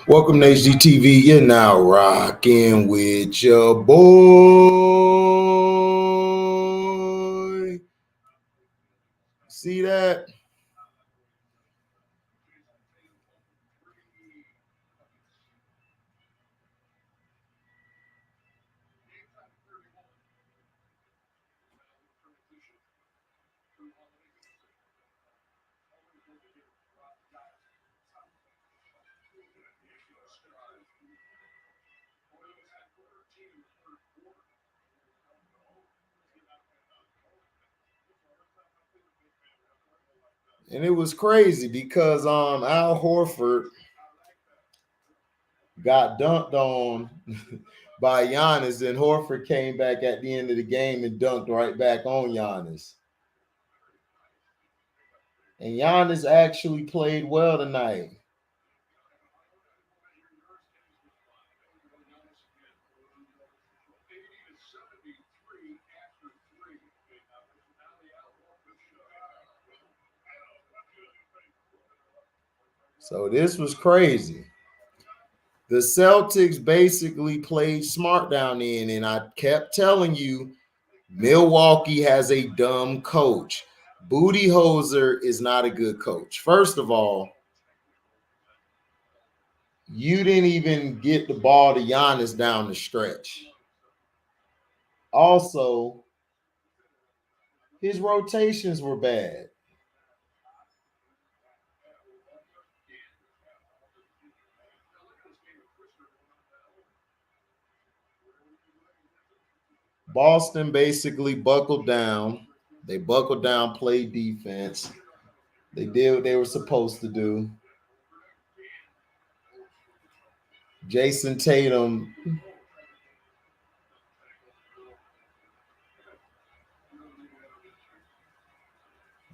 Welcome to HGTV. You're now rocking with your boy. See that? And it was crazy because Al Horford got dunked on by Giannis, and Horford came back at the end of the game and dunked right back on Giannis. And Giannis actually played well tonight. So this was crazy. The Celtics basically played smart down in, and I kept telling you, Milwaukee has a dumb coach. Budenholzer is not a good coach. First of all, you didn't even get the ball to Giannis down the stretch. Also, his rotations were bad. Boston basically buckled down. They buckled down, played defense. They did what they were supposed to do. Jason Tatum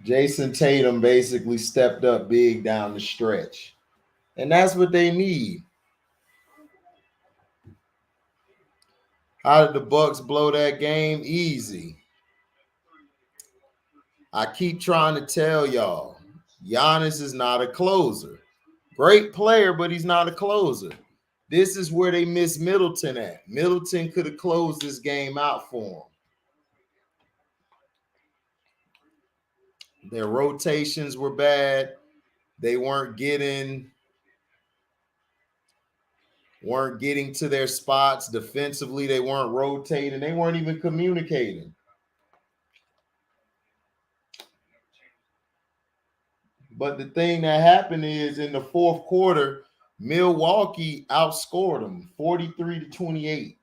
Jason Tatum basically stepped up big down the stretch. And that's what they need. How did the Bucks blow that game? Easy. I keep trying to tell y'all, Giannis is not a closer. Great player, but he's not a closer. This is where they miss Middleton at. Middleton could have closed this game out for him. Their rotations were bad. They weren't getting to their spots defensively. They weren't rotating. They weren't even communicating. But the thing that happened is in the fourth quarter, Milwaukee outscored them 43 to 28.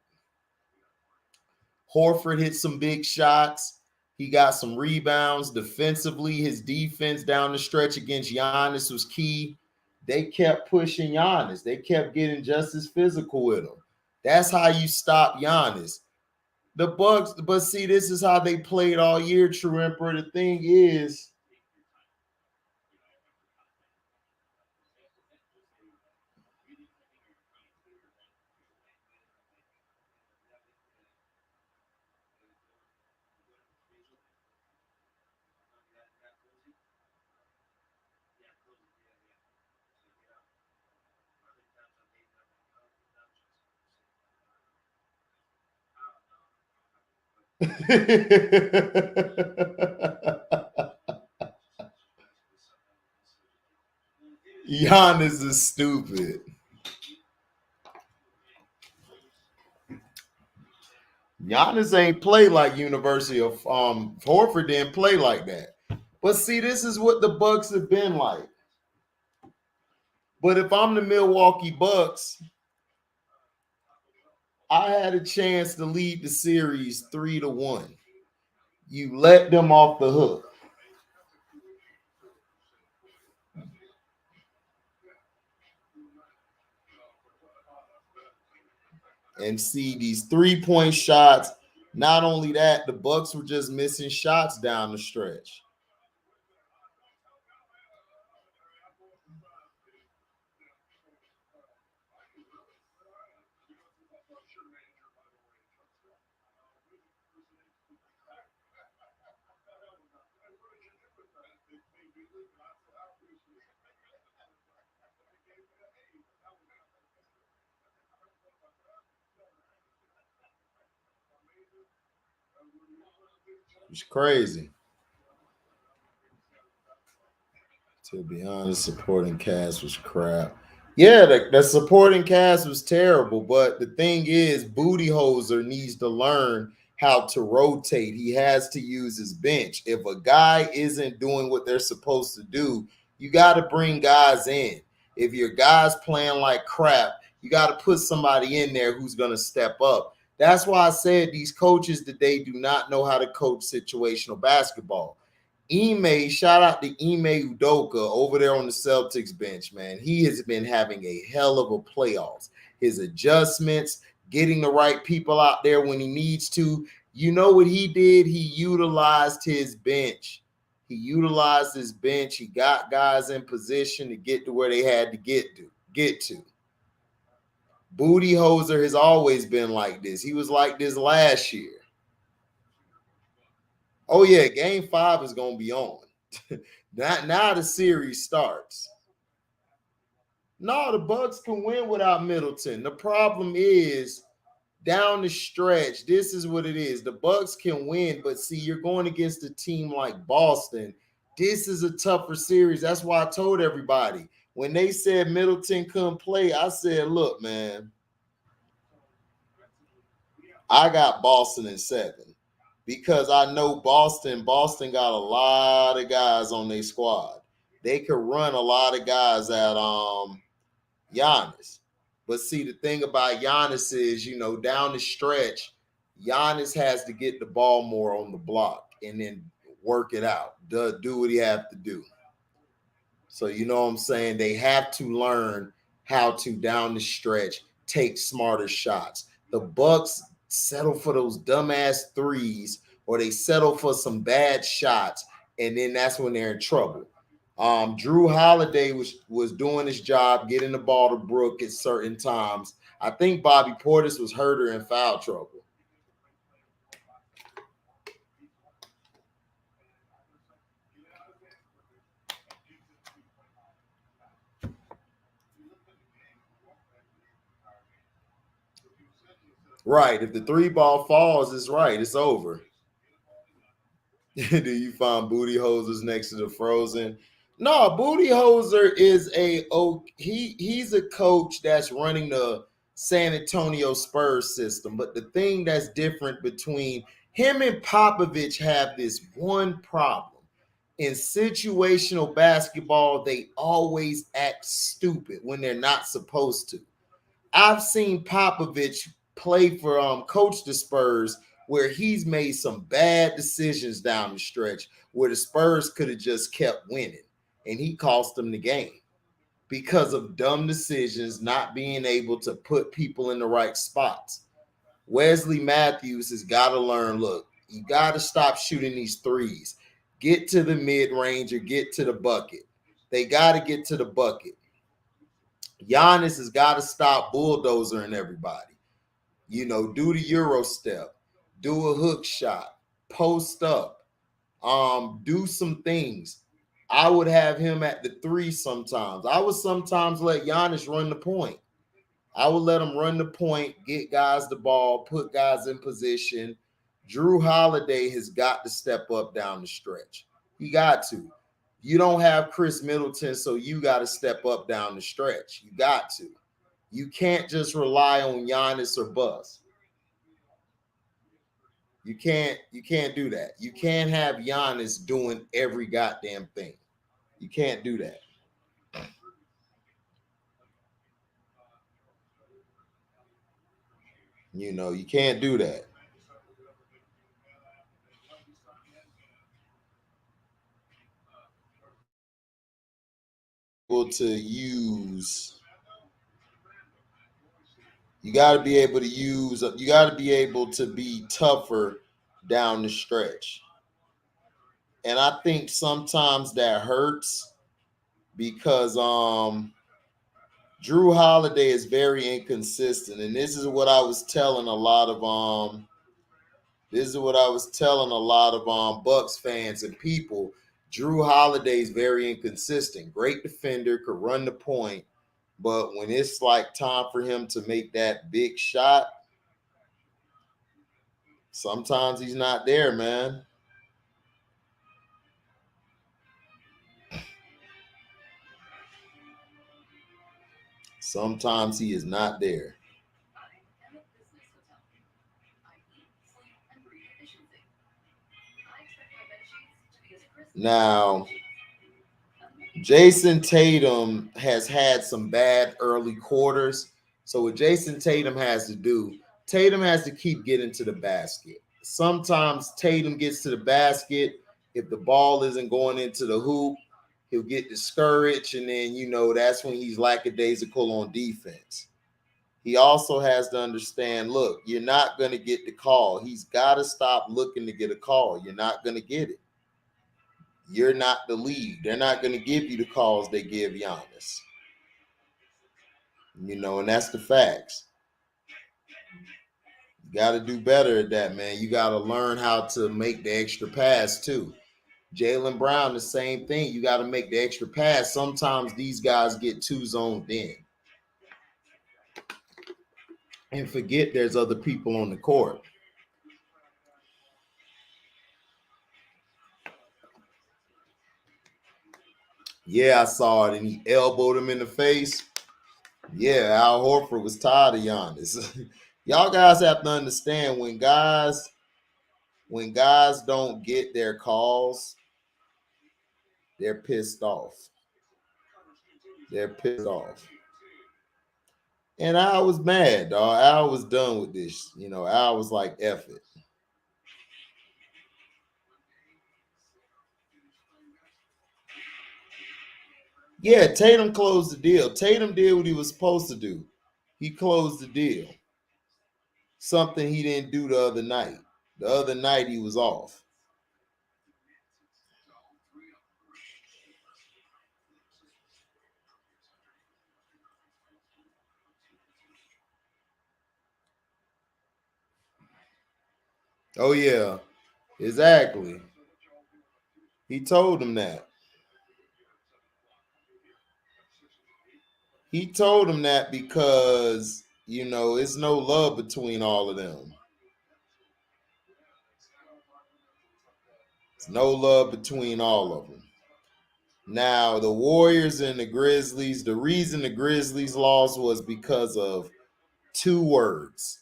Horford hit some big shots. He got some rebounds defensively. His defense down the stretch against Giannis was key. They kept pushing Giannis. They kept getting just as physical with him. That's how you stop Giannis. The Bucks, but see, this is how they played all year, True Emperor. The thing is, Giannis is stupid. Giannis ain't play like University of Horford didn't play like that. But see, this is what the Bucks have been like. But if I'm the Milwaukee Bucks, I had a chance to lead the series 3-1. You let them off the hook. And see these 3-point shots. Not only that, the Bucks were just missing shots down the stretch. It's crazy. To be honest, supporting cast was crap. Yeah, the supporting cast was terrible, but the thing is, Booty Hoser needs to learn how to rotate. He has to use his bench. If a guy isn't doing what they're supposed to do, you got to bring guys in. If your guys playing like crap, you got to put somebody in there who's going to step up. That's why I said these coaches today do not know how to coach situational basketball. Shout out to Ime Udoka over there on the Celtics bench, man. He has been having a hell of a playoffs. His adjustments, getting the right people out there when he needs to. You know what he did? He utilized his bench. He got guys in position to get to where they had to get to. Booty Hoser has always been like this. He was like this last year. Oh yeah, game 5 is going to be on. Now the series starts. No, the Bucks can win without Middleton. The problem is down the stretch. This is what it is. The Bucks can win, but see, you're going against a team like Boston. This is a tougher series. That's why I told everybody when they said Middleton couldn't play. I said, look, man, I got Boston in 7 because I know Boston got a lot of guys on their squad. They could run a lot of guys at Giannis. But see, the thing about Giannis is, down the stretch, Giannis has to get the ball more on the block and then work it out. Do what he have to do. So you know what I'm saying? They have to learn how to, down the stretch, take smarter shots. The Bucks settle for those dumbass threes, or they settle for some bad shots, and then that's when they're in trouble. Drew Holiday was doing his job, getting the ball to Brook at certain times. I think Bobby Portis was hurt or in foul trouble. Right. If the 3 ball falls, it's right. It's over. Do you find Booty Hosers next to the Frozen? No, Booty Hoser is he's a coach that's running the San Antonio Spurs system. But the thing that's different between him and Popovich have this one problem. In situational basketball, they always act stupid when they're not supposed to. I've seen Popovich play for coach the Spurs where he's made some bad decisions down the stretch where the Spurs could have just kept winning, and he cost them the game because of dumb decisions, not being able to put people in the right spots. Wesley Matthews has got to learn, look, you got to stop shooting these threes. Get to the mid-range or get to the bucket. They got to get to the bucket. Giannis has got to stop bulldozering everybody. Do the Euro step, do a hook shot, post up, do some things. I would have him at the 3 sometimes. I would sometimes let Giannis run the point. I would let him run the point, get guys the ball, put guys in position. Drew Holiday has got to step up down the stretch. He got to. You don't have Chris Middleton, so you got to step up down the stretch. You got to. You can't just rely on Giannis or bust. You can't do that. You can't have Giannis doing every goddamn thing. You can't do that. You can't do that. To use, you got to be able to use, you got to be able to be tougher down the stretch. And I think sometimes that hurts because Drew Holiday is very inconsistent. And this is what I was telling a lot of Bucks fans and people. Drew Holiday is very inconsistent. Great defender, could run the point, but when it's like time for him to make that big shot, Sometimes he's not there, man. Sometimes he is not there. Now, Jason Tatum has had some bad early quarters. So what Jason Tatum has to do, Tatum has to keep getting to the basket. Sometimes Tatum gets to the basket. If the ball isn't going into the hoop, he'll get discouraged. And then, that's when he's lackadaisical on defense. He also has to understand, look, you're not going to get the call. He's got to stop looking to get a call. You're not going to get it. You're not the league. They're not going to give you the calls they give Giannis. And that's the facts. You got to do better at that, man. You got to learn how to make the extra pass, too. Jaylen Brown, the same thing. You got to make the extra pass. Sometimes these guys get too zoned in and forget there's other people on the court. Yeah, I saw it, and he elbowed him in the face. Yeah, Al Horford was tired of Giannis. Y'all guys have to understand when guys don't get their calls, they're pissed off. They're pissed off. And Al was mad, dog. Al was done with this. Al was like, F it. Yeah, Tatum closed the deal. Tatum did what he was supposed to do. He closed the deal. Something he didn't do the other night. The other night he was off. Oh, yeah, exactly. He told him that. He told him that because, it's no love between all of them. It's no love between all of them. Now, the Warriors and the Grizzlies, the reason the Grizzlies lost was because of two words.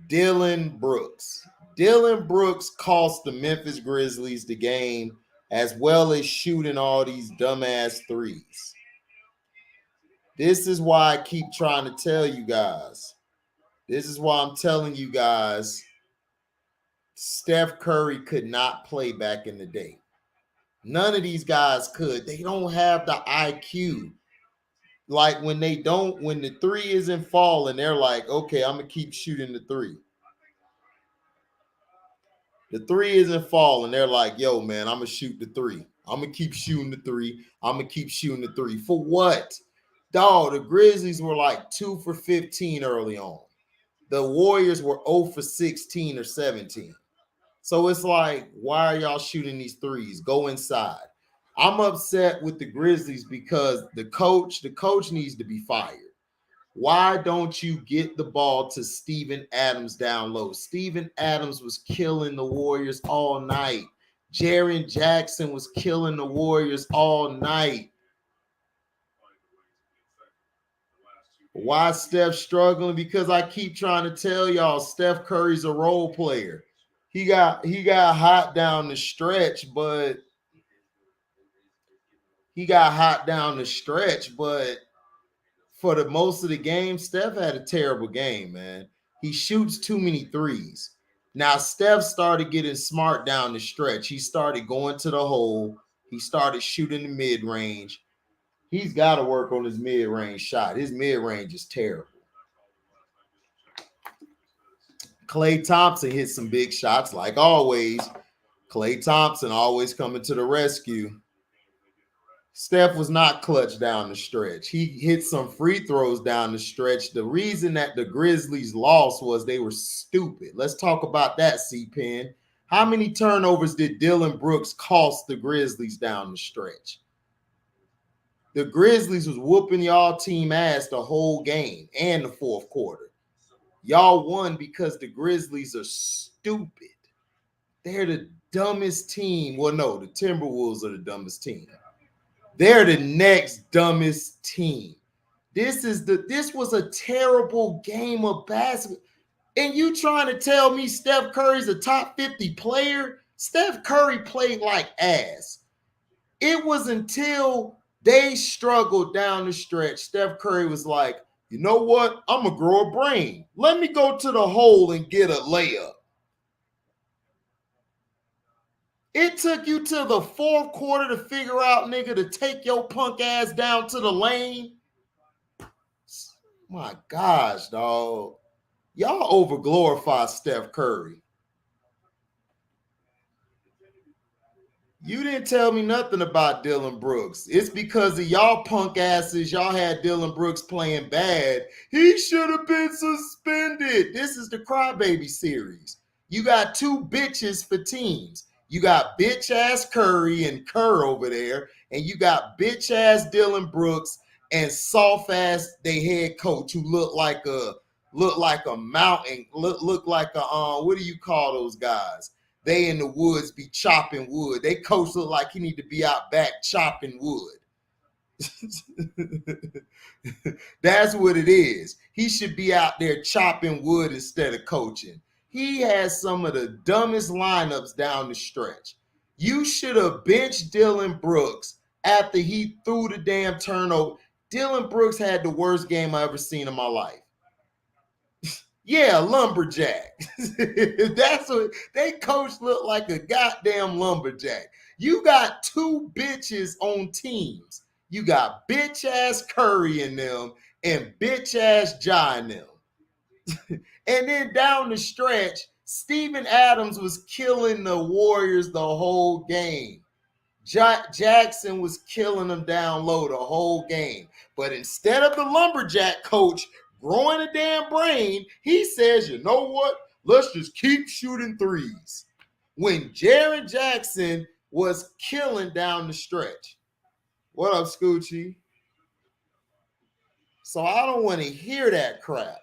Dillon Brooks. Dillon Brooks cost the Memphis Grizzlies the game, as well as shooting all these dumbass threes. This is why I keep trying to tell you guys. This is why I'm telling you guys Steph Curry could not play back in the day. None of these guys could. They don't have the IQ. Like when the three isn't falling, they're like, okay, I'm going to keep shooting the three. The three isn't falling. They're like, yo, man, I'm going to shoot the three. I'm going to keep shooting the three. I'm going to keep shooting the three. For what? Dog, the Grizzlies were like 2 for 15 early on. The Warriors were 0 for 16 or 17. So it's like, why are y'all shooting these threes? Go inside. I'm upset with the Grizzlies because the coach needs to be fired. Why don't you get the ball to Steven Adams down low? Steven Adams was killing the Warriors all night. Jaren Jackson was killing the Warriors all night. Why Steph struggling? Because I keep trying to tell y'all Steph Curry's a role player. He got hot down the stretch, but for the most of the game, Steph had a terrible game, man. He shoots too many threes. Now, Steph started getting smart down the stretch. He started going to the hole. He started shooting the mid-range. He's got to work on his mid-range shot. His mid-range is terrible. Klay Thompson hit some big shots like always. Klay Thompson always coming to the rescue. Steph was not clutch down the stretch. He hit some free throws down the stretch. The reason that the Grizzlies lost was they were stupid. Let's talk about that, C-Pen. How many turnovers did Dillon Brooks cost the Grizzlies down the stretch? The Grizzlies was whooping y'all team ass the whole game and the fourth quarter. Y'all won because the Grizzlies are stupid. They're the dumbest team. Well, no, the Timberwolves are the dumbest team. They're the next dumbest team. This was a terrible game of basketball. And you trying to tell me Steph Curry's a top 50 player? Steph Curry played like ass. It was until they struggled down the stretch. Steph Curry was like, you know what? I'm going to grow a brain. Let me go to the hole and get a layup. It took you to the fourth quarter to figure out, nigga, to take your punk ass down to the lane. My gosh, dog. Y'all overglorify Steph Curry. You didn't tell me nothing about Dillon Brooks. It's because of y'all punk asses. Y'all had Dillon Brooks playing bad. He should have been suspended. This is the Crybaby series. You got two bitches for teams. You got bitch ass Curry and Kerr over there, and you got bitch ass Dillon Brooks and soft ass they head coach who look like a mountain, look like a what do you call those guys? They in the woods be chopping wood. They coach look like he need to be out back chopping wood. That's what it is. He should be out there chopping wood instead of coaching. He has some of the dumbest lineups down the stretch. You should have benched Dillon Brooks after he threw the damn turnover. Dillon Brooks had the worst game I ever seen in my life. Yeah, lumberjack. That's what they coach look like, a goddamn lumberjack. You got two bitches on teams. You got bitch ass Curry in them and bitch ass Ja in them. And then down the stretch, Steven Adams was killing the Warriors the whole game. Jackson was killing them down low the whole game. But instead of the lumberjack coach growing a damn brain, he says, you know what? Let's just keep shooting threes. When Jaren Jackson was killing down the stretch. What up, Scoochie? So I don't want to hear that crap.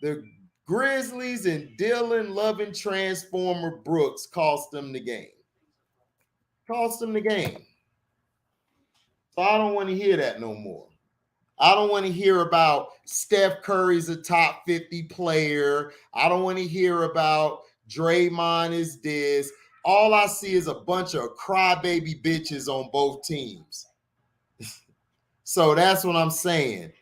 The Grizzlies and Dillon loving Transformer Brooks cost them the game. Cost them the game. So I don't want to hear that no more. I don't want to hear about Steph Curry's a top 50 player. I don't want to hear about Draymond is this. All I see is a bunch of crybaby bitches on both teams. So that's what I'm saying.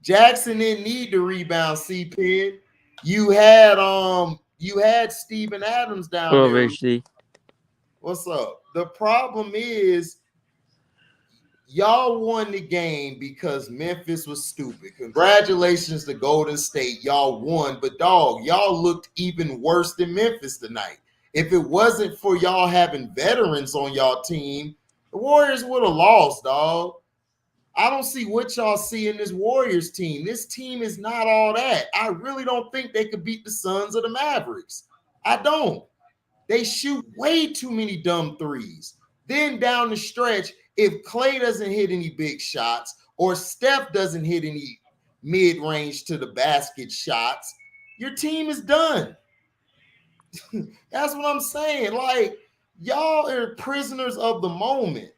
Jackson didn't need to rebound, C-Pid. You had Steven Adams down there. HD. What's up? The problem is y'all won the game because Memphis was stupid. Congratulations to Golden State. Y'all won, but dog, y'all looked even worse than Memphis tonight. If it wasn't for y'all having veterans on y'all team, the Warriors would have lost, dog. I don't see what y'all see in this Warriors team. This team is not all that. I really don't think they could beat the Suns or the Mavericks. I don't. They shoot way too many dumb threes. Then down the stretch, if Klay doesn't hit any big shots or Steph doesn't hit any mid-range to the basket shots, your team is done. That's what I'm saying. Like, y'all are prisoners of the moment.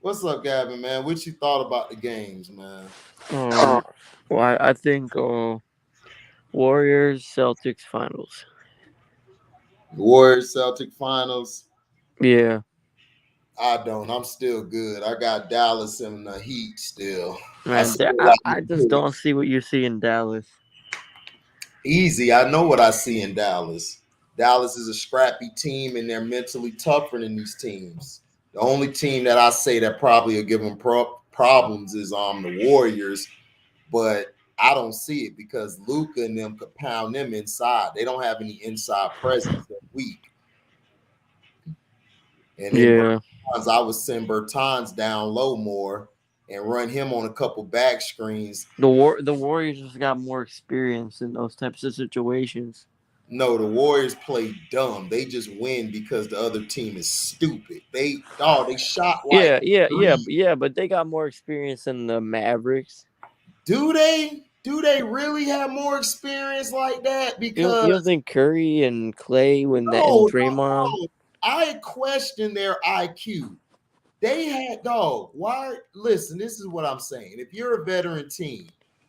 What's up, Gavin, man? What you thought about the games, man? Well, I think Warriors Celtics finals. Warriors Celtic finals. Yeah. I don't. I'm still good. I got Dallas and the Heat still. Man, I just don't see what you see in Dallas. Easy. I know what I see in Dallas. Dallas is a scrappy team, and they're mentally tougher than these teams. The only team that I say that probably will give them problems is the Warriors, but I don't see it because Luka and them could pound them inside. They don't have any inside presence. They're weak. And then Bertans, I would send Bertans down low more and run him on a couple back screens. The Warriors just got more experience in those types of situations. No, the Warriors play dumb. They just win because the other team is stupid. They shot like yeah, but they got more experience than the Mavericks. Do they? Do they really have more experience like that? You don't Because think Curry and Clay when that and no, Draymond? no, I question their IQ. They had dog. Why? Listen, this is what I'm saying. If you're a veteran team,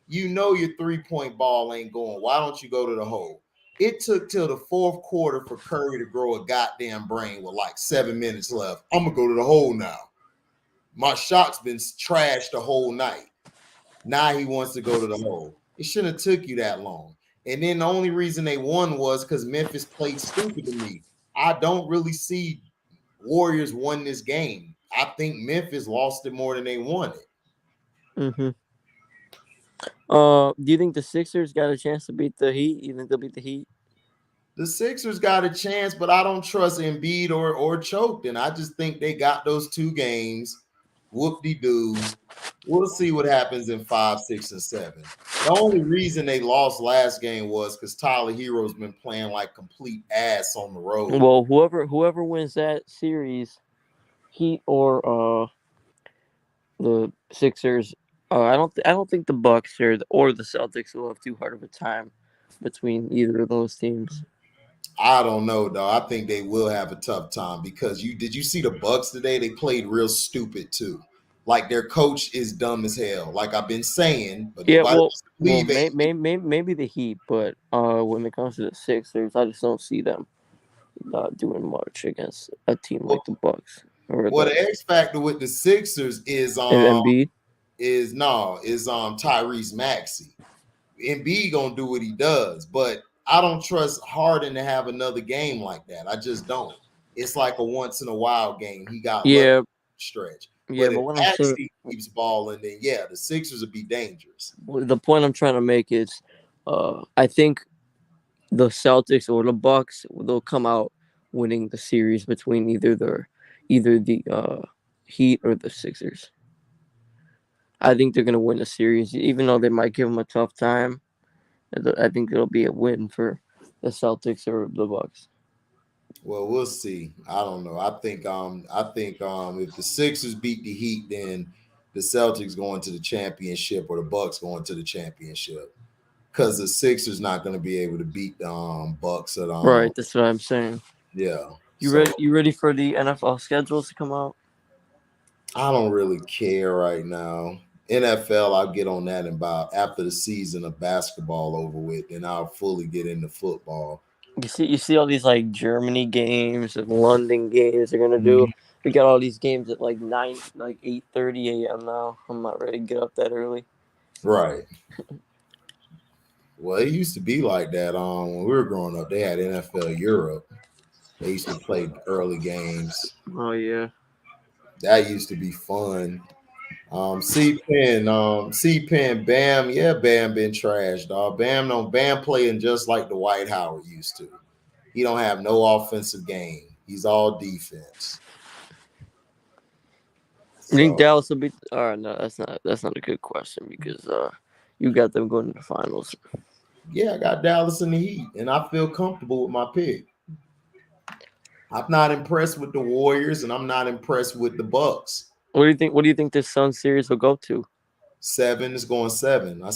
you know your 3-point ball ain't going. Why don't you go to the hole? It took till the fourth quarter for Curry to grow a goddamn brain with like 7 minutes left. I'm gonna go to the hole now. My shot's been trashed the whole night. Now he wants to go to the hole. It shouldn't have took you that long. And then the only reason they won was because Memphis played stupid to me. I don't really see Warriors won this game. I think Memphis lost it more than they won it. Mm-hmm. Do you think the Sixers got a chance to beat the Heat? You think they'll beat the Heat? The Sixers got a chance, but I don't trust Embiid or choked. And I just think they got those 2 games. Whoop-de-doo. We'll see what happens in 5, 6, and 7. The only reason they lost last game was because Tyler Hero's been playing like complete ass on the road. Well, whoever wins that series, Heat or the Sixers, I don't think the Bucks or the Celtics will have too hard of a time between either of those teams. I don't know, though. I think they will have a tough time because you see the Bucks today? They played real stupid too. Like their coach is dumb as hell. Like I've been saying, but Yeah, nobody wants to believe it. maybe the Heat, but when it comes to the Sixers, I just don't see them doing much against a team like Well, the Bucks or well, the the X factor with the Sixers is Embiid. Tyrese Maxey. Embiid gonna do what he does, but I don't trust Harden to have another game like that. I just don't. It's like a once in a while game. He got lucky Yeah, stretch. yeah, But but if what I'm saying, Maxey keeps balling, then yeah, the Sixers would be dangerous. the point I'm trying to make is, I think the Celtics or the Bucks they'll come out winning the series between either the Heat or the Sixers. I think they're gonna win the series, even though they might give them a tough time. I think it'll be a win for the Celtics or the Bucks. Well, we'll see. I don't know. I think if the Sixers beat the Heat, then the Celtics going to the championship or the Bucks going to the championship. Because the Sixers not going to be able to beat the Bucks at Right, that's what I'm saying. yeah. You So ready? You ready for the NFL schedules to come out? I don't really care right now. NFL, I'll get on that in about after the season of basketball over with, then I'll fully get into football. You see all these like Germany games and London games they're gonna do. Mhm. We got all these games at like 8:30 a.m. now. I'm not ready to get up that early. Right. Well, it used to be like that. When we were growing up, they had NFL Europe. They used to play early games. Oh yeah. That used to be fun. C Pen, Bam, yeah, Bam been trashed, dog. Bam playing just like the White Howard used to. He don't have no offensive game. He's all defense. You think So Dallas will be? All right, no, that's not a good question because you got them going to the finals. yeah, I got Dallas in the Heat, and I feel comfortable with my pick. I'm not impressed with the Warriors, and I'm not impressed with the Bucks. What do you think? What do you think this Sun series will go to? 7 is going 7. I All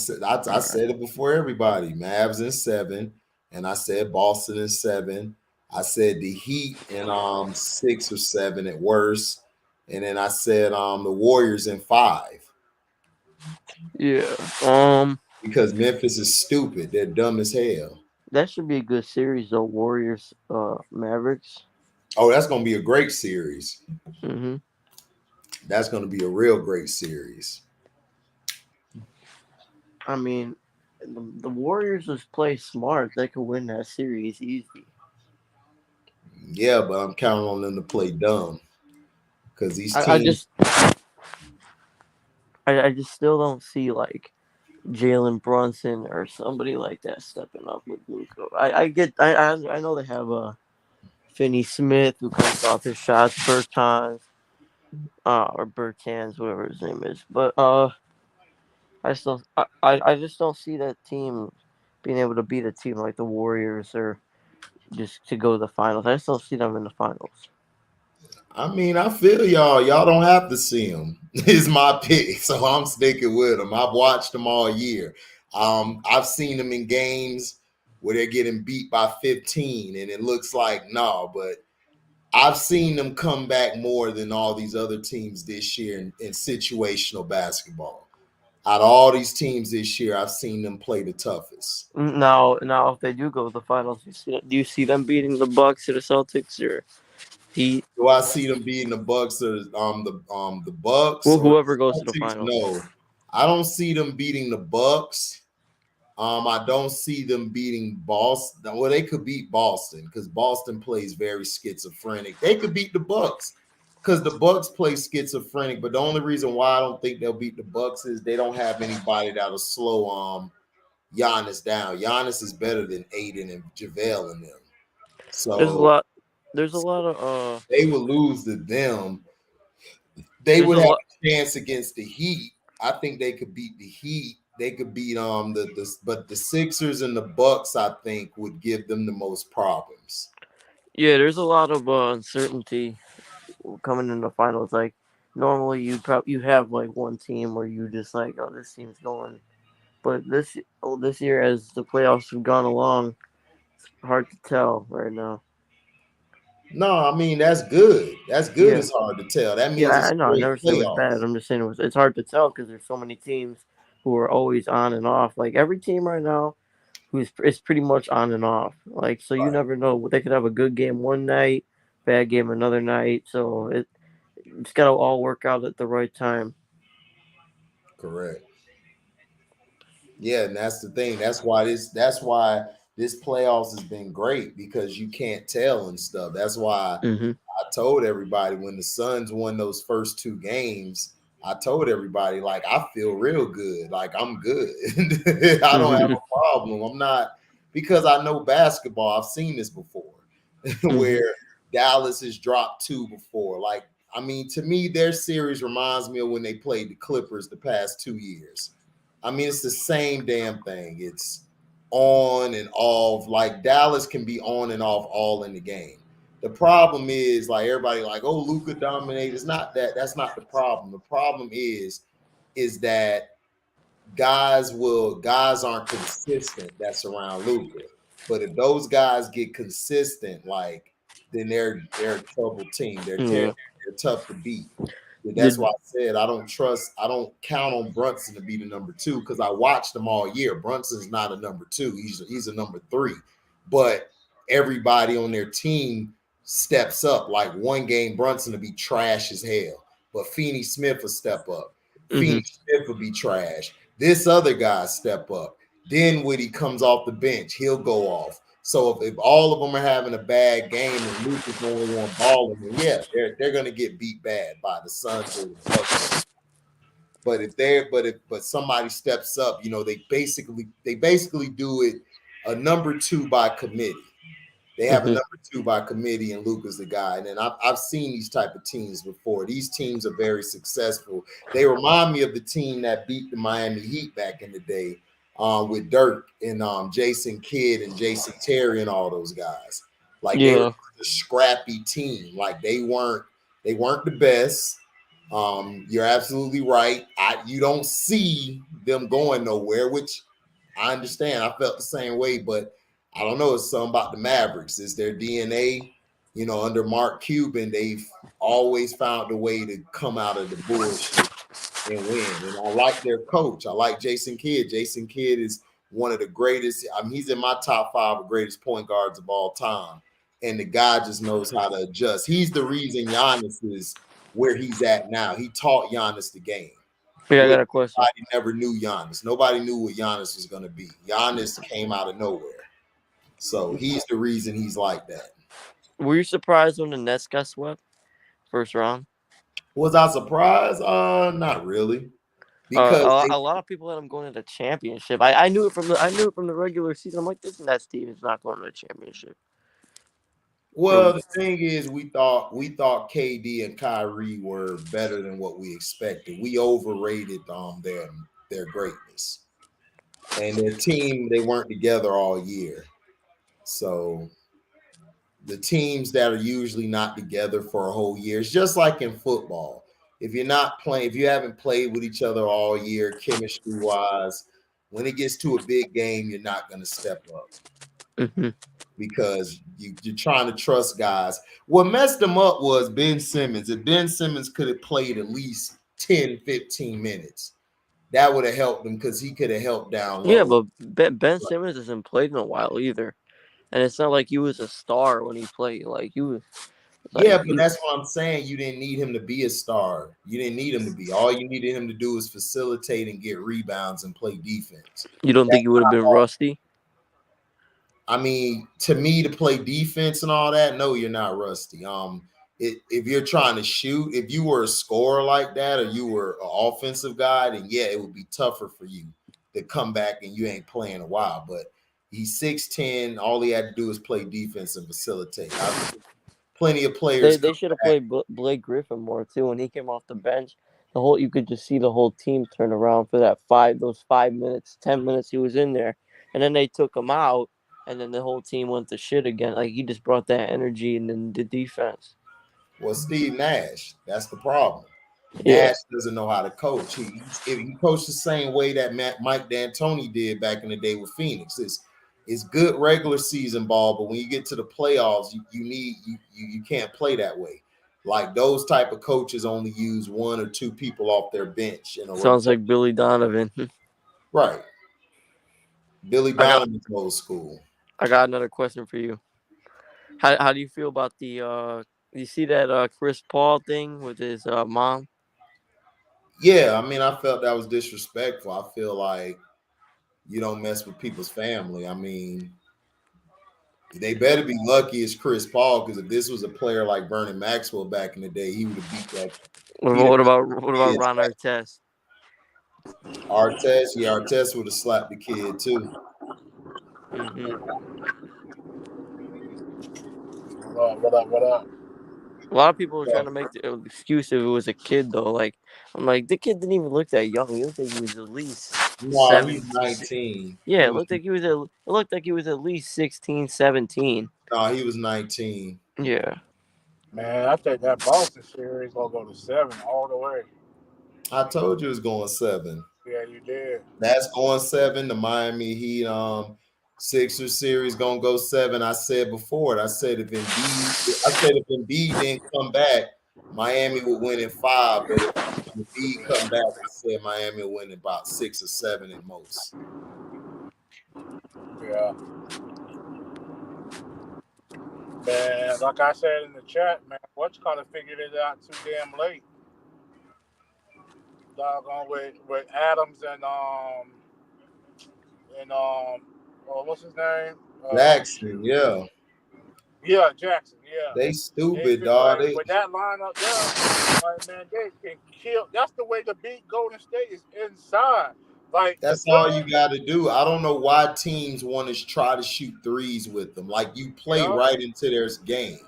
right. said it before everybody. Mavs in 7, and I said Boston in 7. I said the Heat in 6 or 7 at worst, and then I said the Warriors in 5 Yeah. because Memphis is stupid. They're dumb as hell. That should be a good series though. Warriors, Mavericks. Oh, that's gonna be a great series. Mm-hmm. That's gonna be a real great series. I mean, the Warriors just play smart. They could win that series easy. Yeah, but I'm counting on them to play dumb because these I teams. just I just still don't see like Jalen Brunson or somebody like that stepping up with Luka. I know they have Finney Smith who comes off his shots, Bertans, or Bertans, whatever his name is. But I just don't see that team being able to beat a team like the Warriors or just to go to the finals. I just don't see them in the finals. I mean, I feel y'all. Y'all don't have to see them. Is my pick, so I'm sticking with them. I've watched them all year. I've seen them in games where they're getting beat by 15, and it looks like no, but I've seen them come back more than all these other teams this year in situational basketball. Out of all these teams this year, I've seen them play the toughest. Now, if they do go to the finals, do you see them beating the Bucks or the Celtics or Heat? Do I see them beating the Bucks or the Bucks Well, or whoever goes to the the Celtics? finals. No, I don't see them beating the Bucks. I don't see them beating Boston. Well, they could beat Boston because Boston plays very schizophrenic. They could beat the Bucks because the Bucks play schizophrenic. But the only reason why I don't think they'll beat the Bucks is they don't have anybody that'll slow Giannis down. Giannis is better than Aiden and JaVale in them. There's a So lot. There's a lot of they would lose to them. They There's would a have lot. a chance against the Heat. I think they could beat the Heat. They could beat but the Sixers and the Bucks, I think, would give them the most problems. Yeah, there's a lot of uncertainty coming in the finals. Like normally, you have like one team where you just like, oh, this team's going. But this year, as the playoffs have gone along, it's hard to tell right now. No, I mean that's good. That's good. Yeah, It's hard to tell. That yeah, means it's I a know. I great never said it was bad. playoffs. I'm just saying it's hard to tell because there's so many teams who are always on and off. Like every team right now who's is pretty much on and off. Like so, you Right. never know. They could have a good game one night, bad game another night. So it's got to all work out at the right time. Correct. Yeah, and that's the thing. That's why this playoffs has been great because you can't tell and stuff. That's why Hmm. I told everybody when the Suns won those first two games, I told everybody, like, I feel real good. Like, I'm good. I don't have Hmm. a problem. I'm not, because I know basketball. I've seen this before Hmm. where Dallas has dropped two before. Like, I mean, to me, their series reminds me of when they played the Clippers the past 2 years. I mean, it's the same damn thing. It's on and off. Like Dallas can be on and off all in the game. The problem is like everybody like, oh, Luka dominated. It's not that. That's not the problem. The problem is that guys aren't consistent that's around Luka. But if those guys get consistent, like then they're a trouble team. Yeah. They're tough to beat. That's why Did I said I don't count on Brunson to be the number two because I watched him all year. Brunson's not a number two, he's a number three. But everybody on their team steps up. Like one game, Brunson will be trash as hell, but Feeney Smith will step up. hmm Feeney Smith will be trash. This other guy step up. Then when he comes off the bench, he'll go off. So if all of them are having a bad game and Luke is the only one balling, then yeah, they're gonna get beat bad by the Suns or the Bucks. But somebody steps up, they basically do it a number two by committee. They have a hmm number two by committee, and Luka's the guy. And then I've seen these type of teams before. These teams are very successful. They remind me of the team that beat the Miami Heat back in the day, with Dirk and Jason Kidd and Jason Terry and all those guys. Like they were Yeah. a scrappy team. Like they weren't the best. You're absolutely right. You don't see them going nowhere, which I understand. I felt the same way, but I don't know. It's something about the Mavericks. It's their DNA. Under Mark Cuban, they've always found a way to come out of the bullshit and win. And I like their coach. I like Jason Kidd. Jason Kidd is one of the greatest. I mean, he's in my top five of greatest point guards of all time. And the guy just knows how to adjust. He's the reason Giannis is where he's at now. He taught Giannis the game. Yeah, I Which got a question. nobody never knew Giannis. Nobody knew what Giannis was going to be. Giannis came out of nowhere. So he's the reason he's like that. Were you surprised when the Nets got swept first round? Was I surprised? Not really. Because A lot of people had them going to the championship. I knew it from the regular season. I'm like, this Nets team is not going to the championship. well, Or the thing is we thought KD and Kyrie were better than what we expected. We overrated their greatness. And their team, they weren't together all year. So the teams that are usually not together for a whole year. It's just like in football. If you haven't played with each other all year, chemistry wise, When it gets to a big game, you're not going to step up Mm-hmm. because you're trying to trust guys. What messed them up was Ben Simmons. If Ben Simmons could have played at least 10, 15 minutes, that would have helped him because he could have helped down Yeah, low. but Ben Simmons hasn't played in a while either, and it's not like he was a star when he played. Like he was Yeah, like but that's what I'm saying. You didn't need him to be a star. You didn't need him to be. All you needed him to do is facilitate and get rebounds and play defense. you don't think That's he would have been rusty? I mean, to me, to play defense and all that, no, you're not rusty. If you're trying to shoot, if you were a scorer like that, or you were an offensive guy, then yeah, it would be tougher for you to come back and you ain't playing a while. But he's 6'10". All he had to do is play defense and facilitate. I've seen plenty of players They come should have back. played Blake Griffin more too. When he came off the bench, the whole you could just see the whole team turn around for those 5 minutes, 10 minutes he was in there, and then they took him out, and then the whole team went to shit again. Like he just brought that energy and then the defense. Well, Steve Nash, that's the problem. Yeah, Nash doesn't know how to coach. He coached the same way that Mike D'Antoni did back in the day with Phoenix. It's good regular season ball, but when you get to the playoffs, you can't play that way. Like those type of coaches only use one or two people off their bench in a sounds rotation. like Billy Donovan. Right. Billy I got Donovan's old school. I got another question for you. How do you feel about the you see that Chris Paul thing with his mom? Yeah, I mean, I felt that was disrespectful. I feel like you don't mess with people's family. I mean, they better be lucky it's Chris Paul, because if this was a player like Vernon Maxwell back in the day, he would have beat that. He'd have What beat about his Ron Artest? Artest. Yeah, Artest would have slapped the kid too. Hmm. What up? What up? What up? A lot of people were Yeah. trying to make the excuse if it was a kid though. Like I'm like the kid didn't even look that young. He looked like he was at least No, he's 7. 19. Yeah, it looked like he was it looked like he was at least 16, 17. No, he was 19. Yeah. Man, I think that Boston series gonna go to 7 all the way. I told you it was going 7. Yeah, you did. That's going 7. The Miami Heat Sixers series gonna go 7. I said before it. I said if Embiid didn't come back, Miami would win in 5. But if Embiid come back, I said Miami will win about 6 or 7 at most. Yeah. Man, like I said in the chat, man, what's kind of figured it out too damn late. Doggone with Adams and what's his name? Jackson, yeah. Yeah, Jackson. Yeah, They they stupid, dog. like with that lineup there. Like man, they can kill. That's the way to beat Golden State is inside. Like the That's all you Suns. got to do. I don't know why teams want to try to shoot threes with them. Like you play Yep. right into their game.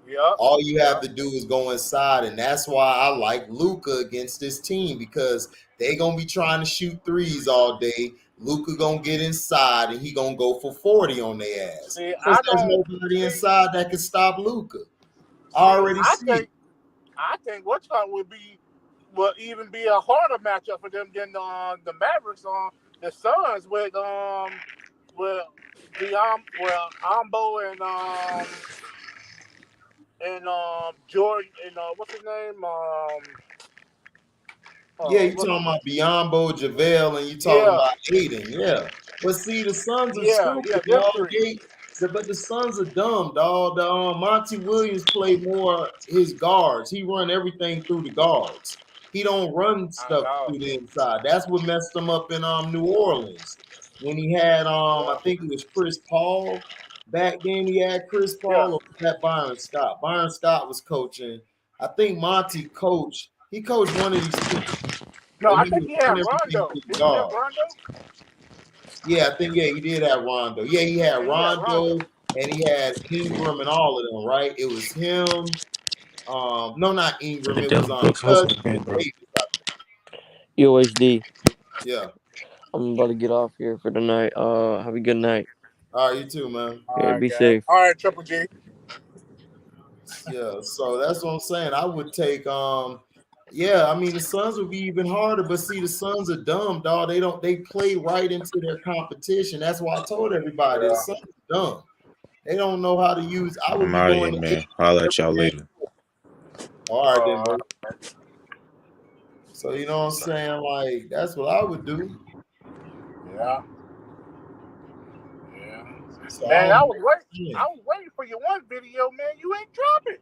Yep. All you have Yep. to do is go inside, and that's why I like Luka against this team, because they gonna be trying to shoot threes all day. Luka gonna get inside, and he gonna go for 40 on their ass. See, Because I there's don't nobody see. inside that can stop Luka. I See, already see it. I think what's will even be a harder matchup for them than the Mavericks on the Suns with Ambo and Jordan and what's his name Yeah, you what, talking about Biombo, JaVale, and you talking yeah about Aiden. Yeah. But see, the Suns are yeah stupid, them dog. three. But the Suns are dumb, dog. Monty Williams play more his guards. He run everything through the guards. He don't run I stuff know. through the inside. That's what messed him up in New Orleans. When he had I Yeah. think it was Chris Paul. Back then he had Chris Yeah. Paul, or was that Byron Scott? Byron Scott was coaching. I think Monty coached. He coached one of these teams, No, and I he think would he had run everything Rondo. through the Didn't he have guard. Rondo? Yeah, I think he did have Rondo. Yeah, he had Yeah, he had Rondo. Rondo and he had Ingram and all of them, right? It was him. No, not Ingram. It was Cousins and Davis. UHD. Yeah. I'm about to get off here for the night. Have a good night. All right, you too, man. All Yeah, right, be gang. safe. All right, Triple G. Yeah, so that's what I'm saying. I would take Yeah, I mean the Suns would be even harder, but see, the Suns are dumb, dog. They play right into their competition. That's why I told everybody the Suns are dumb. They don't know how to use. I would I'm be out of going here, to man. I'll let y'all later. all right, then, bro. So you know what I'm saying? Like that's what I would do. Yeah. So Man, I was waiting for your one video, man. You ain't drop it.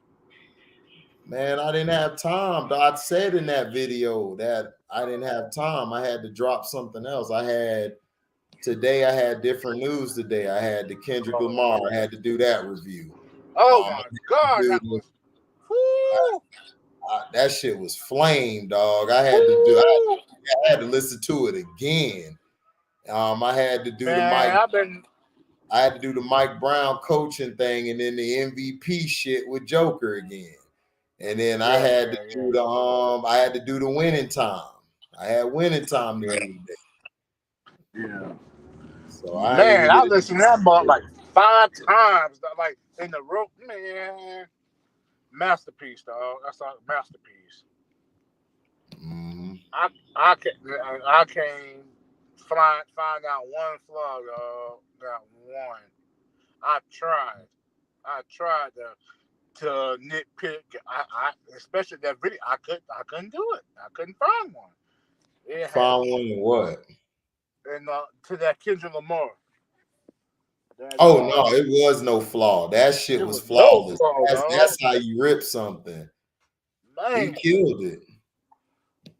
Man, I didn't have time. I said in that video that I didn't have time. I had to drop something else. I had different news today. I had the Kendrick Lamar. I had to do that review. Oh my God, that was that shit was flame, dog. I had to listen to it again. I had to do I had to do the Mike Brown coaching thing and then the MVP shit with Joker again. And then I had to do the winning time. I had winning time to do today. Yeah. So I ain't Man, even I get listened to that mug like 5 times. Like in the room, man. Masterpiece, dog. That's a masterpiece. Mm-hmm. I can't find out one flaw, dog. Not one. I tried to nitpick. I especially that video. I couldn't do it. I couldn't find one. Found one in what? And to that Kendrick Lamar. Oh no, it was no flaw. That shit was flawless. No flaw, That's how you rip something. Man. He killed it.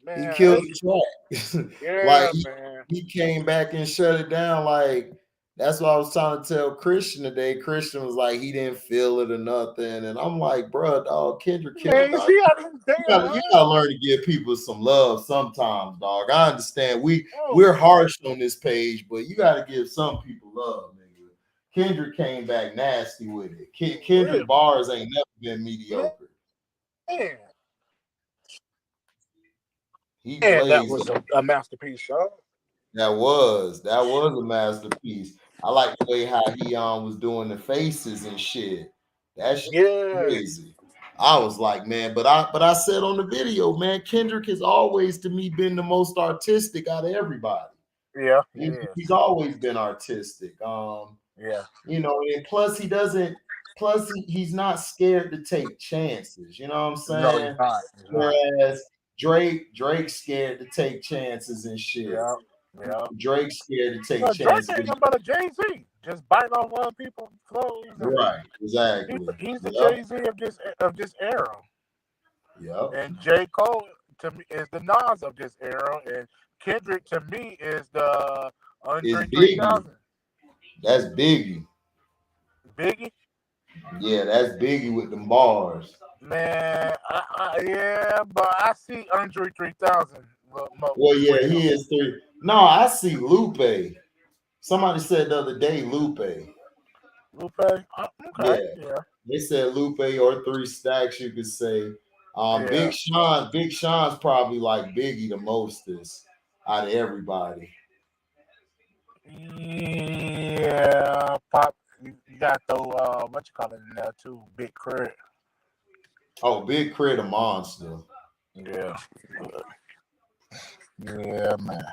Man, he killed the track. Yeah, like man. He came back and shut it down. Like that's what I was trying to tell Christian today. Christian was like he didn't feel it or nothing, and I'm like, bro, dog, Kendrick killed. Dog. You gotta learn to give people some love sometimes, dog. I understand we're harsh on this page, but you gotta give some people love, nigga. Kendrick came back nasty with it. Kendrick bars ain't never been mediocre. Man. That was a masterpiece, dog. That was a masterpiece. I like the way how he was doing the faces and shit. That's crazy. I was like, man, but I said on the video, man, Kendrick has always to me been the most artistic out of everybody. Yeah, he's always been artistic. You know, and plus he's not scared to take chances. You know what I'm saying? No, he's not. Whereas Drake's scared to take chances and shit. Yeah. Drake's scared to take chances. Drake ain't nothing but a Jay-Z. Just biting off other people's clothes. Right, exactly. He's the Jay-Z of this era. Yep. And J. Cole to me is the Nas of this era, and Kendrick to me is the Andre 3000. That's Biggie. Biggie? Yeah, that's Biggie with them bars. Man, but I see Andre 3000. Well, yeah, he is 3. No, I see Lupe. Somebody said the other day Lupe. Okay. Yeah. They said Lupe or 3 Stacks, you could say. Big Sean's probably like Biggie the mostest out of everybody. Yeah, Pop. You got what you call it in there too? Big Crit. Oh, Big Crit a monster. Yeah. Yeah, man.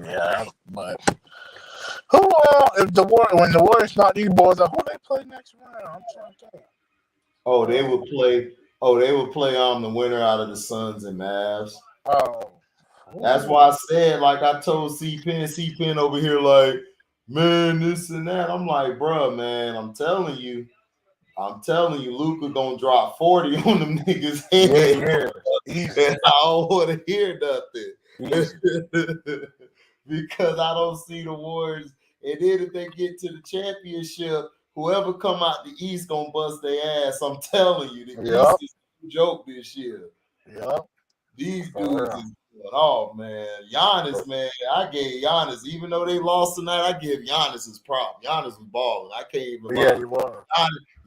Yeah, but who if when the Warriors knock these boys out, who they play next round? I'm trying to think. They would play the winner out of the Suns and Mavs. Oh. That's why I said, like I told C-Pen over here, like, man, this and that. I'm like, bro, man, I'm telling you, Luka gonna drop 40 on them niggas' head. Yeah. I don't want to hear nothing. Because I don't see the Warriors. And then if they get to the championship, whoever come out the East gonna bust their ass. I'm telling you, the East is a joke this year. Yep. These dudes is oh man, Giannis, man. I gave Giannis, even though they lost tonight, I give Giannis his prop. Giannis was balling. I can't even lie. He was.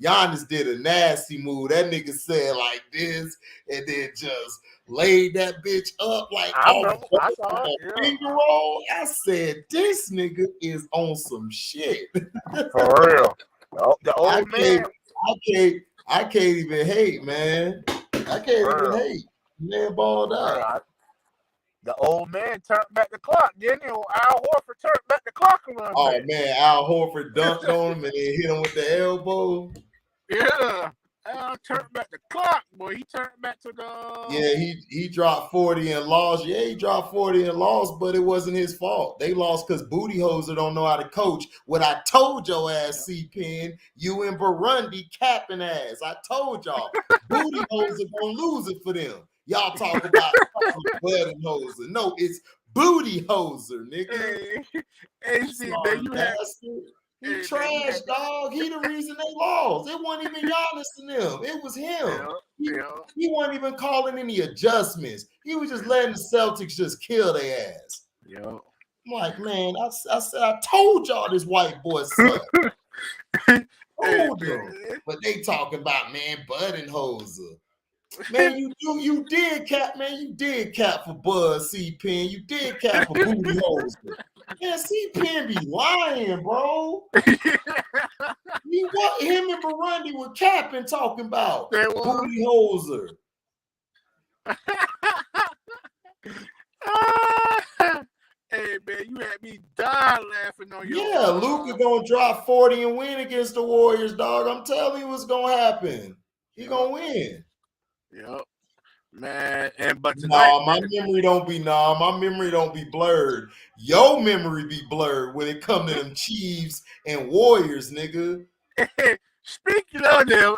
Giannis did a nasty move. That nigga said like this, and then just laid that bitch up like finger roll. I said, this nigga is on some shit. For real. The old man. I can't even hate, man. I can't even hate. Man balled out. Bro, the old man turned back the clock, didn't he? Al Horford turned back the clock a little Oh bit. man, Al Horford dunked on him and then hit him with the elbow. Yeah. Al turned back the clock, boy. He turned back to the. Yeah, he dropped 40 and lost. Yeah, he dropped 40 and lost, but it wasn't his fault. They lost because Booty Hoser don't know how to coach. What I told your ass, C-Pen, you in Burundi capping ass. I told y'all, Booty Hoser gonna lose it for them. Y'all talk about Bud and Hoser. No, it's Booty Hoser, nigga. Hey, see, man, you had. He trash, dog. He the reason they lost. It wasn't even Giannis and them. It was him. He wasn't even calling any adjustments. He was just letting the Celtics just kill their ass. I'm like, man, I said I told y'all this white boy sucked. Told them. But they talking about, man, Bud and Hoser. Man, you did cap, man. You did cap for Bud, C-Pen. You did cap for Booty Hoser. Man, C-Pen be lying, bro. Him and Burundi were capping talking about Booty Hoser. Hey, man, you had me dying laughing on your. Yeah, Luka gonna drop 40 and win against the Warriors, dog. I'm telling you what's gonna happen. He gonna win. Yep. Man, but tonight, my memory don't be blurred. Your memory be blurred when it come to them Chiefs and Warriors, nigga. Speaking of them,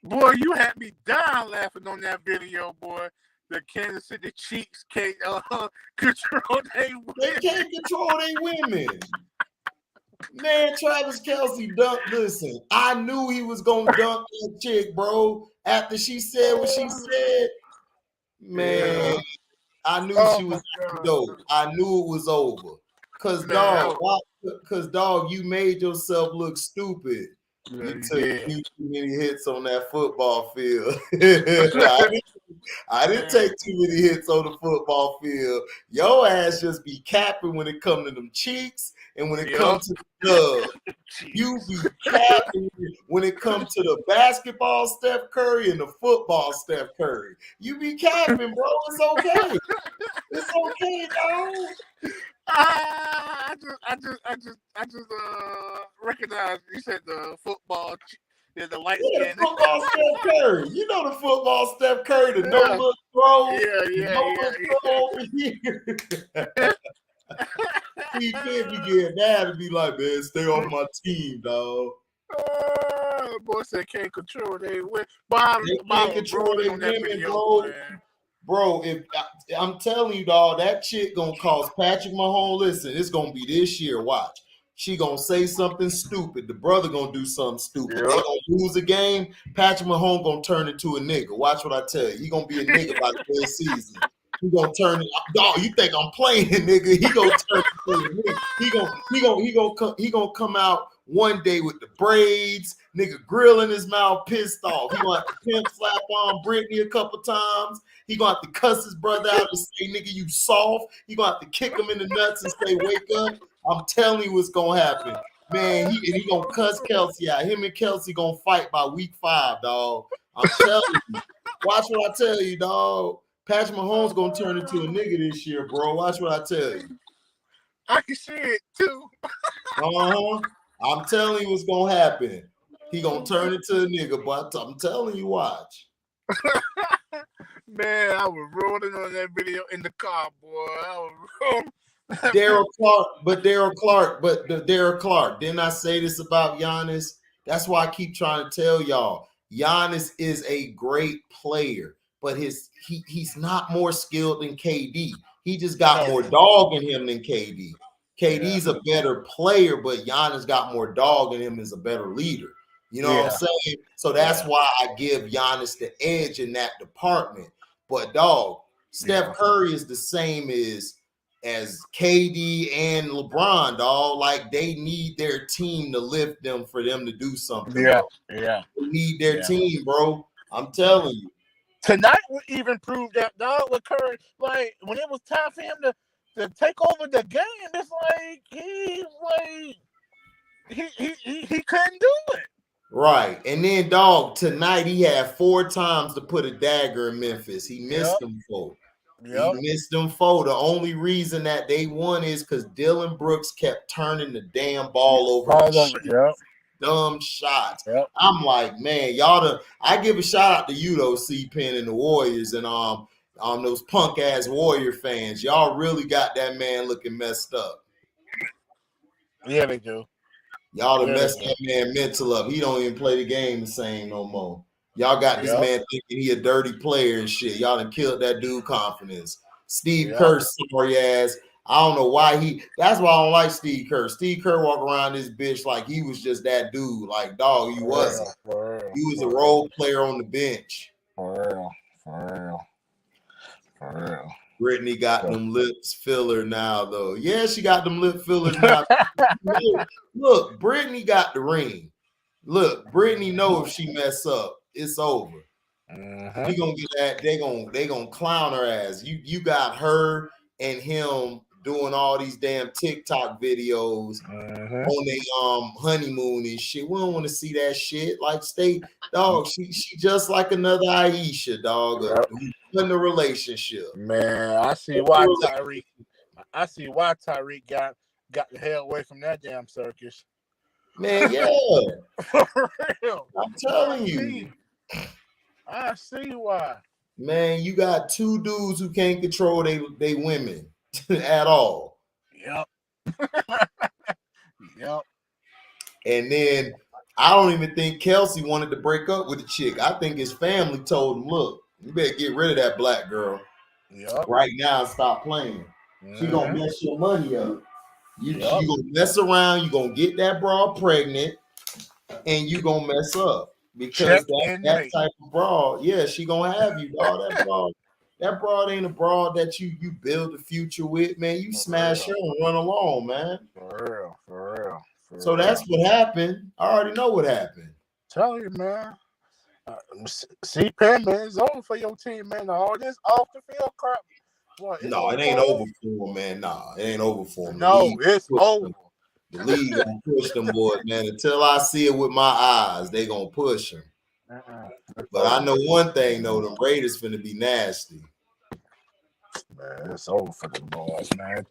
boy, you had me dying laughing on that video, boy. The Kansas City Chiefs can't control their women. They can't control their women. Man, Travis Kelce dunked. Listen, I knew he was gonna dunk that chick, bro. After she said what she said, man, I knew she was dope. I knew it was over. Cause dog, you made yourself look stupid. You took too many hits on that football field. I didn't take too many hits on the football field. Your ass just be capping when it comes to them cheeks and when it comes to the dub. You be capping when it comes to the basketball Steph Curry and the football Steph Curry. You be capping, bro. It's okay. It's okay, dog. I just recognized you said the football. Yeah, the light skin. The football Steph Curry. You know the football Steph Curry, the no look throw. He can't be getting mad and be like, man, stay off my team, dog. Boy said can't control they win. They can't control their women, bro. Bro, if I'm telling you, dog, that chick gonna cost Patrick Mahomes. Listen, it's gonna be this year. Watch. She gonna say something stupid. The brother gonna do something stupid. They gonna lose a game. Patrick Mahomes gonna turn into a nigga. Watch what I tell you. He gonna be a nigga by the third season. He gonna turn it. Dog, you think I'm playing, nigga? He gonna turn into a nigga. He gonna come out one day with the braids, nigga grill in his mouth, pissed off. He gonna have to pimp slap on Brittany a couple times. He gonna have to cuss his brother out and say, nigga, you soft. He gonna have to kick him in the nuts and say, wake up. I'm telling you what's gonna happen. Man, he gonna cuss Kelce out. Him and Kelce gonna fight by week 5, dog. I'm telling you. Watch what I tell you, dog. Patrick Mahomes gonna turn into a nigga this year, bro. Watch what I tell you. I can see it too. I'm telling you what's gonna happen. He gonna turn into a nigga, but I'm telling you, watch. Man, I was rolling on that video in the car, boy. I was rolling. Daryl Clark. Didn't I say this about Giannis? That's why I keep trying to tell y'all. Giannis is a great player, but he's not more skilled than KD. He just got more dog in him than KD. KD's a better player, but Giannis got more dog in him as a better leader. You know what I'm saying? So that's why I give Giannis the edge in that department. But dog, Steph Curry is the same as KD and LeBron, dog. Like they need their team to lift them for them to do something. They need their team, bro. I'm telling you. Tonight would even prove that, dog, with Curry. Like when it was time for him to take over the game, it's like he couldn't do it. Right. And then, dog, tonight he had 4 times to put a dagger in Memphis. He missed them 4. He missed them 4. The only reason that they won is because Dillon Brooks kept turning the damn ball over. Dumb shots. I'm like, man, I give a shout out to you though, C-Pen and the Warriors and those punk ass Warrior fans. Y'all really got that man looking messed up. Yeah, they do. Y'all done messed that man mental up. He don't even play the game the same no more. Y'all got this man thinking he a dirty player and shit. Y'all done killed that dude confidence. Steve Kerr, sorry ass. I don't know why that's why I don't like Steve Kerr. Steve Kerr walk around this bitch like he was just that dude. Like, dog, he wasn't. He was a role player on the bench. For real. Brittany got them lips filler now, though. Yeah, she got them lip fillers now. Look, Brittany got the ring. Look, Brittany know if she mess up, it's over. She gonna get that. They gonna clown her ass. You got her and him doing all these damn TikTok videos on their honeymoon and shit. We don't want to see that shit. Like, dog. She just like another Aisha, dog. In the relationship. Man, I see why Tyreek got the hell away from that damn circus. Man, yeah. For real. I'm telling you. I see why. Man, you got 2 dudes who can't control they women at all. Yep. And then I don't even think Kelsey wanted to break up with the chick. I think his family told him, look, you better get rid of that black girl right now and stop playing. She gonna mess your money up. You gonna mess around, you gonna get that broad pregnant, and you gonna mess up. Because that type of broad, yeah, she gonna have you, dog. That broad ain't a broad that you build the future with, man. You smash her and run along, man. For real. So that's what happened. I already know what happened. Tell you, man. C-Pen, man, it's over for your team, man. All this off the field crap. No, it ain't over for him, man. Nah, it ain't over for him. No, it's over. The league gonna push them boys, man. Until I see it with my eyes, they gonna push them. But I know one thing, though, them Raiders finna be nasty. Man, it's over for them boys, man.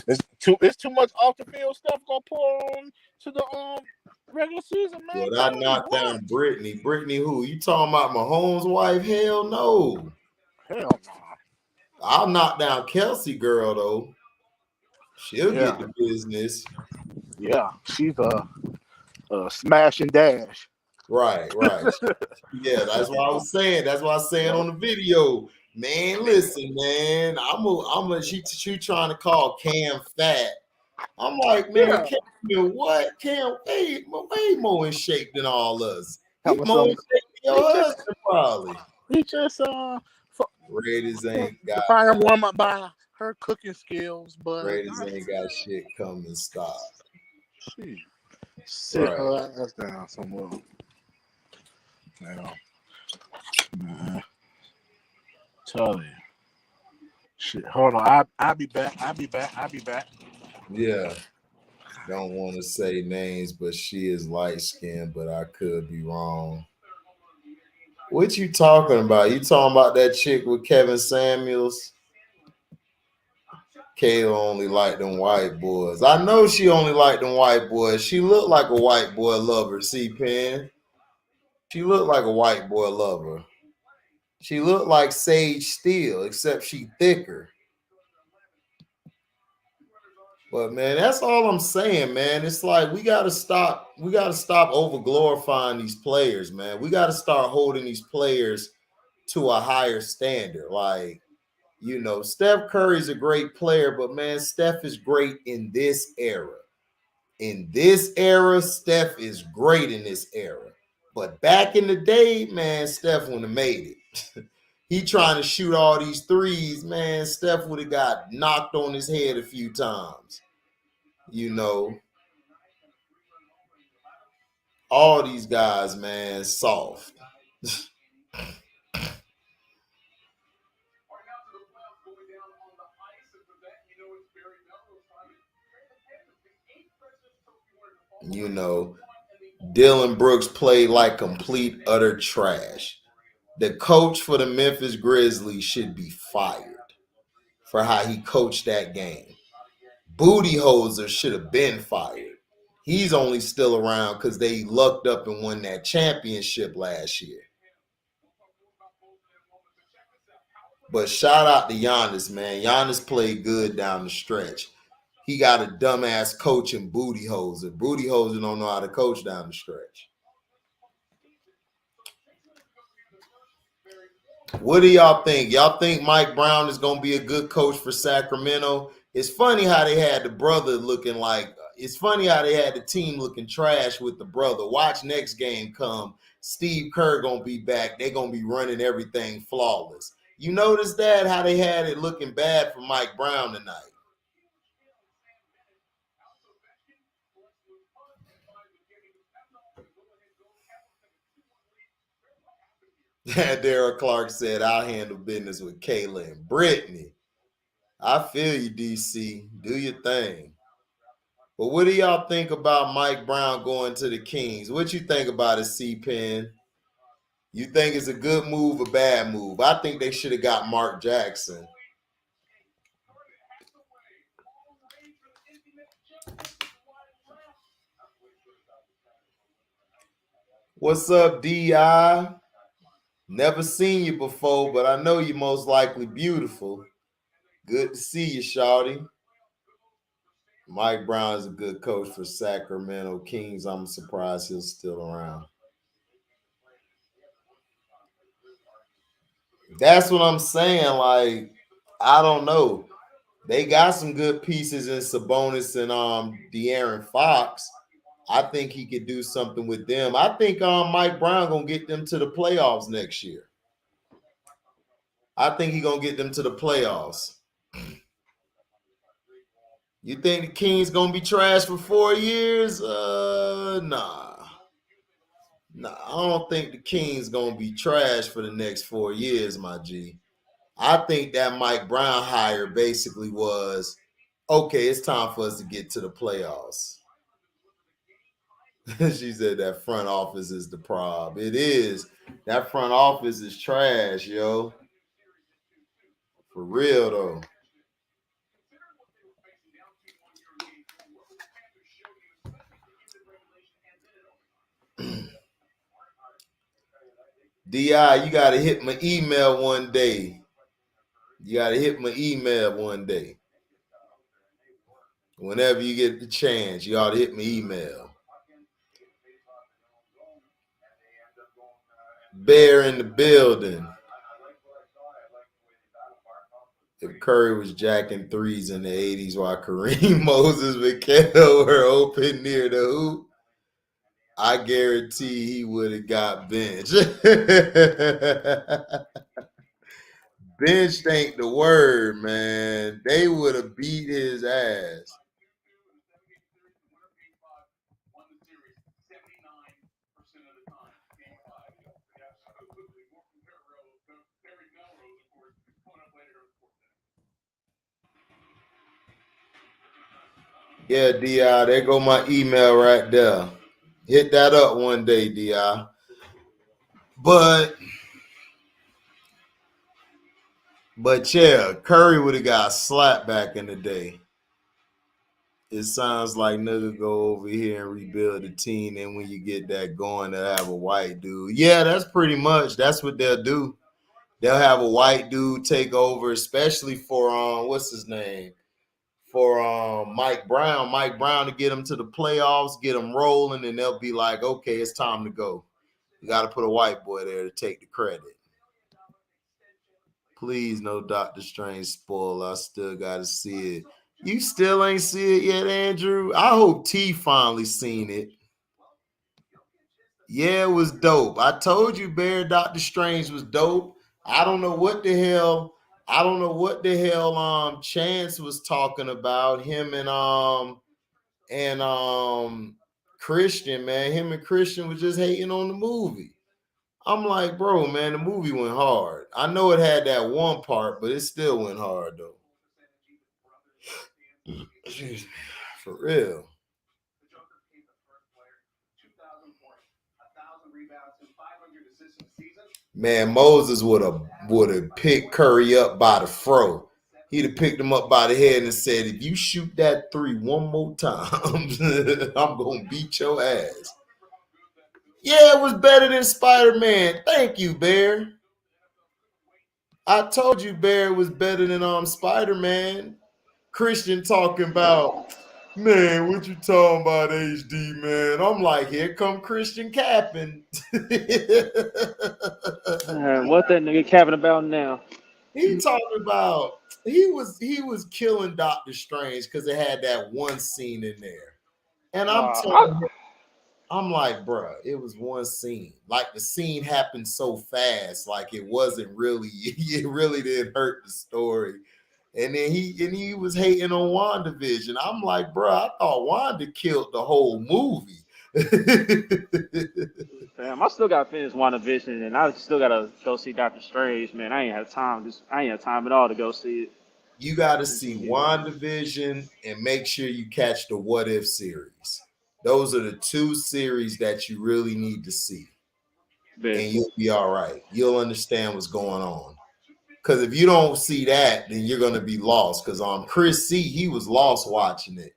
It's too much off the field stuff gonna pour on to the regular season, man. Well, I knocked down Brittany. Brittany who? You talking about Mahomes' wife? Hell no. Hell no. I'll knock down Kelsey girl, though. She'll get the business. Yeah, she's a smash and dash. Right. Yeah, that's what I was saying. That's what I was saying on the video. Man, listen, man. She trying to call Cam fat. I'm like, man, Cam, what? Cam way more in shape than all us. He's more in shape than your husband, probably. He just Raiders ain't got probably warm up by her cooking skills, but Raiders ain't got shit coming. Stop. Sit her ass down somewhere. Man. Tell you. Shit, hold on. I'll be back. Yeah. Don't want to say names, but she is light skinned, but I could be wrong. What you talking about? You talking about that chick with Kevin Samuels? Kayla only like them white boys. I know she only like them white boys. She looked like a white boy lover, C-Pen. She looked like a white boy lover. She looked like Sage Steele, except she thicker. But man, that's all I'm saying, man. It's like we gotta stop over glorifying these players, man. We gotta start holding these players to a higher standard. Like, you know, Steph Curry's a great player, but man, Steph is great in this era. In this era, Steph is great in this era. But back in the day, man, Steph wouldn't have made it. He trying to shoot all these threes, man. Steph would have got knocked on his head a few times. You know, all these guys, man, soft. You know, Dillon Brooks played like complete utter trash. The coach for the Memphis Grizzlies should be fired for how he coached that game. Booty Hoser should have been fired. He's only still around because they lucked up and won that championship last year. But shout out to Giannis, man. Giannis played good down the stretch. He got a dumbass coach in Booty Hoser. Booty Hoser don't know how to coach down the stretch. What do y'all think? Y'all think Mike Brown is going to be a good coach for Sacramento? It's funny how they had the brother looking like, it's funny how they had the team looking trash with the brother. Watch next game come. Steve Kerr going to be back. They're going to be running everything flawless. You notice that, how they had it looking bad for Mike Brown tonight? Daryl Clark said, I'll handle business with Kayla and Brittany. I feel you, DC. Do your thing. But what do y'all think about Mike Brown going to the Kings? What you think about it, C-Pen? You think it's a good move or bad move? I think they should have got Mark Jackson. What's up, D.I.? Never seen you before, but I know you're most likely beautiful. Good to see you, shawty. Mike Brown is a good coach for Sacramento Kings. I'm surprised he's still around. That's what I'm saying. Like, I don't know. They got some good pieces in Sabonis and De'Aaron Fox. I think he could do something with them. I think Mike Brown gonna get them to the playoffs next year. I think he's gonna get them to the playoffs. You think the Kings gonna be trash for 4 years? Nah. I don't think the Kings gonna be trash for the next 4 years, my G. I think that Mike Brown hire basically was, okay, it's time for us to get to the playoffs. She said that front office is the problem. It is. That front office is trash, yo. For real, though. DI, you got to hit my email one day. You got to hit my email one day. Whenever you get the chance, you ought to hit my email. Bear in the building. If Curry was jacking threes in the 80s while Kareem Moses and Mikhail were open near the hoop, I guarantee he would have got benched. Benched ain't the word, man. They would have beat his ass. Yeah, D.I., there go my email right there. Hit that up one day, D.I. But yeah, Curry would have got slapped back in the day. It sounds like nigga go over here and rebuild the team, and when you get that going, they'll have a white dude. Yeah, that's pretty much. That's what they'll do. They'll have a white dude take over, especially for what's his name? For Mike Brown. Mike Brown to get them to the playoffs, get them rolling, and they'll be like, okay, it's time to go. You got to put a white boy there to take the credit. Please, no Dr. Strange spoiler. I still got to see it. You still ain't see it yet, Andrew? I hope T finally seen it. Yeah, it was dope. I told you, Bear, Dr. Strange was dope. I don't know what the hell Chance was talking about. Him and Christian, man. Him and Christian was just hating on the movie. I'm like, bro, man, the movie went hard. I know it had that one part, but it still went hard, though. For real. Man, Moses would have picked Curry up by the fro. He'd have picked him up by the head and said, if you shoot that three one more time, I'm going to beat your ass. Yeah, it was better than Spider-Man. Thank you, Bear. I told you Bear was better than Spider-Man. Christian talking about, man, what you talking about, HD, man? I'm like, here come Christian capping. What that nigga capping about now? He talking about he was killing Doctor Strange because it had that one scene in there. And I'm like, bruh, it was one scene. Like the scene happened so fast, like it wasn't really, it really didn't hurt the story. And then he was hating on WandaVision. I'm like, bruh, I thought Wanda killed the whole movie. Damn, I still got to finish WandaVision, and I still got to go see Doctor Strange, man. I ain't had time. I ain't had time at all to go see it. You got to see WandaVision and make sure you catch the What If series. Those are the two series that you really need to see. And you'll be all right. You'll understand what's going on. Because if you don't see that, then you're going to be lost. Because Chris C., he was lost watching it.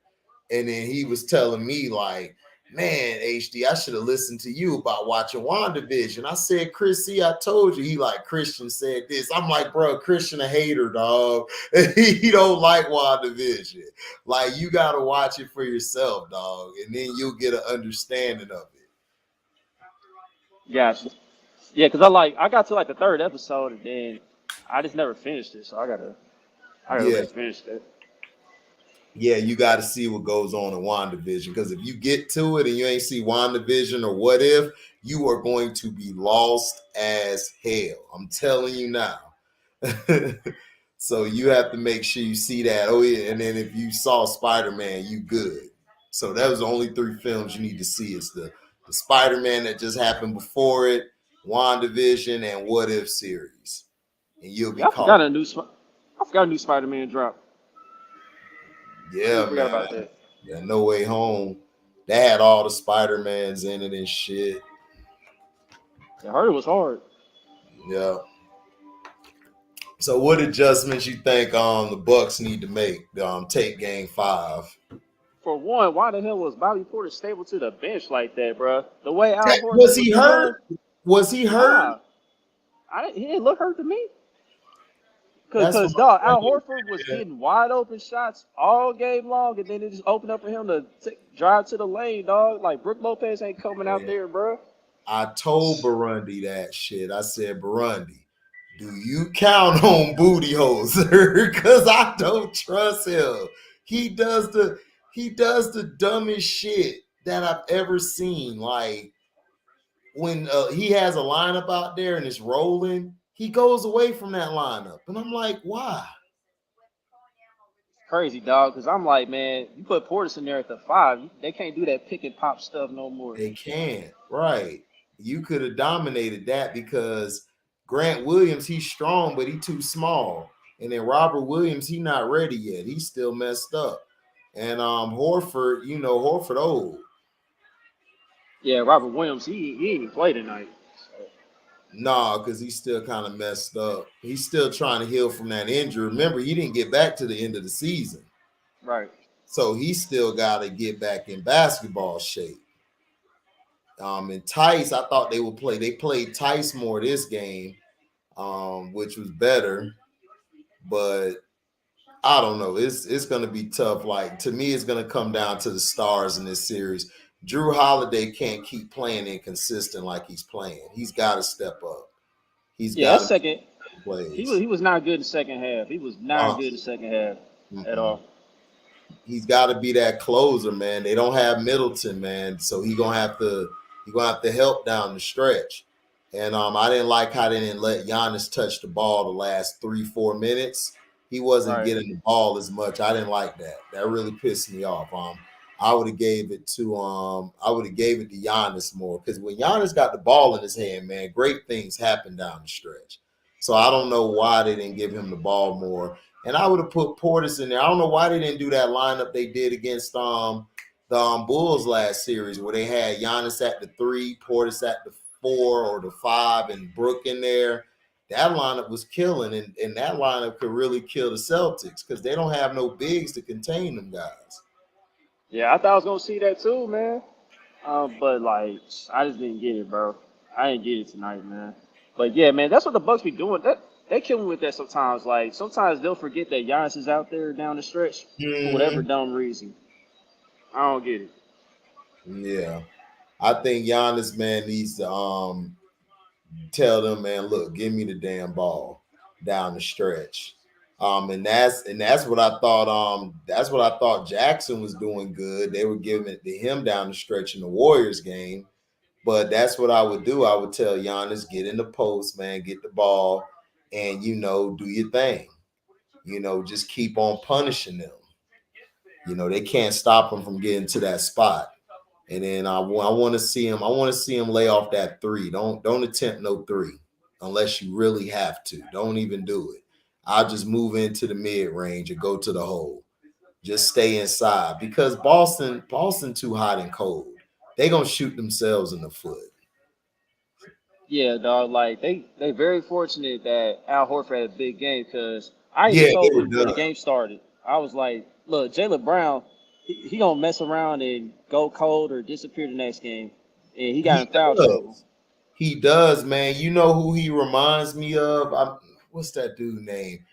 And then he was telling me like, man, HD, I should have listened to you about watching WandaVision. I said, Chris C., I told you. He like, Christian said this. I'm like, bro, Christian a hater, dog. He don't like WandaVision. Like, you got to watch it for yourself, dog. And then you'll get an understanding of it. Gotcha. Yeah, because I got to like the third episode and then I just never finished it. So I gotta finish it. Yeah, you got to see what goes on in WandaVision, because if you get to it and you ain't see WandaVision or What If, you are going to be lost as hell. I'm telling you now. So you have to make sure you see that. Oh yeah, and then if you saw Spider-Man, you good. So that was the only 3 films you need to see. It's the Spider-Man that just happened before it, WandaVision, and What If series. And you'll be caught. I forgot a new Spider-Man drop. Yeah, man. About that. Yeah, No Way Home. That had all the Spider-Mans in it and shit. I heard it was hard. Yeah. So what adjustments you think the Bucks need to make take Game 5? For one, why the hell was Bobby Portis stable to the bench like that, bro? The way Al Horford was he hurt? Was he hurt? He didn't look hurt to me. Because dog, Al Horford was getting wide open shots all game long, and then it just opened up for him to drive to the lane, dog. Like Brook Lopez ain't coming out there, bro. I told Burundi that shit. I said, Burundi, do you count on Booty Hole, sir? Because I don't trust him. He does the dumbest shit that I've ever seen. Like when he has a lineup out there and it's rolling, he goes away from that lineup. And I'm like, why? Crazy, dog, because I'm like, man, you put Portis in there at the 5, they can't do that pick and pop stuff no more. They can't, right. You could have dominated that because Grant Williams, he's strong, but he's too small. And then Robert Williams, he's not ready yet. He's still messed up. And Horford, Horford old. Yeah, Robert Williams, he ain't play tonight. So. Nah, because he's still kind of messed up. He's still trying to heal from that injury. Remember, he didn't get back to the end of the season. Right. So he still got to get back in basketball shape. And Tice, I thought they would play. They played Tice more this game, which was better. But I don't know. It's going to be tough. Like, to me, it's going to come down to the stars in this series. Drew Holiday can't keep playing inconsistent like he's playing. He's got to step up. He was not good in the second half. He was not good in the second half at all. He's got to be that closer, man. They don't have Middleton, man, so he's gonna have to help down the stretch. And I didn't like how they didn't let Giannis touch the ball the last 3-4 minutes. He wasn't getting the ball as much. I didn't like that. That really pissed me off. I would have gave it to Giannis more, because when Giannis got the ball in his hand, man, great things happen down the stretch. So I don't know why they didn't give him the ball more. And I would have put Portis in there. I don't know why they didn't do that lineup they did against the Bulls last series, where they had Giannis at the 3, Portis at the 4 or the 5 and Brook in there, that lineup was killing, and that lineup could really kill the Celtics because they don't have no bigs to contain them guys. Yeah, I thought I was gonna see that too, man. But like, I just didn't get it, bro. I didn't get it tonight, man. But yeah, man, that's what the Bucks be doing. That they kill me with that sometimes. Like sometimes they'll forget that Giannis is out there down the stretch for whatever dumb reason. I don't get it. Yeah, I think Giannis, man, needs to tell them, man, look, give me the damn ball down the stretch. And that's what I thought. That's what I thought Jackson was doing good. They were giving it to him down the stretch in the Warriors game. But that's what I would do. I would tell Giannis, get in the post, man, get the ball, and do your thing. Just keep on punishing them. They can't stop him from getting to that spot. And then I want to see him. I want to see him lay off that 3. Don't attempt no 3 unless you really have to. Don't even do it. I'll just move into the mid range and go to the hole. Just stay inside because Boston too hot and cold. They gonna shoot themselves in the foot. Yeah, dog. Like they very fortunate that Al Horford had a big game because I even Yeah, told they were people before the done. game started. I was like, look, Jaylen Brown, he gonna mess around and go cold or disappear the next game, and he got He in foul trouble. does. He does, man. You know who he reminds me of? What's that dude name?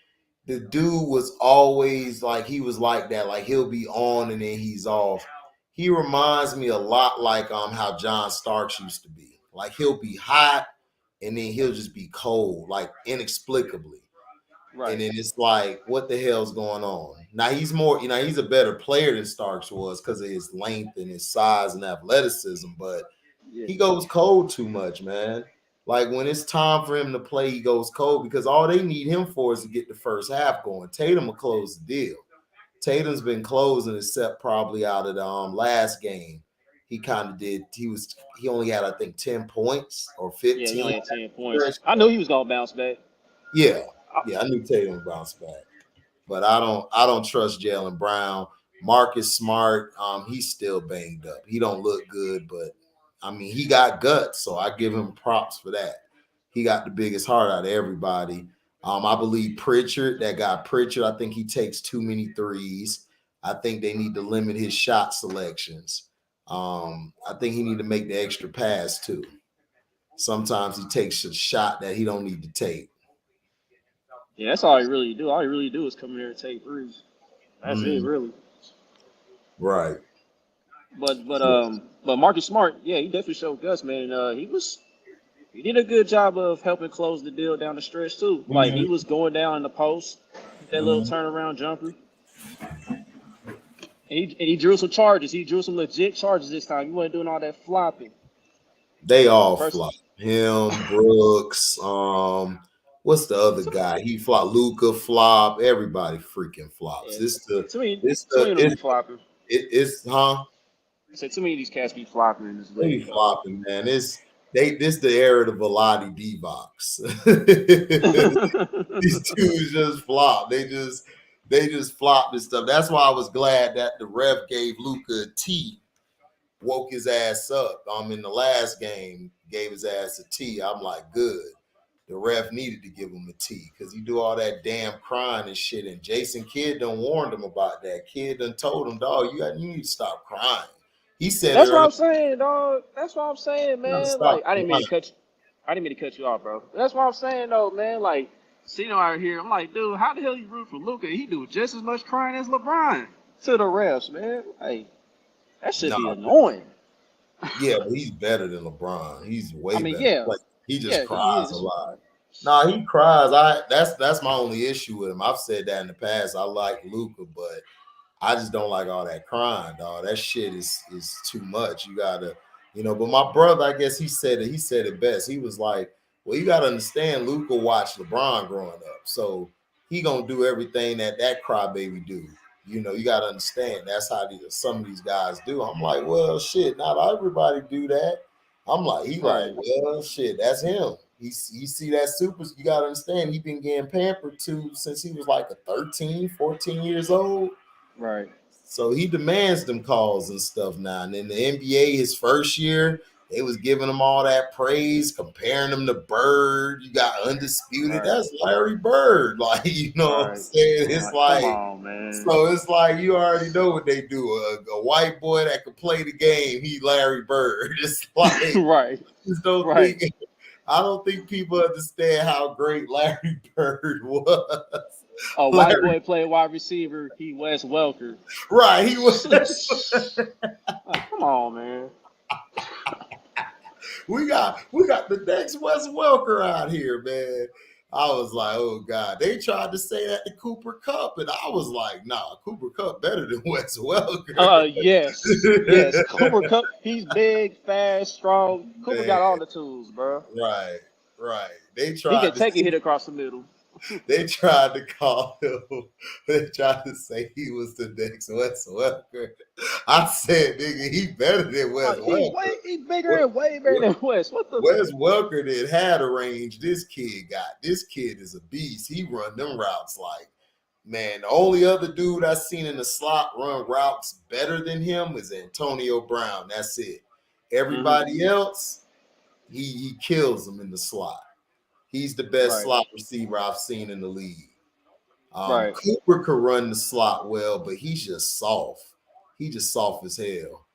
The dude was always like he was like that. Like he'll be on and then he's off. He reminds me a lot like how John Starks used to be. Like he'll be hot and then he'll just be cold, like inexplicably. Right. And then it's like, what the hell's going on? Now he's more, he's a better player than Starks was because of his length and his size and athleticism, but Yeah. he goes cold too much, man. Like when it's time for him to play, he goes cold because all they need him for is to get the first half going. Tatum will close the deal. Tatum's been closing except probably out of the last game. He kind of did. He only had, I think, 10 points or 15. Yeah, he only had 10 points. I knew he was gonna bounce back. Yeah, I knew Tatum would bounce back. But I don't trust Jaylen Brown. Marcus Smart, he's still banged up. He don't look good, but I mean he got guts, so I give him props for that. He got the biggest heart out of everybody. I believe Pritchard, that guy Pritchard, I think he takes too many threes. I think they need to limit his shot selections. I think he need to make the extra pass too. Sometimes he takes a shot that he don't need to take. Yeah, that's all he really do. All he really do is come in there and take threes. That's it, really. Right. But Marcus Smart, yeah, he definitely showed guts, man. He did a good job of helping close the deal down the stretch too. Like he was going down in the post, that little turnaround jumper. And he drew some charges. He drew some legit charges this time. He wasn't doing all that flopping. They all flop. Him, Brooks, what's the other guy? He flopped. Luka flop. Everybody freaking flops. Yeah. Too many be flopping. It's I said too many of these cats be flopping in this league. They be flopping, man. This the era of the Velati D-Box. These dudes just flop. They just flop this stuff. That's why I was glad that the ref gave Luka a T, woke his ass up. In the last game, gave his ass a T. I'm like, good. The ref needed to give him a T because he do all that damn crying and shit. And Jason Kidd done warned him about that. Kidd done told him, dog, you need to stop crying. He said that's what I'm saying, dog. That's what I'm saying, man. Like I didn't mean to cut you off, bro. That's what I'm saying, though, man. Like, Cino out here, I'm like, dude, how the hell you root for Luka? He do just as much crying as LeBron to the refs, man. Like, that should be annoying. Yeah, but he's better than LeBron. He's way better. Yeah. Like, he just cries a lot. Nah, he cries. That's my only issue with him. I've said that in the past. I like Luka, but I just don't like all that crying, dog. That shit is too much. You gotta, But my brother, I guess he said it best. He was like, "Well, you gotta understand, Luka watched LeBron growing up, so he gonna do everything that crybaby do. You gotta understand that's how some of these guys do." I'm like, well, shit, not everybody do that. I'm like, like, well, shit, that's him. You see that super, you got to understand, he been getting pampered too since he was like 13, 14 years old. Right. So he demands them calls and stuff now. And in the NBA, his first year, They was giving him all that praise, comparing him to Bird. You got Undisputed. Right. That's Larry Bird. Like, you know what I'm Right. saying? I'm It's like, like, come on, man. so it's like you already know what they do. A white boy that can play the game, he Larry Bird. It's like, Right. just don't Right. think, I don't think people understand how great Larry Bird was. A white Larry, boy played wide receiver. He Wes Welker. right? He was. Like, come on, man. We got the next Wes Welker out here, man. I was like, oh God. They tried to say that to Cooper Kupp, and I was like, nah, Cooper Kupp better than Wes Welker. Yes. Cooper Cup. He's big, fast, strong. Cooper Man, got all the tools, bro. right. They He tried can to take a hit across the middle. they tried to call him. They tried to say he was the next Wes Welker. I said, nigga, he better than Wes Welker. He's bigger and way better than Wes. What the? Wes Welker that had a range this kid got. This kid is a beast. He run them routes like, man, the only other dude I seen in the slot run routes better than him is Antonio Brown. That's it. Everybody else, he kills them in the slot. He's the best Right. slot receiver I've seen in the league. Right. Cooper could run the slot well, but he's just soft. He just soft as hell.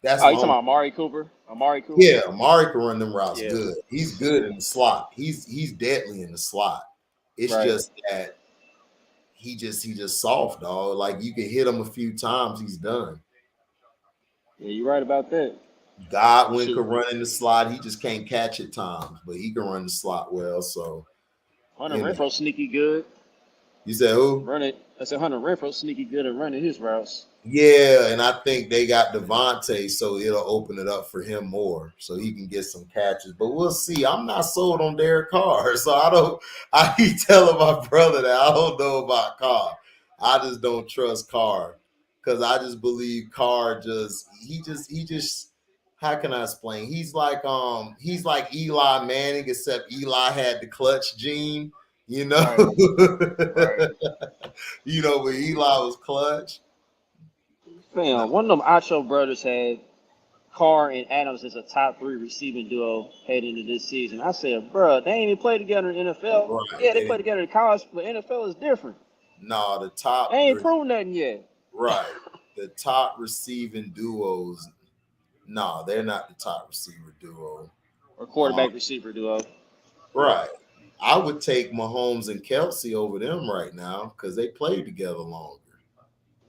That's Oh, you my talking only. about Amari Cooper? Amari Cooper? Yeah, Amari can run them routes Yeah. good. He's good in the slot. He's deadly in the slot. It's Right. just that he just soft, dog. Like you can hit him a few times, he's done. Yeah, you're right about that. Godwin Shoot. could run in the slot. He just can't catch at times, but he can run the slot well. So Hunter you know. Renfro sneaky good. You said who? Run it. I said Hunter Renfro sneaky good at running his routes. Yeah, and I think they got Devontae, so it'll open it up for him more, so he can get some catches. But we'll see. I'm not sold on Derek Carr, so I keep telling my brother that I don't know about Carr. I just don't trust Carr because I just believe Carr he just. How can I explain? He's like Eli Manning, except Eli had the clutch gene, you know. Right. You know, when Eli was clutch. Fam, one of them Acho brothers had Carr and Adams as a top 3 receiving duo heading into this season. I said, bro, they ain't even played together in the NFL. Right. Yeah, they played together in college, but NFL is different. No, the top. They ain't proved nothing yet. Right. The top receiving duos. No, they're not the top receiver duo. Or quarterback receiver duo. Right. I would take Mahomes and Kelsey over them right now because they played together longer.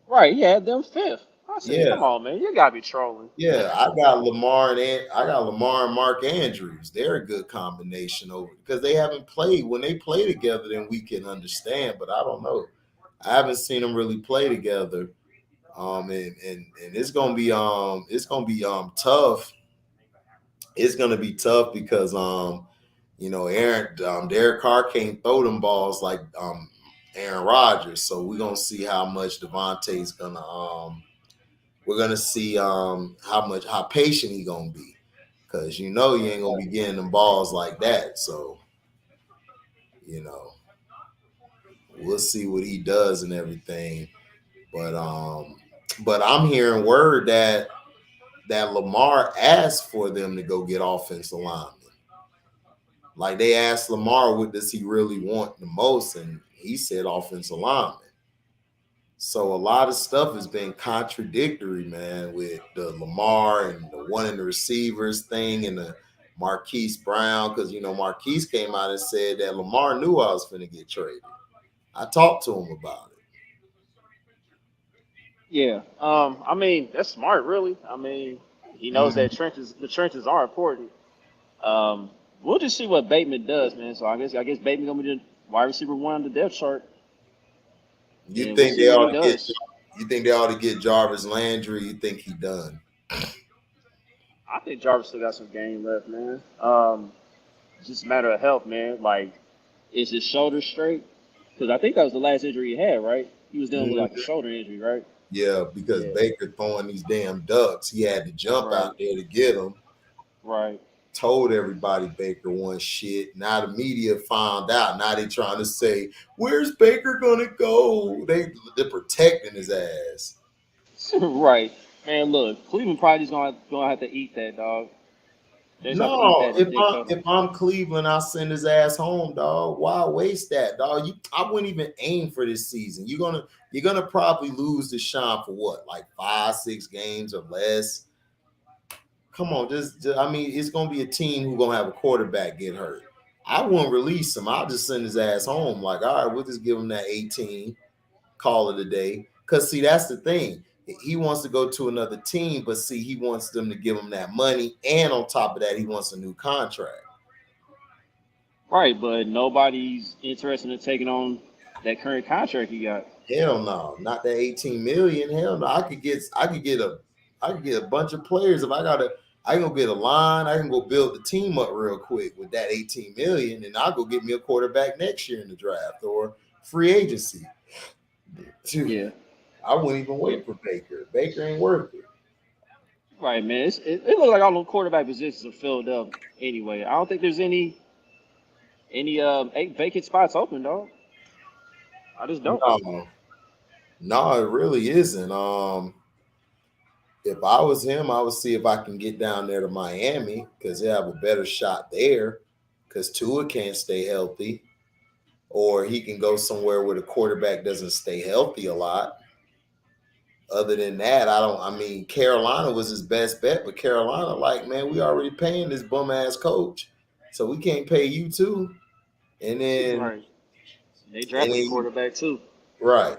Right, yeah, them 5th. I said, Yeah. come on, man, you gotta be trolling. Yeah, I got Lamar and Mark Andrews. They're a good combination over because they haven't played. When they play together, then we can understand. But I don't know. I haven't seen them really play together. And it's gonna be tough. It's gonna be tough because Derek Carr can't throw them balls like Aaron Rodgers. So we're gonna see how much Devontae's gonna we're gonna see how patient he gonna be. Cause you ain't gonna be getting them balls like that. So we'll see what he does and everything. But I'm hearing word that Lamar asked for them to go get offensive linemen. Like they asked Lamar, what does he really want the most? And he said offensive linemen. So a lot of stuff has been contradictory, man, with the Lamar and the one in the receivers thing and the Marquise Brown. Because, Marquise came out and said that Lamar knew I was going to get traded. I talked to him about it. Yeah. I mean, that's smart, really. I mean, he knows that the trenches are important. We'll just see what Bateman does, man. So I guess Bateman gonna be the wide receiver 1 on the depth chart. You think they ought to get Jarvis Landry? You think he done? I think Jarvis still got some game left, man. It's just a matter of health, man. Like, is his shoulder straight? Because I think that was the last injury he had, right? He was dealing with like a shoulder injury, right? Yeah, because Baker throwing these damn ducks, he had to jump out there to get them. Right. Told everybody Baker won shit. Now the media found out. Now they trying to say, where's Baker gonna go? They're protecting his ass. Right. Man, look, Cleveland probably just gonna have to eat that, dog. They just have to eat No, that and then cut him. if I'm Cleveland, I'll send his ass home, dog. Why waste that, dog? I wouldn't even aim for this season. You're gonna probably lose to Sean for what, like 5-6 games or less. Come on, I mean, it's gonna be a team who's gonna have a quarterback get hurt. I won't release him. I'll just send his ass home. Like, all right, we'll just give him that 18, call it a day. Cause see, that's the thing. He wants to go to another team, but see, he wants them to give him that money, and on top of that, he wants a new contract. Right, but nobody's interested in taking on that current contract he got. Hell no, not that 18 million. Hell no. I could get a bunch of players if I can go get a line. I can go build the team up real quick with that 18 million, and I'll go get me a quarterback next year in the draft or free agency. Yeah. I wouldn't even wait for Baker. Baker ain't worth it. Right, man. It looks like all the quarterback positions are filled up anyway. I don't think there's any 8 vacant spots open, dog. I just don't. No, it really isn't. If I was him, I would see if I can get down there to Miami because they have a better shot there because Tua can't stay healthy. Or he can go somewhere where the quarterback doesn't stay healthy a lot. Other than that, I mean, Carolina was his best bet, but Carolina, like, man, we already paying this bum ass coach. So we can't pay you too. And then Right. They drafted a quarterback too. Right.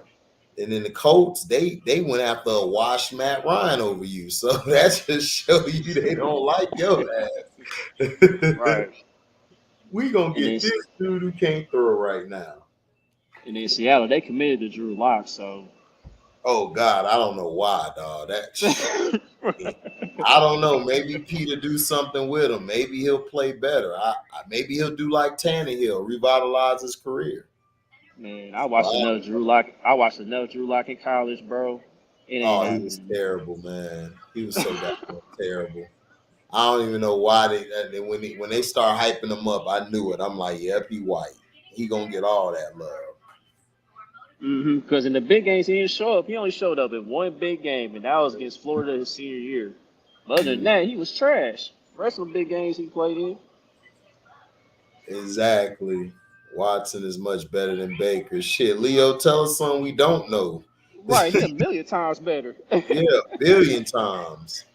And then the Colts, they went after a washed Matt Ryan over you. So that just show you they don't like your ass. Right. We gonna get this dude who can't throw right now. And in Seattle, they committed to Drew Lock, so. Oh God, I don't know why, dog. I don't know. Maybe Peter do something with him. Maybe he'll play better. Maybe he'll do like Tannehill, revitalize his career. Man, I watched enough Drew Lock. I watched enough Drew Lock in college, bro. It ain't happening. He was terrible, man. He was so goddamn terrible. I don't even know why when they start hyping him up, I knew it. I'm like, yep, he white. He gonna get all that love. Because in the big games, he didn't show up. He only showed up in one big game, and that was against Florida his senior year. But other than that, he was trash. The rest of the big games he played in. Exactly. Watson is much better than Baker. Shit, Leo, tell us something we don't know. Right, he a million times better. Yeah, a billion times.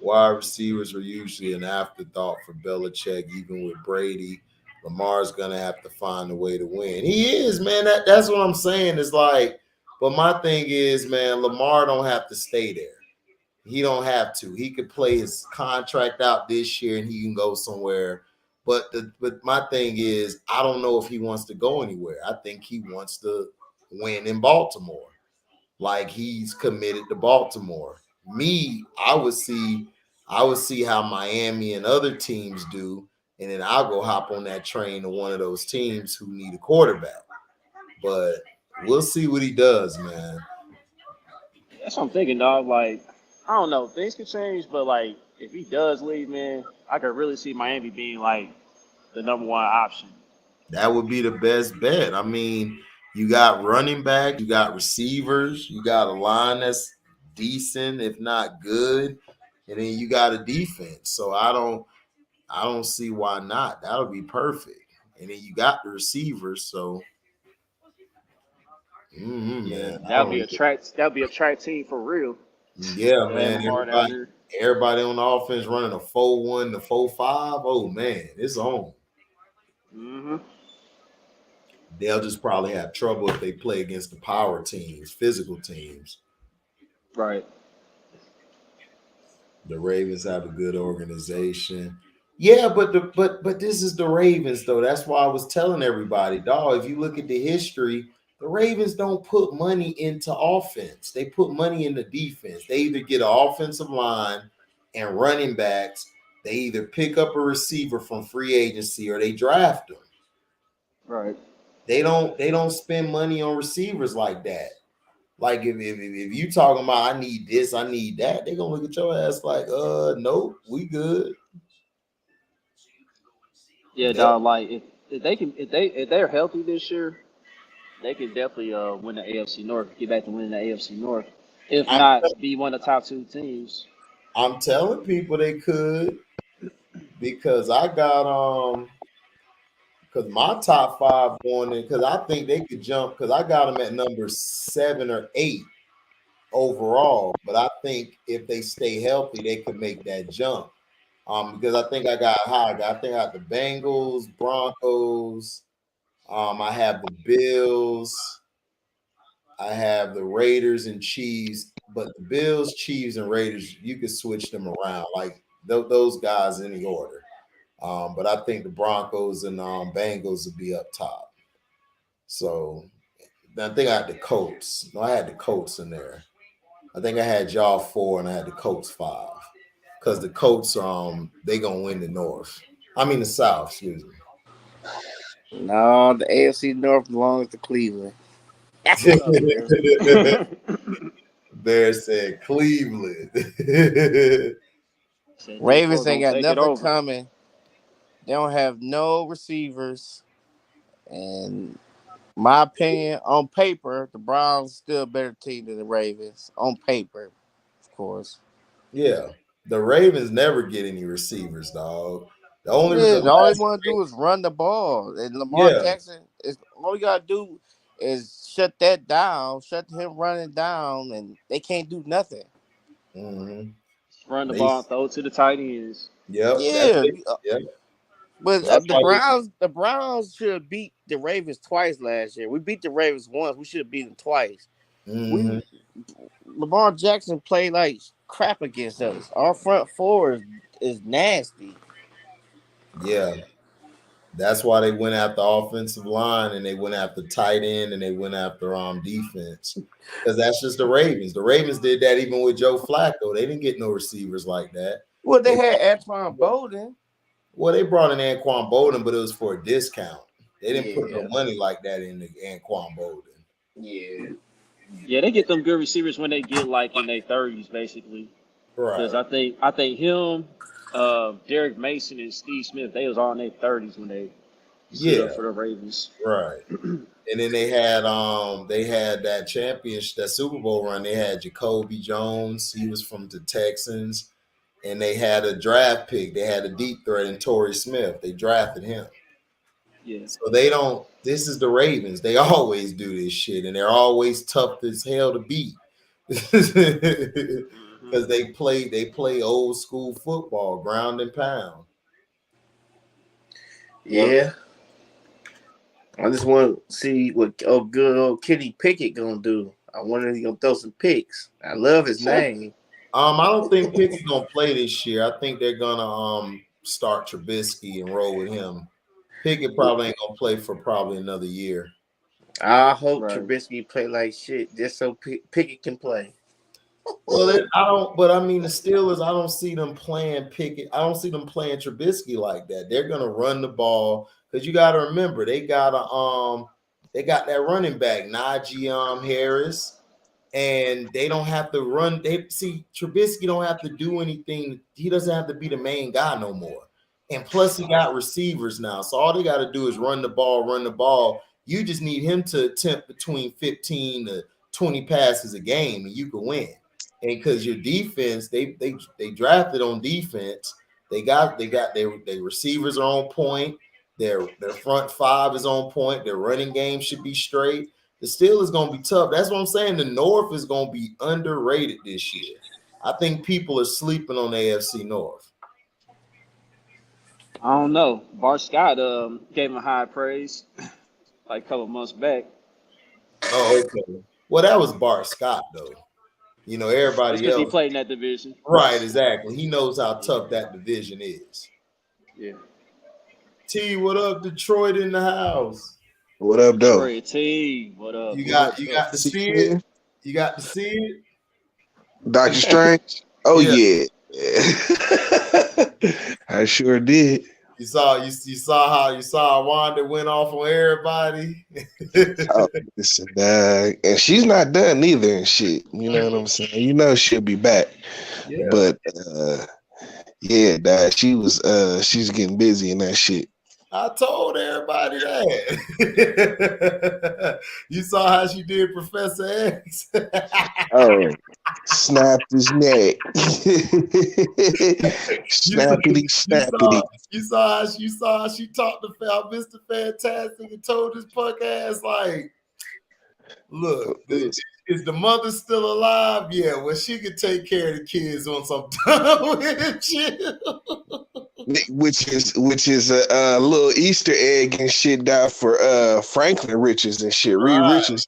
Wide receivers are usually an afterthought for Belichick, even with Brady. Lamar's gonna have to find a way to win. He is, man. That's what I'm saying. Is like, but my thing is, man, Lamar don't have to stay there. He don't have to. He could play his contract out this year and he can go somewhere. But my thing is, I don't know if he wants to go anywhere. I think he wants to win in Baltimore. Like he's committed to Baltimore. Me, I would see how Miami and other teams do, and then I'll go hop on that train to one of those teams who need a quarterback. But we'll see what he does, man. That's what I'm thinking, dog. Like, I don't know. Things could change, but like, if he does leave, man, I could really see Miami being like the number one option. That would be the best bet. I mean, you got running back, you got receivers, you got a line that's decent, if not good, and then you got a defense. So I don't see why not. That'll be perfect. And then you got the receivers, so man. That'll be a track team for real. Yeah, man. Everybody on the offense running a 4-1 to 4-5. Oh man, it's on. They'll just probably have trouble if they play against the power teams, physical teams. Right. The Ravens have a good organization. Yeah, but this is the Ravens, though. That's why I was telling everybody, dog, if you look at the history, the Ravens don't put money into offense. They put money into defense. They either get an offensive line and running backs. They either pick up a receiver from free agency or they draft them. Right. They don't spend money on receivers like that. Like if you talking about I need this, I need that, they're gonna look at your ass like, nope, we good. Yeah, dog. Like if they're healthy this year, they can definitely win the AFC North. Get back to winning the AFC North. If I'm not, be one of the top 2 teams. I'm telling people they could because I got because my top five going in because I think they could jump because I got them at number 7 or 8 overall. But I think if they stay healthy, they could make that jump. Because I think I got high. I think I got the Bengals, Broncos. I have the Bills. I have the Raiders and Chiefs. But the Bills, Chiefs, and Raiders, you could switch them around like those guys in the order. But I think the Broncos and Bengals would be up top. So I think I had the Colts. No, I had the Colts in there. I think I had y'all 4 and I had the Colts 5. Because the Colts, they gonna win the North. I mean the South, excuse me. No, the AFC North belongs to Cleveland. What's up, Bear? Bear said Cleveland. Said Ravens Detroit ain't gonna got take it nothing over. coming. They don't have no receivers. And my opinion, on paper, the Browns still a better team than the Ravens. On paper, of course. Yeah. The Ravens never get any receivers, dog. The only Yeah, the all they last want to do is run the ball. And Lamar yeah. Jackson, is all you got to do is shut that down, shut him running down, and they can't do nothing. Mm-hmm. Run the They ball, throw it to the tight ends. yep, that's Yeah, it. Yep. but That's why the Browns should have beat the Ravens twice last year. We beat the Ravens once. We should have beat them twice. mm-hmm. We Lamar Jackson played like crap against us. Our front four is nasty. Yeah. That's why they went after offensive line and they went after tight end and they went after defense. Because that's just the Ravens. The Ravens did that even with Joe Flacco. They didn't get no receivers like that. Well, they They had Antoine Bolden. they brought in Anquan Bolden, but it was for a discount. They didn't put no Yeah, money like that in the Anquan Bolden. yeah. Yeah, they get them good receivers when they get like in their 30s, basically. Because Right. I think him, Derek Mason, and Steve Smith, they was all in their 30s when they suit Yeah. up for the Ravens. Right. And then they had that championship, that Super Bowl run. They had Jacoby Jones. He was from the Texans. And they had a draft pick. They had a deep threat in Torrey Smith. They drafted him. Yeah. So they don't. This is the Ravens. They always do this shit, and they're always tough as hell to beat because Mm-hmm. they play old school football, ground and pound. Yeah. I just want to see what good old Kenny Pickett gonna do. I wonder if he's gonna throw some picks. I love his name. I don't think Pickett's gonna play this year. I think they're gonna start Trubisky and roll with him. Pickett probably ain't gonna play for probably another year. I hope Right. Trubisky play like shit just so Pickett can play. Well, I don't. But I mean, the Steelers. I don't see them playing Pickett. I don't see them playing Trubisky like that. They're gonna run the ball because you got to remember they got that running back Najee Harris, and they don't have to run. They see Trubisky don't have to do anything. He doesn't have to be the main guy no more. And plus, he got receivers now, so all they got to do is run the ball, run the ball. You just need him to attempt between 15 to 20 passes a game, and you can win. And because your defense, they drafted on defense. They got their receivers are on point. Their front five is on point. Their running game should be straight. The Steelers going to be tough. That's what I'm saying. The North is going to be underrated this year. I think people are sleeping on the AFC North. I don't know. Bart Scott gave him high praise like a couple months back. Oh, okay. Well, that was Bart Scott, though. You know, That's everybody because he else. played in that division. Right, exactly. He knows how tough that division is. Yeah. T, what up? Detroit in the house. What up, though? Detroit team. What up? You got to see it. You got to see it. Doctor Strange? Oh, Yeah. I sure did. You saw how Wanda went off on everybody. Oh, listen, and she's not done either and shit. You know what I'm saying? You know she'll be back. Yeah. But yeah, dog, she's getting busy in that shit. I told everybody that. You saw how she did Professor X? Oh, snapped his neck. you, Snappity, you saw snappity. you saw how she talked to Mr. Fantastic and told his punk ass like, look, is the mother still alive? Yeah, well, she could take care of the kids on some time with you. Which is a little Easter egg and shit down for Franklin Richards and shit. Reed Right. Richards.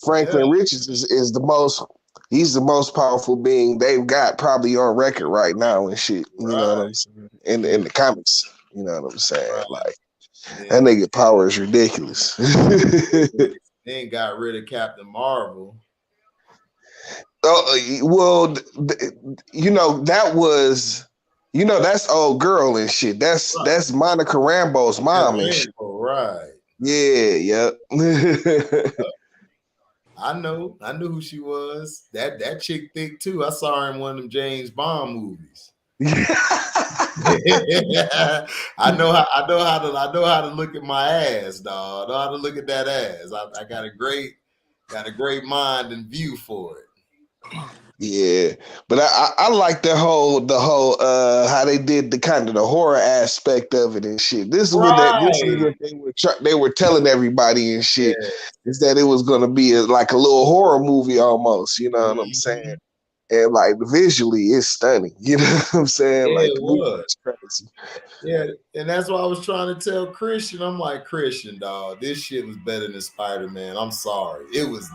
Franklin Richards is the most. He's the most powerful being they've got probably on record right now and shit. You know what I'm saying? In the comics, you know what I'm saying? Right. Like that nigga power is ridiculous. Then got rid of Captain Marvel. Oh well, you know that was. You know, that's old girl and shit. That's Monica Rambeau's mom and shit. Right. Yeah, yep. I knew who she was. That chick thick too. I saw her in one of them James Bond movies. I know how to look at my ass, dog. I know how to look at that ass. I got a great mind and view for it. Yeah, but I like the whole how they did the kind of the horror aspect of it and shit. This is what they were telling everybody and shit, is that it was gonna be like a little horror movie almost. You know what I'm saying? And like visually, it's stunning. You know what I'm saying? Yeah, like it the movie was crazy. Yeah, and that's why I was trying to tell Christian. I'm like, Christian, dog, this shit was better than Spider-Man. I'm sorry. It was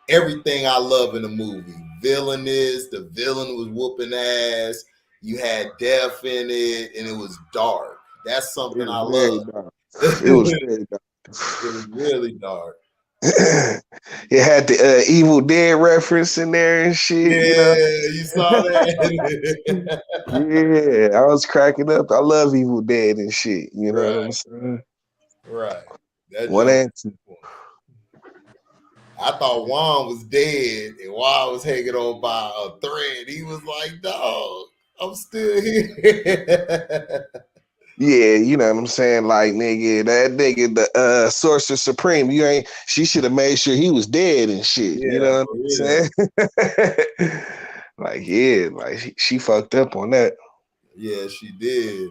everything I love in the movie. The villain was whooping ass. You had death in it, and it was dark. That's something I love. It was very dark. It was really dark. It had the Evil Dead reference in there and shit. Yeah, you know? You saw that. Yeah, I was cracking up. I love Evil Dead and shit. You know what I'm saying? Right. One answer. I thought Juan was dead and Juan was hanging on by a thread. He was like, dog, I'm still here. Yeah, you know what I'm saying? Like, nigga, that nigga, the Sorcerer Supreme, she should have made sure he was dead and shit. You know what I'm saying? Like, yeah, like she fucked up on that. Yeah, she did.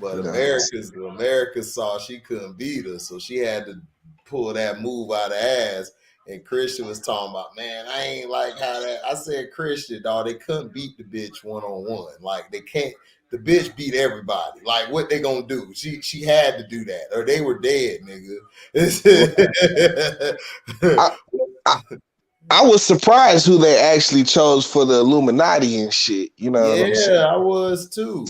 But America saw she couldn't beat her, so she had to pull that move out of ass. And Christian was talking about, man, I ain't like how that. I said, Christian, dog, they couldn't beat the bitch 1-on-1. Like they can't. The bitch beat everybody. Like what they gonna do? She had to do that, or they were dead, nigga. I was surprised who they actually chose for the Illuminati and shit. You know what I'm saying? Yeah, I was too.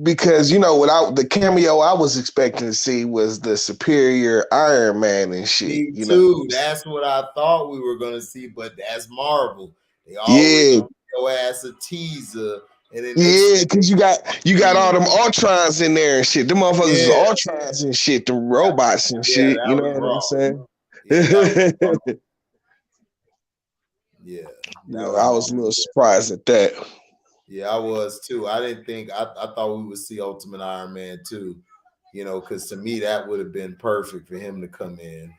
Because, you know, without the cameo I was expecting to see was the Superior Iron Man and shit. Me you too. know? That's what I thought we were gonna see, but that's Marvel. They always give your ass a teaser. And then because you got all them Ultrons in there and shit. Them motherfuckers is Ultrons and shit, the robots and shit. You know what I'm saying? I was a little surprised at that. Yeah, I was too. I didn't think I thought we would see Ultimate Iron Man too. You know, because to me that would have been perfect for him to come in.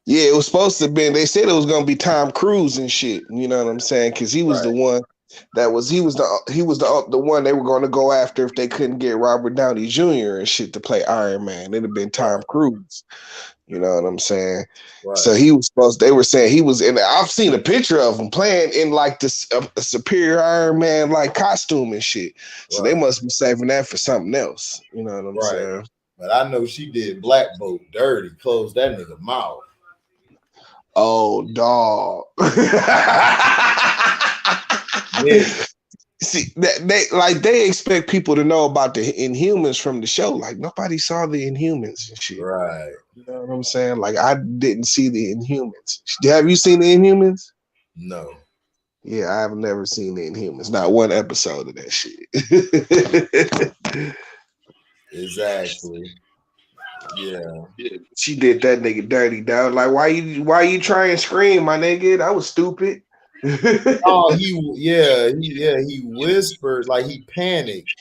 Yeah, it was supposed to have been. They said it was gonna be Tom Cruise and shit. You know what I'm saying? Because he was the one that was he was the one they were going to go after if they couldn't get Robert Downey Jr. and shit to play Iron Man. It'd have been Tom Cruise. You know what I'm saying? Right. So he was supposed. They were saying he was in. I've seen a picture of him playing in like this a Superior Iron Man like costume and shit. So they must be saving that for something else. You know what I'm saying? But I know she did Black Bolt dirty. Closed that nigga mouth. Oh, dog. Yeah. See, they expect people to know about the Inhumans from the show. Like nobody saw the Inhumans and shit. Right. You know what I'm saying? Like I didn't see the Inhumans. Have you seen the Inhumans? No. Yeah, I've never seen the Inhumans. Not one episode of that shit. Exactly. Yeah. She did that nigga dirty, dog. Like, why you try and scream, my nigga? That was stupid. Oh, he whispered, like he panicked.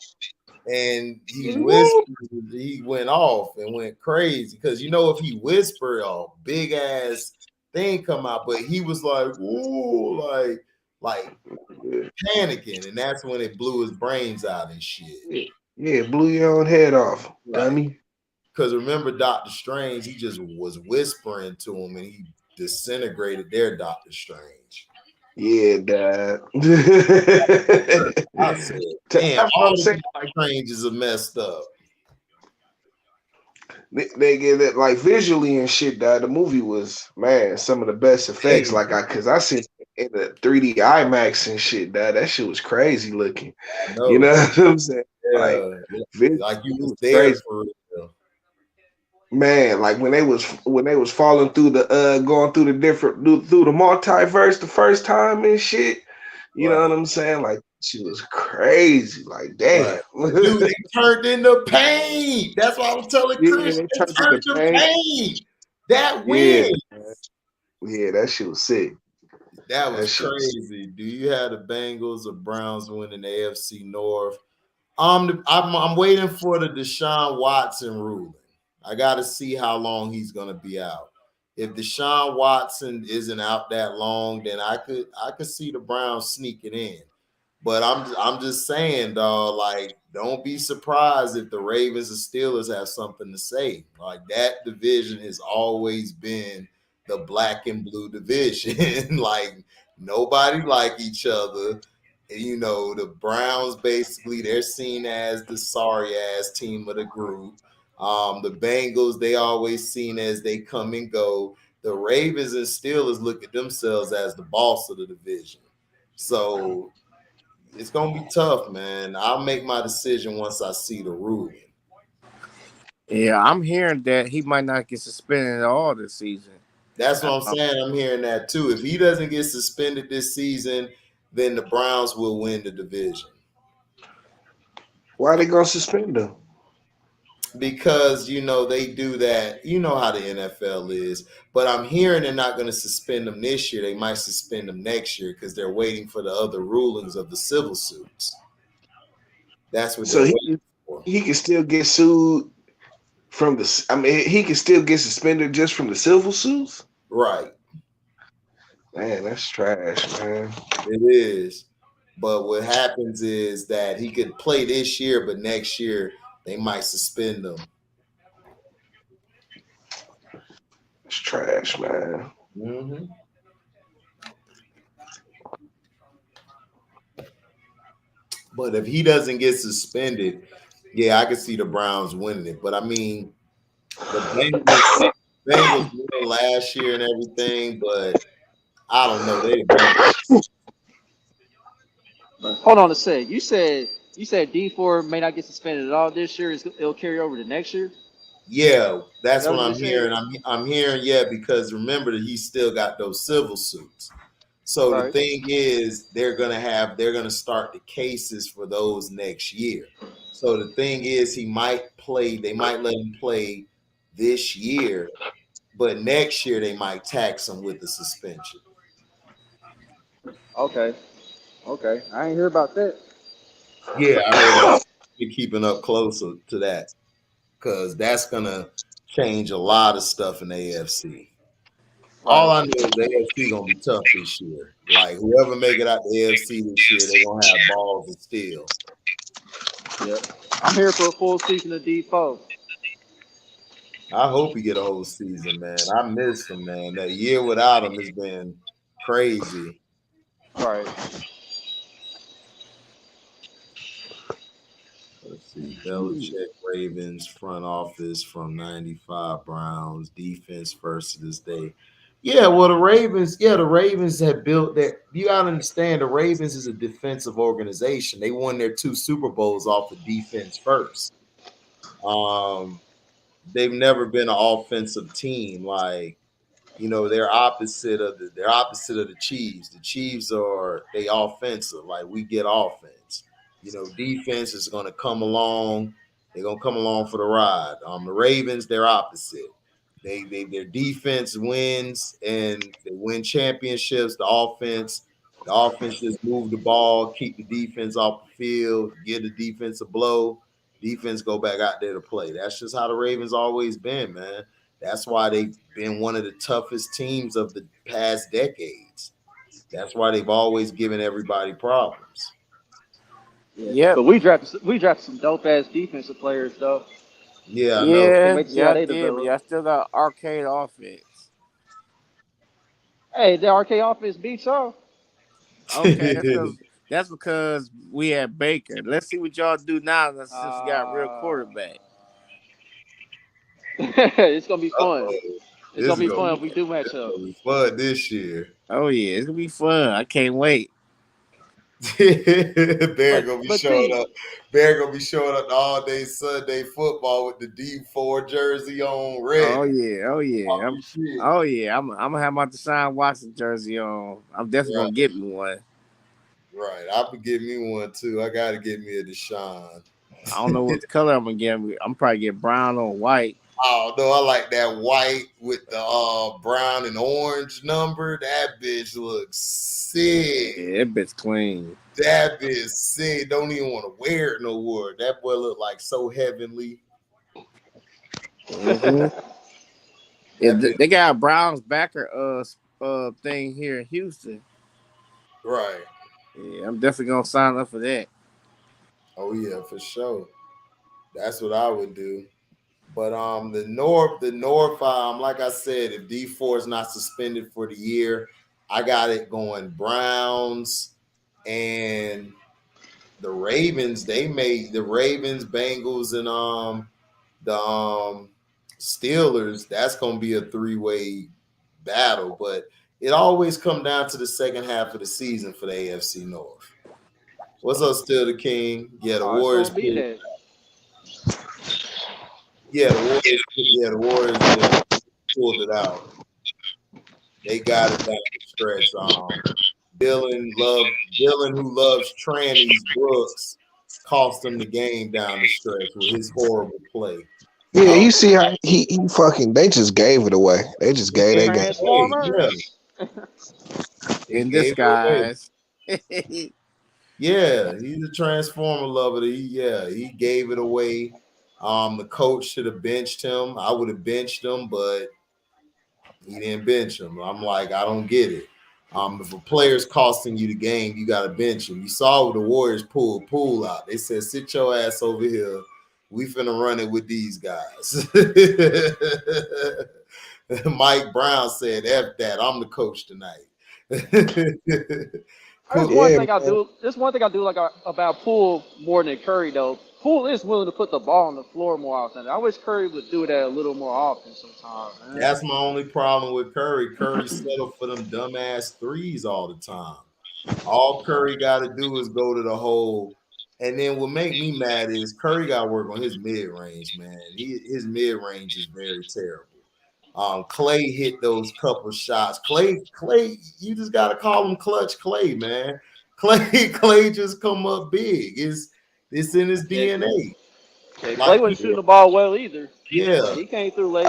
and he Woo. whispered. He went off and went crazy because if he whispered, a big ass thing come out, but he was like, "Ooh," like panicking, and that's when it blew his brains out and shit. Yeah, blew your own head off, Right. dummy. Because remember, Doctor Strange, he just was whispering to him, and he disintegrated their Doctor Strange. Yeah, Dad. I said, That's damn, what all I'm the saying. Doctor Stranges are messed up. They get it like visually and shit. Dad, the movie was some of the best effects. Hey, Like cause I seen it in the 3D IMAX and shit. Dad, that shit was crazy looking. I You know. know what I'm saying? Like Yeah, visually, like you it was was there crazy. for real. Man, like when they was falling through the going through the through the multiverse the first time and shit. You know Right, what I'm saying? Like she was crazy. Like damn. right. Dude, they turned into paint. That's why I was telling Yeah, Chris, they they turned into turned to paint. paint. That Yeah, win. yeah, that shit was sick. That That was shit was crazy. Do you have the Bengals or Browns winning the AFC North? I'm waiting for the Deshaun Watson ruling. I got to see how long he's going to be out. If Deshaun Watson isn't out that long, then I could see the Browns sneaking in. But I'm just saying, dog, like, don't be surprised if the Ravens and Steelers have something to say. Like, that division has always been the black and blue division. Like, nobody like each other. The Browns basically, they're seen as the sorry ass team of the group. The Bengals, they always seen as they come and go. The Ravens and Steelers look at themselves as the boss of the division. So it's gonna be tough, man. I'll make my decision once I see the ruling. Yeah, I'm hearing that he might not get suspended at all this season. That's what I'm saying. I'm hearing that too. If he doesn't get suspended this season, then the Browns will win the division. why they gonna suspend them? Because they do that. You know how the NFL is. But I'm hearing they're not going to suspend them this year. They might suspend them next year because they're waiting for the other rulings of the civil suits. That's what they're So waiting for. he can still get sued from the. I mean, he can still get suspended just from the civil suits. Right. Man, that's trash, man. It is. But what happens is that he could play this year, but next year they might suspend him. It's trash, man. Mm-hmm. But if he doesn't get suspended, yeah, I could see the Browns winning it. But I mean, the Bengals won last year and everything, but I don't know. They Hold on a sec. You said D4 may not get suspended at all this year. It'll carry over to next year. Yeah, Is that's that what what you I'm said? hearing. I'm hearing, yeah, because remember that he still got those civil suits. So the Right. thing is, they're gonna start the cases for those next year. So the thing is, they might let him play this year, but next year they might tax him with the suspension. Okay. Okay. I ain't hear about that. Yeah, I heard about you keeping up closer to that because that's gonna change a lot of stuff in the AFC. All Right. I know is the AFC gonna be tough this year. Like whoever make it out the AFC this year, they're gonna have balls of steel. Yep. I'm here for a full season of D4. I hope he get a whole season, man. I miss him, man. That year without him has been crazy. Right. Let's see. Belichick Ravens front office from 95 Browns defense versus this day. Yeah, well, the Ravens have built that. You gotta understand the Ravens is a defensive organization. They won their 2 Super Bowls off of defense first. Um, they've never been an offensive team. Like they're opposite of the Chiefs. The Chiefs are they offensive. Like we get offense. Defense is gonna come along. They're gonna come along for the ride. The Ravens, they're opposite. Their defense wins and they win championships. The offense just move the ball, keep the defense off the field, give the defense a blow. Defense go back out there to play. That's just how the Ravens always been, man. That's why they've been one of the toughest teams of the past decades. That's why they've always given everybody problems. Yeah. Yep. But we drafted some dope ass defensive players though. Yeah, I know. Can't Yeah, wait to see yeah, how I they did, but develop. I still got arcade offense. Hey, the RK offense beats y'all. Okay, that's because we had Baker. Let's see what y'all do now since we got real quarterback. It's gonna be fun. Uh-oh. It's This gonna is be gonna fun be, if we do this match is up. gonna be fun this year. Oh yeah, it's gonna be fun. I can't wait. Bear But gonna be but showing T, up. Bear gonna be showing up to all day Sunday football with the D4 jersey on Oh ready. yeah, oh yeah. Oh shit. I'm gonna have my Deshaun Watson jersey on. I'm definitely Right, gonna get me one. right. I could get me one too. I gotta get me a Deshaun. I don't know what color I'm gonna get. I'm probably get brown or white. Oh no, I like that white with the brown and orange number. That bitch looks sick. Yeah, that bit's clean. That bitch sick. Don't even want to wear it no more. That boy look like so heavenly. hmm That bitch, They got a Browns backer thing here in Houston. right. Yeah, I'm definitely gonna sign up for that. Oh yeah, for sure. That's what I would do. But the North, like I said, if D4 is not suspended for the year, I got it going Browns and the Ravens. They made the Ravens, Bengals, and the Steelers. That's gonna be a three-way battle, but it always come down to the second half of the season for the AFC North. What's up, Still the King? Yeah, the oh, it's Warriors. gonna be that. Yeah, the Warriors. Yeah, the Warriors pulled it out. They got it down the stretch. Dillon, who loves trannies, Brooks, cost him the game down the stretch with his horrible play. Yeah, I you don't. see how he fucking they just gave it away. They just They gave gave that game. it away. Yeah, Transformers. they In gave it away. disguise. Yeah, he's a transformer lover. He gave it away. The coach should have benched him. I would have benched him, but he didn't bench him. I'm like, I don't get it. If a player's costing you the game, you got to bench him. You saw the Warriors pulled Poole out. They said, sit your ass over here. We finna run it with these guys. Mike Brown said, F that. I'm the coach tonight. There's Cool. one Yeah, thing I man. do. There's one thing I do like about Poole more than Curry though. Poole is willing to put the ball on the floor more often. I wish Curry would do that a little more often sometimes, man. That's my only problem with Curry. Curry settled for them dumbass threes all the time. All Curry got to do is go to the hole. And then what make me mad is Curry got to work on his mid range, man. His mid range is very terrible. Clay hit those couple shots. Clay, you just got to call him Clutch Clay, man. Clay just come up big. It's in his Yeah, DNA. yeah. Like Clay wasn't shooting the ball well either. yeah, He came through late.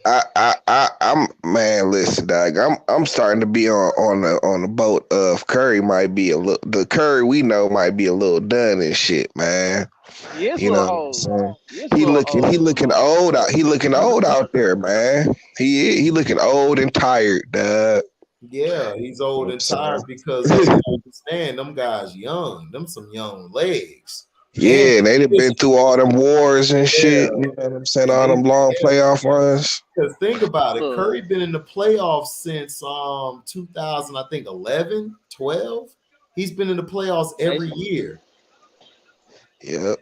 I'm man. Listen, dog. I'm starting to be on the boat of Curry. Might be a little the Curry we know might be a little done and shit, man. He is a You little know what I'm old. saying? He is a little He old. looking old out. He looking old out there, man. He looking old and tired, dog. yeah, he's old You and know tired because what I'm you saying? gotta understand them guys young. Them some young legs. And Yeah, they've been through all them wars and yeah, shit. You know what I'm saying? and All they them long yeah, playoff runs. because think about it. Look, Curry been in the playoffs since 2000, I think 11, 12. He's been in the playoffs every basically. year. Yep.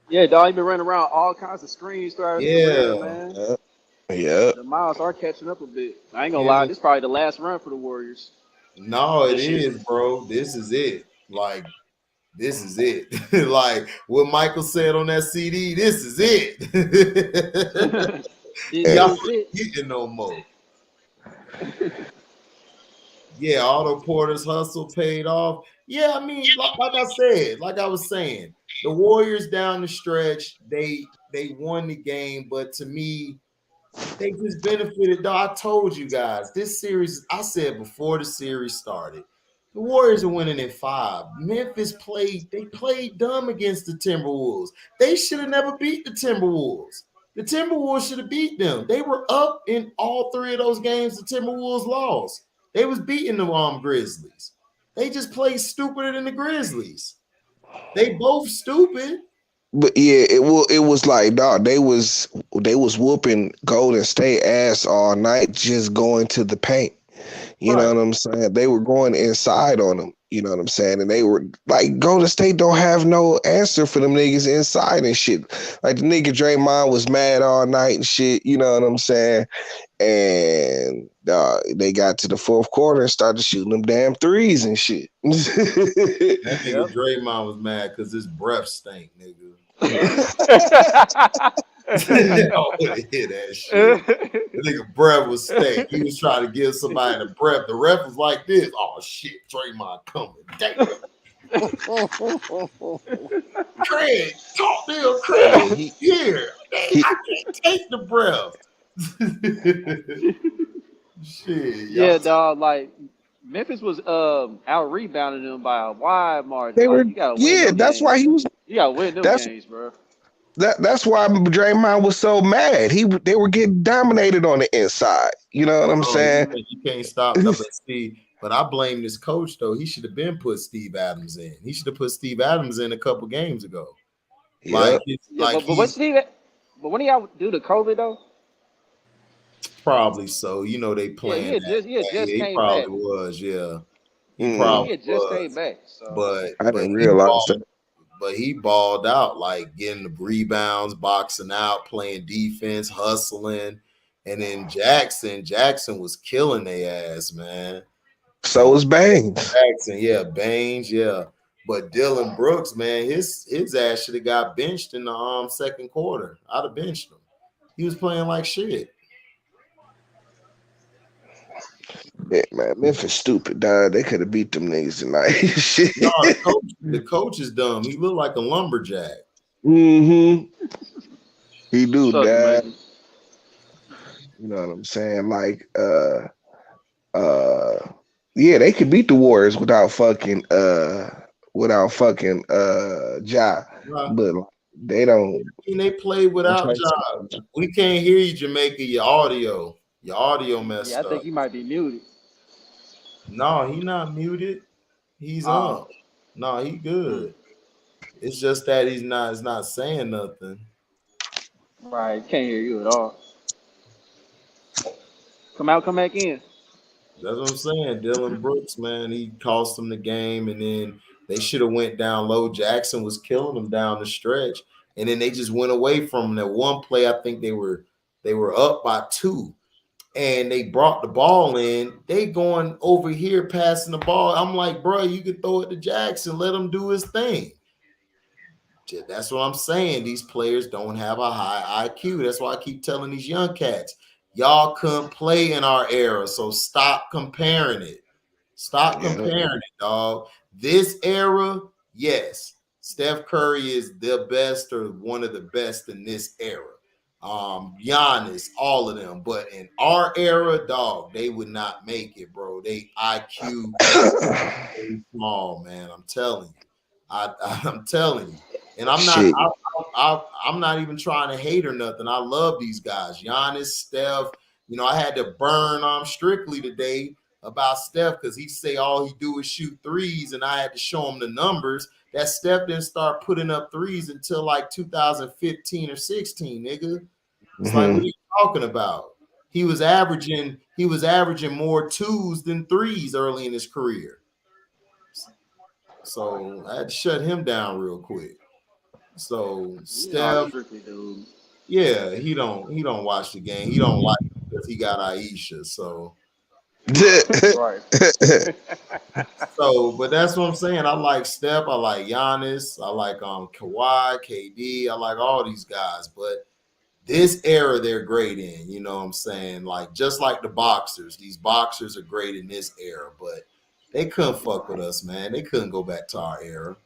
Yeah, dog. He been running around all kinds of screens throughout his career, Yeah. man. Yep. Yep. The miles are catching up a bit. I ain't gonna Him lie. and This is probably the last run for the Warriors no, it this year. is, bro. This is it. Like, this is it. Like what Michael said on that CD, this is it. This And Y'all is it. ain't getting no more. Yeah, Otto Porter's hustle paid off. Yeah, I mean, like I said, like I was saying, the Warriors down the stretch, they won the game, but to me, they just benefited. Though I told you guys, this series, I said before the series started, The Warriors are winning in 5. Memphis played dumb against the Timberwolves. They should have never beat the Timberwolves. The Timberwolves should have beat them. They were up in all 3 of those games the Timberwolves lost. They was beating the Grizzlies. They just played stupider than the Grizzlies. They both stupid. But yeah, it was like, dog, they was whooping Golden State ass all night, just going to the paint. You know what I'm saying? They were going inside on them. You know what I'm saying? And they were like, Golden State don't have no answer for them niggas inside and shit. Like the nigga Draymond was mad all night and shit. You know what I'm saying? And they got to the fourth quarter and started shooting them damn threes and shit. That nigga Draymond was mad because his breath stank, nigga. I would hear that shit. The nigga breath was stank. He was trying to give somebody the breath. The ref was like this. Oh shit, Draymond coming. Damn. Craig, talk to him, Craig. Here. I can't take the breath. Shit. Yeah, dog. Like Memphis was out rebounding them by a wide margin. They like, were, you gotta win that's games. why he was. You gotta win them games, bro. That's why Draymond was so mad. They were getting dominated on the inside. You know what I'm saying? You can't stop nothing, Steve. But I blame this coach though. He should have been put Steve Adams in. He should have put Steve Adams in a couple games ago. Yeah. But when he out due to COVID though? Probably so. You know they playing. He probably back. Was. Yeah. He just came back. So. But I didn't realize that. But he balled out, like getting the rebounds, boxing out, playing defense, hustling. And then Jackson was killing their ass, man. So was Baines. Baines, yeah. But Dillon Brooks, man, his ass should have got benched in the second quarter. I'd have benched him. He was playing like shit. Yeah, man, Memphis stupid, dog. They could have beat them niggas tonight. Shit. No, the coach is dumb. He looked like a lumberjack. Mm-hmm. He do, Suck, dad. man. You know what I'm saying? Like, yeah, they could beat the Warriors without fucking Ja. But they don't. They play without Ja. We can't hear you, Jamaica. Your audio messed up. I think he might be muted. No, he not muted. He's on. No, he good. It's just that he's not saying nothing. Right, can't hear you at all. Come back in. That's what I'm saying. Dillon Brooks, man, he cost them the game, and then they should have went down low. Jackson was killing them down the stretch, and then they just went away from that one play. I think they were up by 2. And they brought the ball in. They going over here passing the ball. I'm like, bro, you could throw it to Jackson. Let him do his thing. That's what I'm saying. These players don't have a high IQ. That's why I keep telling these young cats, y'all couldn't play in our era. So stop comparing it. Stop comparing it, dog. This era, yes, Steph Curry is the best or one of the best in this era. Giannis, all of them, but in our era, dog, they would not make it, bro. They IQ very small, man. I'm telling you, I'm telling you, and I'm not even trying to hate or nothing. I love these guys, Giannis, Steph. You know, I had to burn Strictly today about Steph because he say all he do is shoot threes, and I had to show him the numbers. That Steph didn't start putting up threes until like 2015 or 16, nigga. It's like, what are you talking about? He was averaging more 2s than 3s early in his career. So I had to shut him down real quick. So Steph, yeah, he don't watch the game. He don't like it because he got Aisha. So right. So, but that's what I'm saying. I like Steph. I like Giannis. I like Kawhi, KD. I like all these guys. But this era they're great in. You know what I'm saying? Like just like the boxers. These boxers are great in this era, but they couldn't fuck with us, man. They couldn't go back to our era.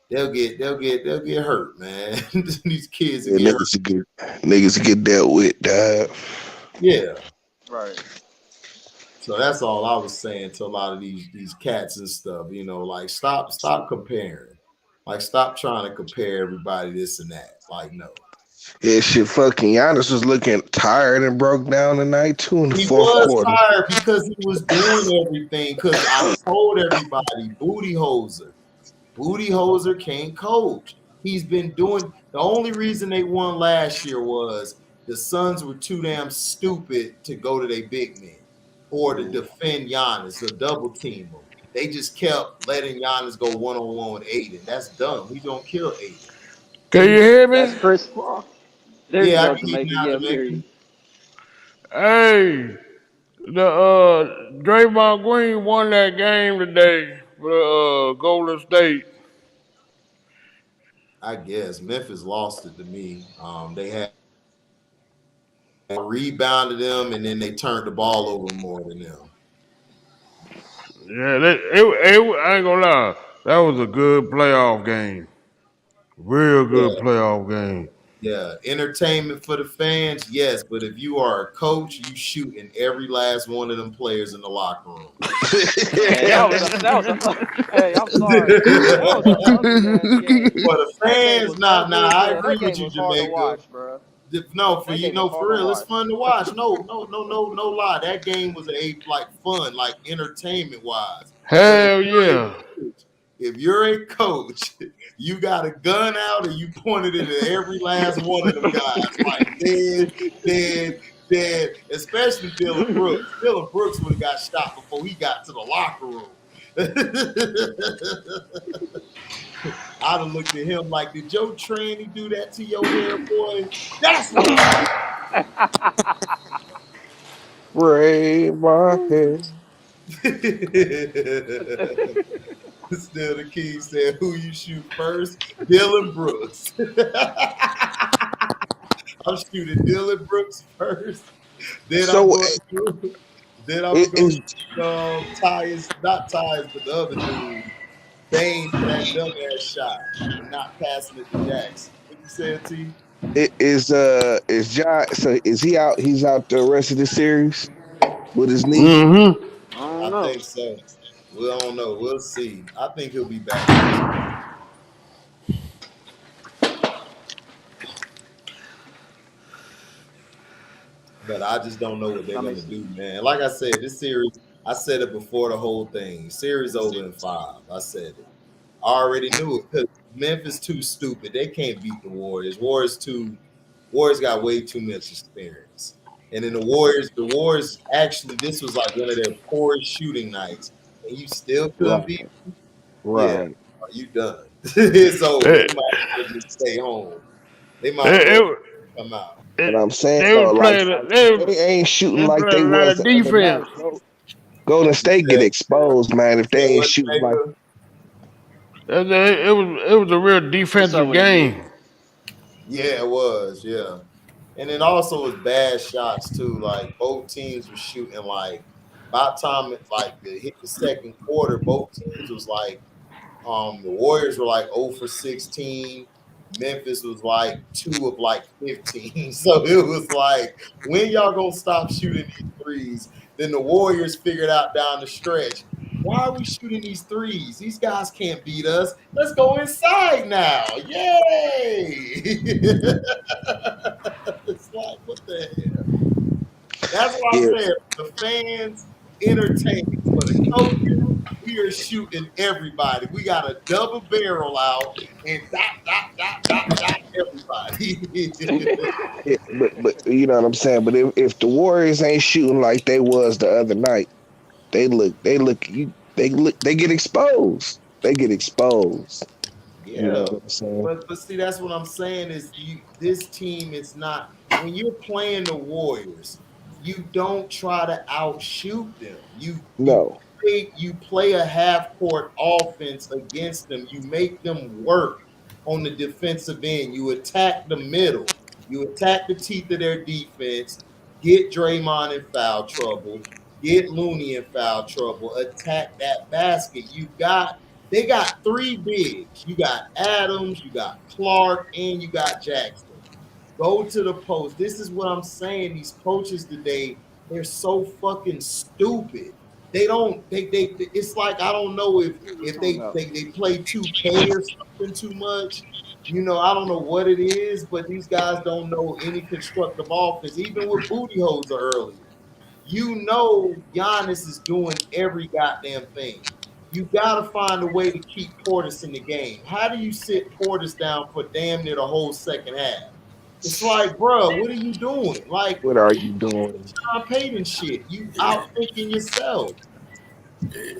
They'll get hurt, man. These kids niggas get dealt with, dog. Yeah. Right. So that's all I was saying to a lot of these cats and stuff. You know, like stop comparing. Like stop trying to compare everybody this and that. Like no. Yeah, shit. Fucking Giannis was looking tired and broke down tonight too in the He fourth was quarter. tired because he was doing everything. Because I told everybody, Booty Hoser can't coach. He's been doing the only reason they won last year was the Suns were too damn stupid to go to their big men or to defend Giannis or double team him. They just kept letting Giannis go one on one with Aiden. That's dumb. We don't kill Aiden. Can you He, hear That's me? Chris Paul. There you yeah, I go, can hear you Jamaican. now, Yeah, we hear you. Jamaican. Hey, the Draymond Green won that game today for Golden State. I guess Memphis lost it to me. They had rebounded them and then they turned the ball over more than them. Yeah, I ain't gonna lie. That was a good playoff game. Real Yeah, good playoff game. yeah. Entertainment for the fans, yes. But if you are a coach, you shooting every last one of them players in the locker room. Man, that was a hey, I'm sorry. That was an ugly ass game. For the That game fans, was nah, ugly. I Man, agree that with game you, was hard to Jamaica. watch, bro. No, for That you, game was no, hard for to real, it's watch. fun to watch. No lie. That game was like fun, like entertainment wise. But Hell yeah. if you're a coach, you got a gun out and you pointed it at every last one of them guys, like dead. Especially Dillon Brooks. Dillon Brooks would have got shot before he got to the locker room. I'd have looked at him like, did Joe Tranny do that to your hair, boy? That's what he Ray my head. did. Still the king said, who you shoot first? Dillon Brooks. I'm shooting Dillon Brooks first. Then I'm So going to then I'm it gonna go is shoot Tyus, not Tyus, but the other dude, Bane for that dumbass shot and not passing it to Jackson. What you said, T? is John, so is he out? He's out the rest of the series with his knee. Mm-hmm. I don't I know. think so. We don't know. We'll see. I think he'll be back next year. But I just don't know what they're I mean, gonna do, man. Like I said, this series, I said it before the whole thing. Series over in 5. I said it. I already knew it because Memphis too stupid. They can't beat the Warriors. Warriors got way too much experience. And then the Warriors actually, this was like one of their poorest shooting nights, and you still couldn't beat. Right, Yeah, right. are you done? It's over. It, You might as well just stay home. They might as well it, come out. But it, I'm saying they though, was like playing if they ain't shooting they like they playing a lot was of the other defense. night, Golden You State get said, exposed, man. If you they said ain't what, shooting like Jamaica? It was a real what's up defensive with it, you? game. Yeah, it was. Yeah. And then also was bad shots too. Like both teams were shooting like by the time it like it hit the second quarter, both teams was like the Warriors were like 0 for 16. Memphis was like 2 of like 15. So it was like, when y'all gonna stop shooting these threes? Then the Warriors figured out down the stretch. Why are we shooting these threes? These guys can't beat us. Let's go inside now. Yay! It's like, what the hell? That's what yeah, I said. The fans entertaining. For the coaches, we are shooting everybody. We got a double barrel out and dot everybody. but you know what I'm saying. But if the Warriors ain't shooting like they was the other night, they get exposed. They get exposed. You know Yeah, what I'm saying? but see, that's what I'm saying is this team is not when you're playing the Warriors, you don't try to outshoot them. No, You play a half court offense against them. You make them work on the defensive end. You attack the middle. You attack the teeth of their defense. Get Draymond in foul trouble. Get Looney in foul trouble. Attack that basket. They got 3 bigs. You got Adams, you got Clark, and you got Jackson. Go to the post. This is what I'm saying. These coaches today, They're so fucking stupid. They don't. It's like I don't know What are you if talking about? they play 2K or something too much. I don't know what it is, but these guys don't know any constructive offense. Even with booty holes earlier, Giannis is doing every goddamn thing. You got to find a way to keep Portis in the game. How do you sit Portis down for damn near the whole second half? It's like, bro, what are you doing? Like, What are you doing? Sean Payton shit. You Yeah, out thinking yourself. yeah.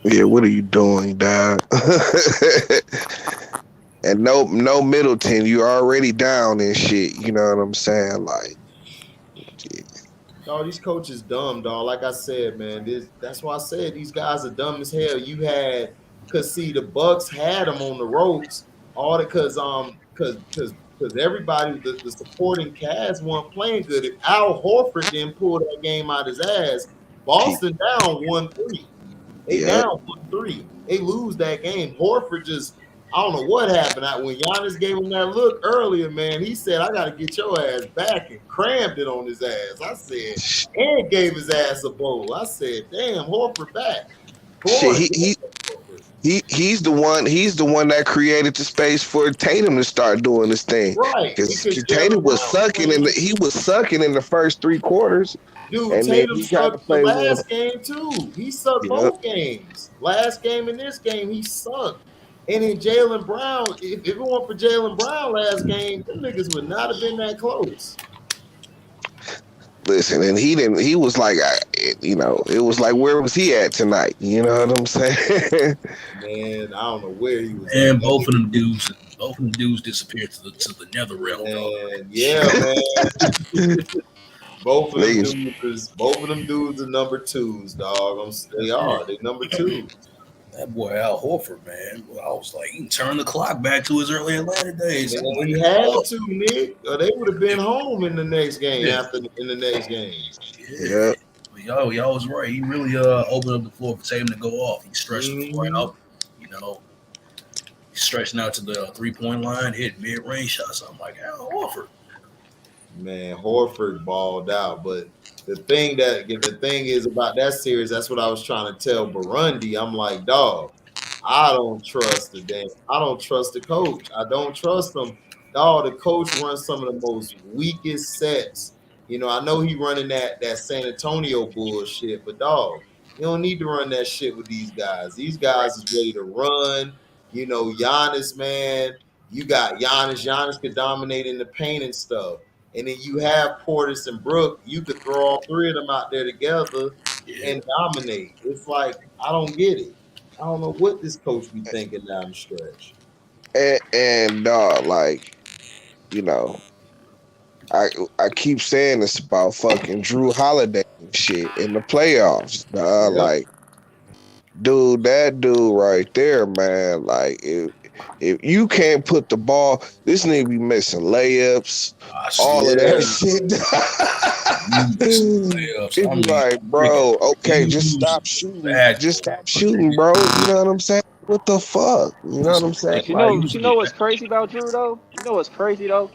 Yeah, what are you doing, dog? And no Middleton, you already down and shit. You know what I'm saying? Like, yeah. Dog, these coaches dumb, dog. Like I said, man, that's why I said these guys are dumb as hell. Cause see, the Bucks had them on the ropes, all because because everybody, the supporting cast weren't playing good. If Al Horford didn't pull that game out his ass, Boston down 1-3. They Yeah. down 1-3. They lose that game. Horford just, I don't know what happened. When Giannis gave him that look earlier, man, he said, I got to get your ass back, and crammed it on his ass. I said, and gave his ass a bowl. I said, damn, Horford back. Shit, Boy, Horford. he's the one that created the space for Tatum to start doing this thing. Right, Because because Tatum Jalen was Brown sucking playing. he was sucking in the first 3 quarters, Dude, and then Tatum he kind of sucked the played well. last game too. He sucked Yep. both games. Last game and this game, he sucked. And then Jalen Brown, if it weren't for Jalen Brown last game, them niggas would not have been that close. Listen, and he didn't. He was like, it was like, where was he at tonight? You know what I'm saying? Man, I don't know where he was at. And both of them dudes disappeared to the nether realm, dog. And yeah, man. Both of them Niggas, dudes are number twos, dog. They are. They number twos. That boy Al Horford, man. I was like, he can turn the clock back to his early Atlanta days. Man, I'm like, he had to, Nick, or they would have been home in the next game. Yeah. In the next game. yeah. But y'all was right. He really opened up the floor for Tatum to go off. He stretched the floor out. He's stretching out to the 3-point line, hit mid-range shots. I'm like, Al Horford. Man, Horford balled out. But the thing is about that series, that's what I was trying to tell Burundi. I'm like, dog, I don't trust the coach. I don't trust him. Dog, the coach runs some of the most weakest sets. I know he running that San Antonio bullshit, but dog, you don't need to run that shit with these guys. These guys is ready to run. Giannis, man, you got Giannis. Giannis could dominate in the paint and stuff. And then you have Portis and Brook. You could throw all three of them out there together and dominate. It's like, I don't get it. I don't know what this coach be thinking down the stretch. and like, you know, I keep saying this about fucking Drew Holiday and shit in the playoffs. Yep. Like, dude, that dude right there, man. Like, if you can't put the ball, this nigga be missing layups, all of that shit. It's like, bro, okay, just stop shooting. Just stop shooting, bro. You know what I'm saying? What the fuck? You know what I'm saying? But you know what's crazy about Drew though? You know what's crazy though?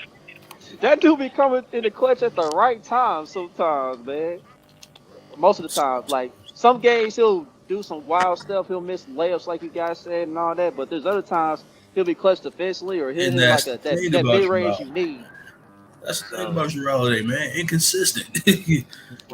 That dude be coming in the clutch at the right time sometimes, man. Most of the time, like some games he'll do some wild stuff. He'll miss layups, like you guys said, and all that. But there's other times he'll be clutch defensively or he'll hit like that mid range you need. That's the thing about Drew Holiday, man. Inconsistent.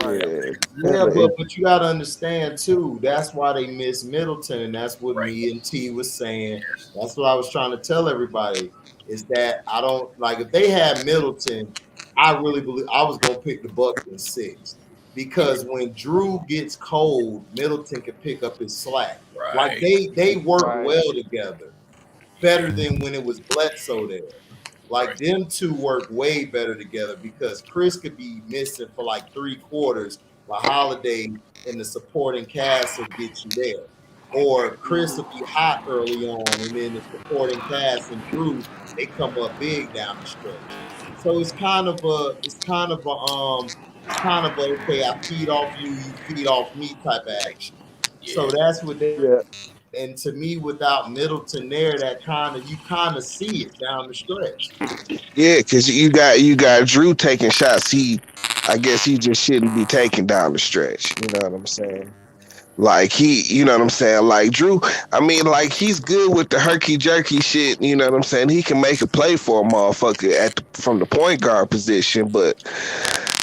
Right. Yeah, but you got to understand too. That's why they miss Middleton, and that's what me and T was saying. That's what I was trying to tell everybody is that I don't like if they had Middleton. I really believe I was gonna pick the Bucks in 6 because when Drew gets cold, Middleton can pick up his slack. Like they work well together, better than when it was Bledsoe there. Like them two work way better together because Chris could be missing for like 3 quarters, while Holiday and the supporting cast will get you there. Or Chris will be hot early on, and then the supporting cast and Drew they come up big down the stretch. So it's kind of a okay, I feed off you, you feed off me type of action. So that's what they And to me, without Middleton there, that you kind of see it down the stretch. Yeah, because you got Drew taking shots. I guess he just shouldn't be taking down the stretch. You know what I'm saying? Like you know what I'm saying? Like Drew, I mean, like he's good with the herky jerky shit. You know what I'm saying? He can make a play for a motherfucker from the point guard position, but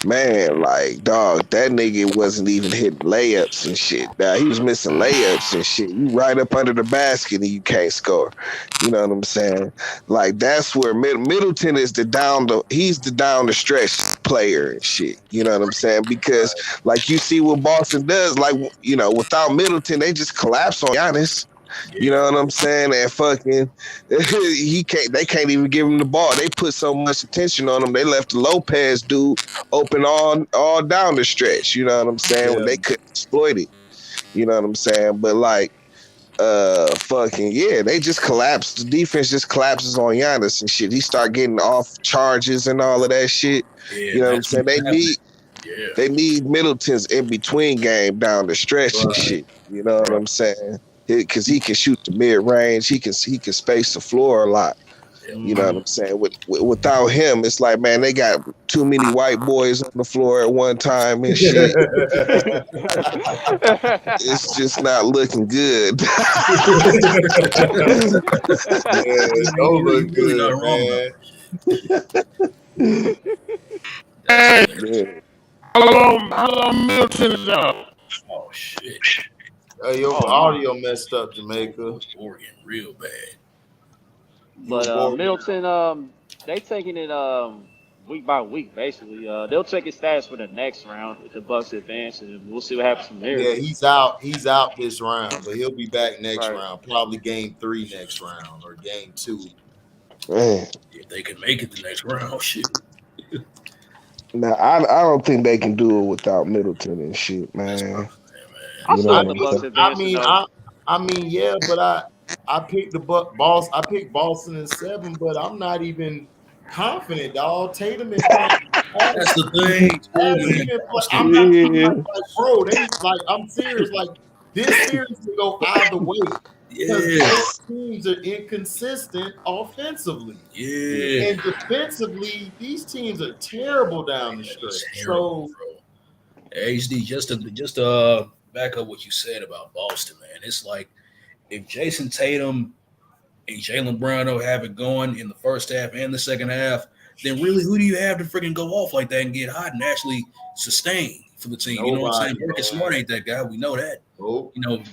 man, like dog, that nigga wasn't even hitting layups and shit. Now he was missing layups and shit. You right up under the basket and you can't score. You know what I'm saying? Like that's where Middleton is he's the down the stretch player and shit. You know what I'm saying? Because like you see what Boston does, like you know, without Middleton, they just collapse on Giannis. You know what I'm saying? And fucking they can't even give him the ball. They put so much attention on him. They left the Lopez dude open all down the stretch. You know what I'm saying? Yeah. They couldn't exploit it. You know what I'm saying? But like fucking yeah, they just collapsed. The defense just collapses on Giannis and shit. He start getting off charges and all of that shit. Yeah, You know what I'm saying? They need Middleton's in between game down the stretch and shit. You know what I'm saying? Because he can shoot the mid range. He can space the floor a lot. You know what I'm saying? Without him, it's like, man, they got too many white boys on the floor at one time and shit. It's just not looking good. Don't look good, man. Hey, how long Middleton is out? Oh shit! Your audio messed up, Jamaica. Oregon, real bad. But Middleton, they taking it week by week, basically. They'll check his stats for the next round if the Bucks advance, and we'll see what happens from there. Yeah, he's out. He's out this round, but he'll be back next round. Probably game 3 next round or game 2. Man. If they can make it the next round, shit. Now I don't think they can do it without Middleton and shit, man. I mean, yeah, but I picked the Boston. I picked Boston in 7, but I'm not even confident, dog. Tatum is playing. That's the thing. I'm not like, bro. I'm serious. Like this series can go either way. Because both teams are inconsistent offensively. Yeah. And defensively, these teams are terrible down the stretch. So HD, just to back up what you said about Boston, man. It's like if Jason Tatum and Jaylen Brown don't have it going in the first half and the second half, then really who do you have to freaking go off like that and get hot and actually sustain for the team? You know what I'm saying? Marcus Smart ain't that guy. We know that. Nope. You know,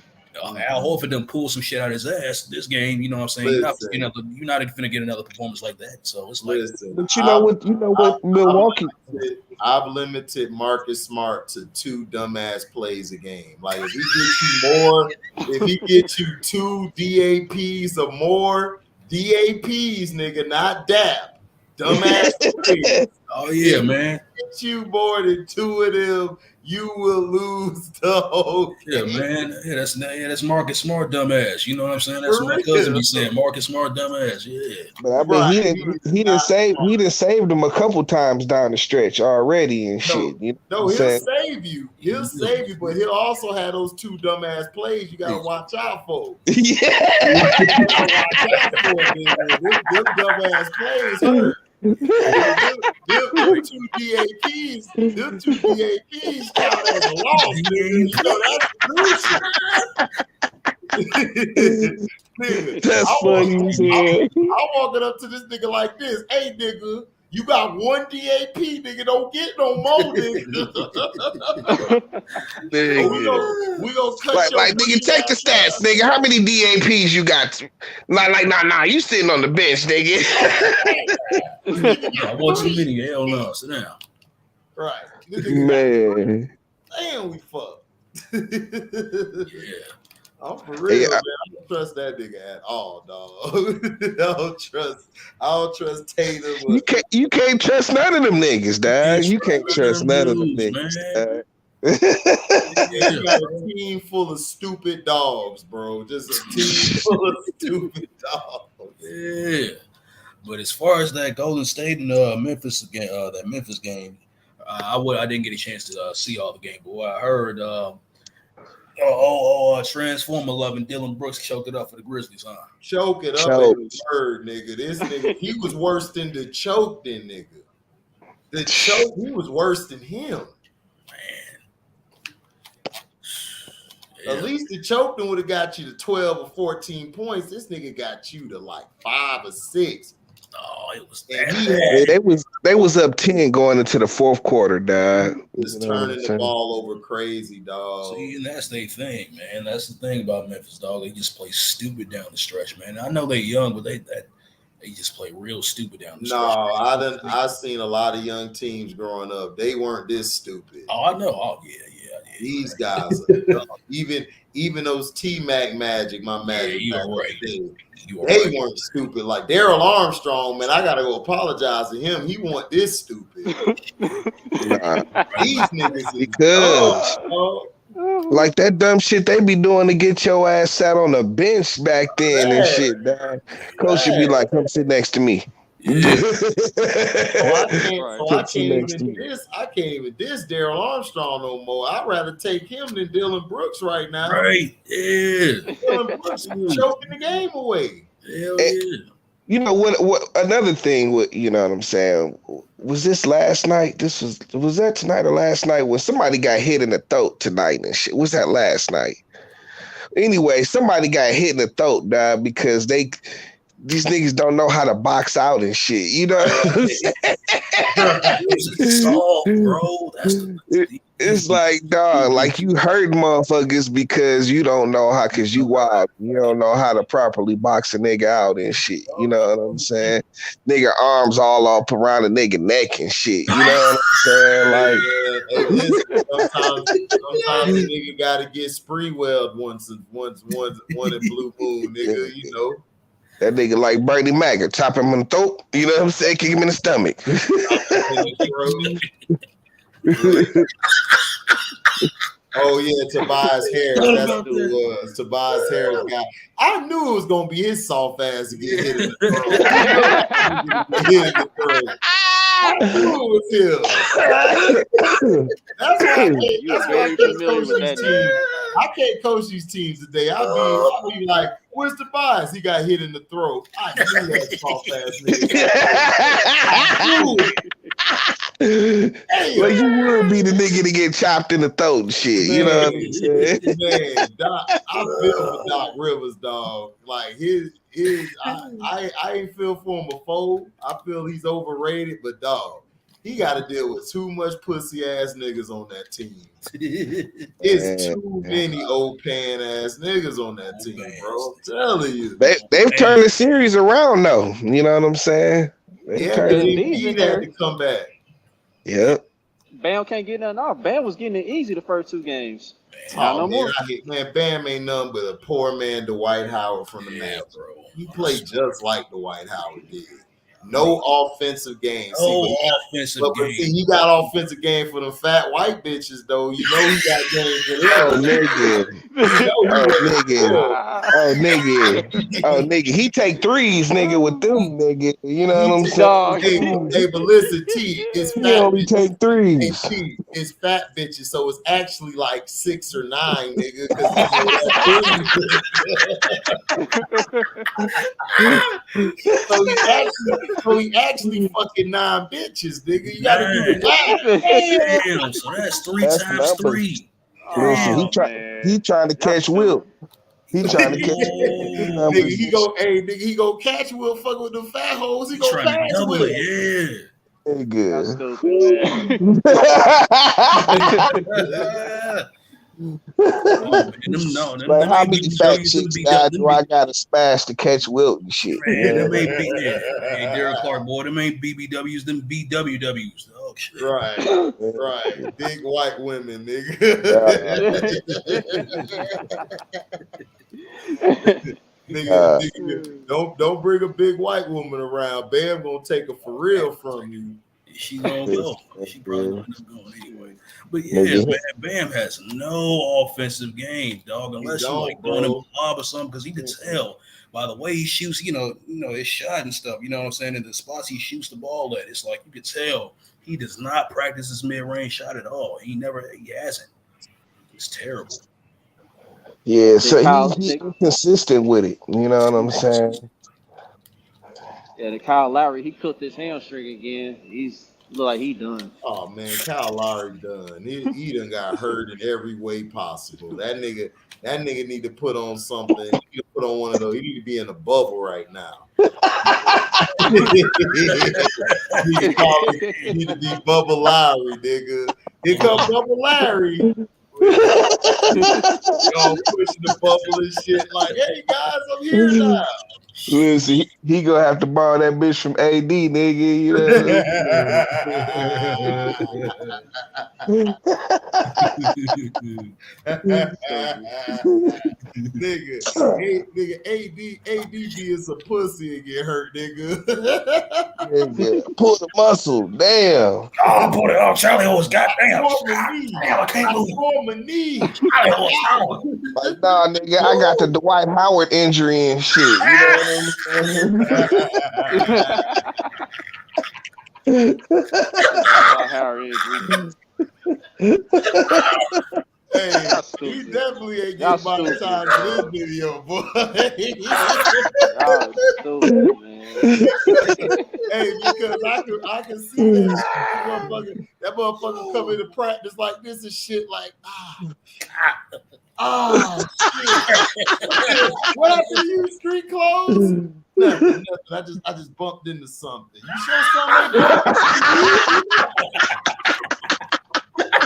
Al Horford done pull some shit out of his ass this game. You know what I'm saying? You're not going to get another performance like that. So it's like, but you know what, Milwaukee. I've limited Marcus Smart to 2 dumbass plays a game. Like if he gets you 2 DAPs or more, DAPs, nigga, not DAP. Dumbass plays. Oh yeah, man. Get you more than 2 of them, you will lose the whole game. Yeah, man. Yeah, that's Marcus Smart, dumbass. You know what I'm saying? That's what my cousin be saying. Marcus Smart, dumbass. Yeah. But I mean, he didn't save them a couple times down the stretch already and shit. You know he'll save you. He'll save you, but he'll also have those 2 dumbass plays you gotta watch out for. Yeah. You gotta watch out for them dumbass plays hurt. Them 2 DAPs count as a loss. You know, that's That's funny. I'm walking up to this nigga like this. Hey, nigga, you got 1 DAP, nigga. Don't get no more, nigga. we gonna cut like nigga, take the stats, nigga. How many DAPs you got? Nah. You sitting on the bench, nigga. I want too many. Hell no. Sit down. Right. Man. Damn, we fucked. Yeah. I'm for real, man. I don't trust that nigga at all, dog. I don't trust Tatum. You can't trust none of them niggas, dog. You can't trust none of them niggas. You got a team full of stupid dogs, bro. Just a team full of stupid dogs. Yeah. But as far as that Golden State and Memphis game, that Memphis game, I didn't get a chance to see all the game. But what I heard, Transformer loving Dillon Brooks choked it up for the Grizzlies, huh? Choke it up in the word, nigga. This nigga, he was worse than the choked in nigga. The choke, he was worse than him. Man. Yeah. At least the choking would have got you to 12 or 14 points. This nigga got you to like 5 or 6. Oh, it was they was up 10 going into the fourth quarter, dog. Just turning the ball over crazy, dog. See, and that's their thing, man. That's the thing about Memphis, dog. They just play stupid down the stretch, man. I know they're young, but they just play real stupid down the stretch. No, I've seen a lot of young teams growing up. They weren't this stupid. Oh, I know. Oh, yeah. These guys, even those T-Mac Magic, my Magic, you are right. They weren't stupid. Like Daryl Armstrong, man, I gotta go apologize to him. He wasn't this stupid. These niggas because like that dumb shit they be doing to get your ass sat on the bench back then and shit. Dog. Coach should be like, come sit next to me. Yeah. I can't even diss Daryl Armstrong no more. I'd rather take him than Dillon Brooks right now. Right. Yeah. Dillon Brooks is choking the game away. Hell yeah. You know what another thing you know what I'm saying? Was this last night? Was that tonight or last night when somebody got hit in the throat tonight and shit? Was that last night? Anyway, somebody got hit in the throat, dog, because these niggas don't know how to box out and shit. You know what I'm saying? Bro. It's like, dog, like you hurt motherfuckers because you don't know how, because you wild. You don't know how to properly box a nigga out and shit. You know what I'm saying? Nigga arms all up around a nigga neck and shit. You know what I'm saying? Like, sometimes the nigga gotta get spree-welled once in Blue Moon, nigga, you know. That nigga like Bernie Mac, chop him in the throat, you know what I'm saying? Kick him in the stomach. Oh yeah, Tobias Harris. That's who it was. Tobias Harris guy. I knew it was gonna be his soft ass to get hit in the throat. I knew it was him. That's why I can't coach these teams. I can't coach these teams today. I'll be like, where's Tobias? He got hit in the throat. I knew that soft ass nigga. I knew it. Well, you would be the nigga to get chopped in the throat and shit. Man, you know what I'm saying? Man, I feel for Doc Rivers, dog. Like I ain't feel for him before. I feel he's overrated, but dog, he got to deal with too much pussy ass niggas on that team. It's too many old pan ass niggas on that team, bro. I'm telling you. They've turned the series around though. You know what I'm saying? He had to come back. Yep. Bam can't get nothing off. Bam was getting it easy the first 2 games. No more. Bam ain't nothing but a poor man Dwight Howard from the Mavs, bro. He played just like Dwight Howard did. No offensive game. But he got offensive game for the fat white bitches, though. You know he got game for them. Oh, nigga. He take threes, nigga, with them, nigga. You know what I'm saying? Hey, but listen, T, it's fat he only take threes. Hey, T, it's fat bitches, so it's actually like 6 or 9, nigga. So he actually fucking 9 bitches, nigga. You gotta do that. Damn, so that's 3 times 3. Listen, he trying to catch Will. He trying to catch nigga, he go catch Will fucking with the fat hoes. He gonna catch Will. Yeah. Good. Like how many fat chicks do I gotta smash to catch Wilt and shit? Man, them ain't hey, Derek Clark, boy, them ain't BBWs, them BWWs. Oh shit. Right. Big white women, nigga. Nigga, don't bring a big white woman around. Bam gonna take her for real from you. She gonna go. She probably gonna end up going anyway. But yeah, Bam has no offensive game, dog. Unless you like doing him lob or something, because he can tell by the way he shoots. You know his shot and stuff. You know what I'm saying? And the spots he shoots the ball at, it's like you can tell he does not practice his mid-range shot at all. He hasn't. It's terrible. Yeah, Then so Kyle, he inconsistent with it. You know what I'm saying? the Kyle Lowry, he cooked his hamstring again. He's look like he done. Oh man, Kyle Lowry done. He done got hurt in every way possible. That nigga need to put on something. He need to put on one of those. He need to be in a bubble right now. He need to be Bubba Lowry, nigga. Here come Bubba Larry. Y'all pushing the bubble and shit like, hey guys, I'm here now. Listen, he gonna have to borrow that bitch from AD, nigga. You know. nigga, AD being some pussy and get hurt, nigga. Nigga, pull the muscle, damn. Oh, put it on. Charlie Horse, goddamn. Damn, I can't move. My knee. Like, nah, nigga, I got the Dwight Howard injury and shit. You know what I'm Dwight Howard injury. Hey, he definitely ain't getting by the time for this video, boy. Y'all stupid, man. Hey, because I can see that motherfucker come into practice like this and shit, like shit. What happened to you? Street clothes? Nothing. I just bumped into something. You sure something?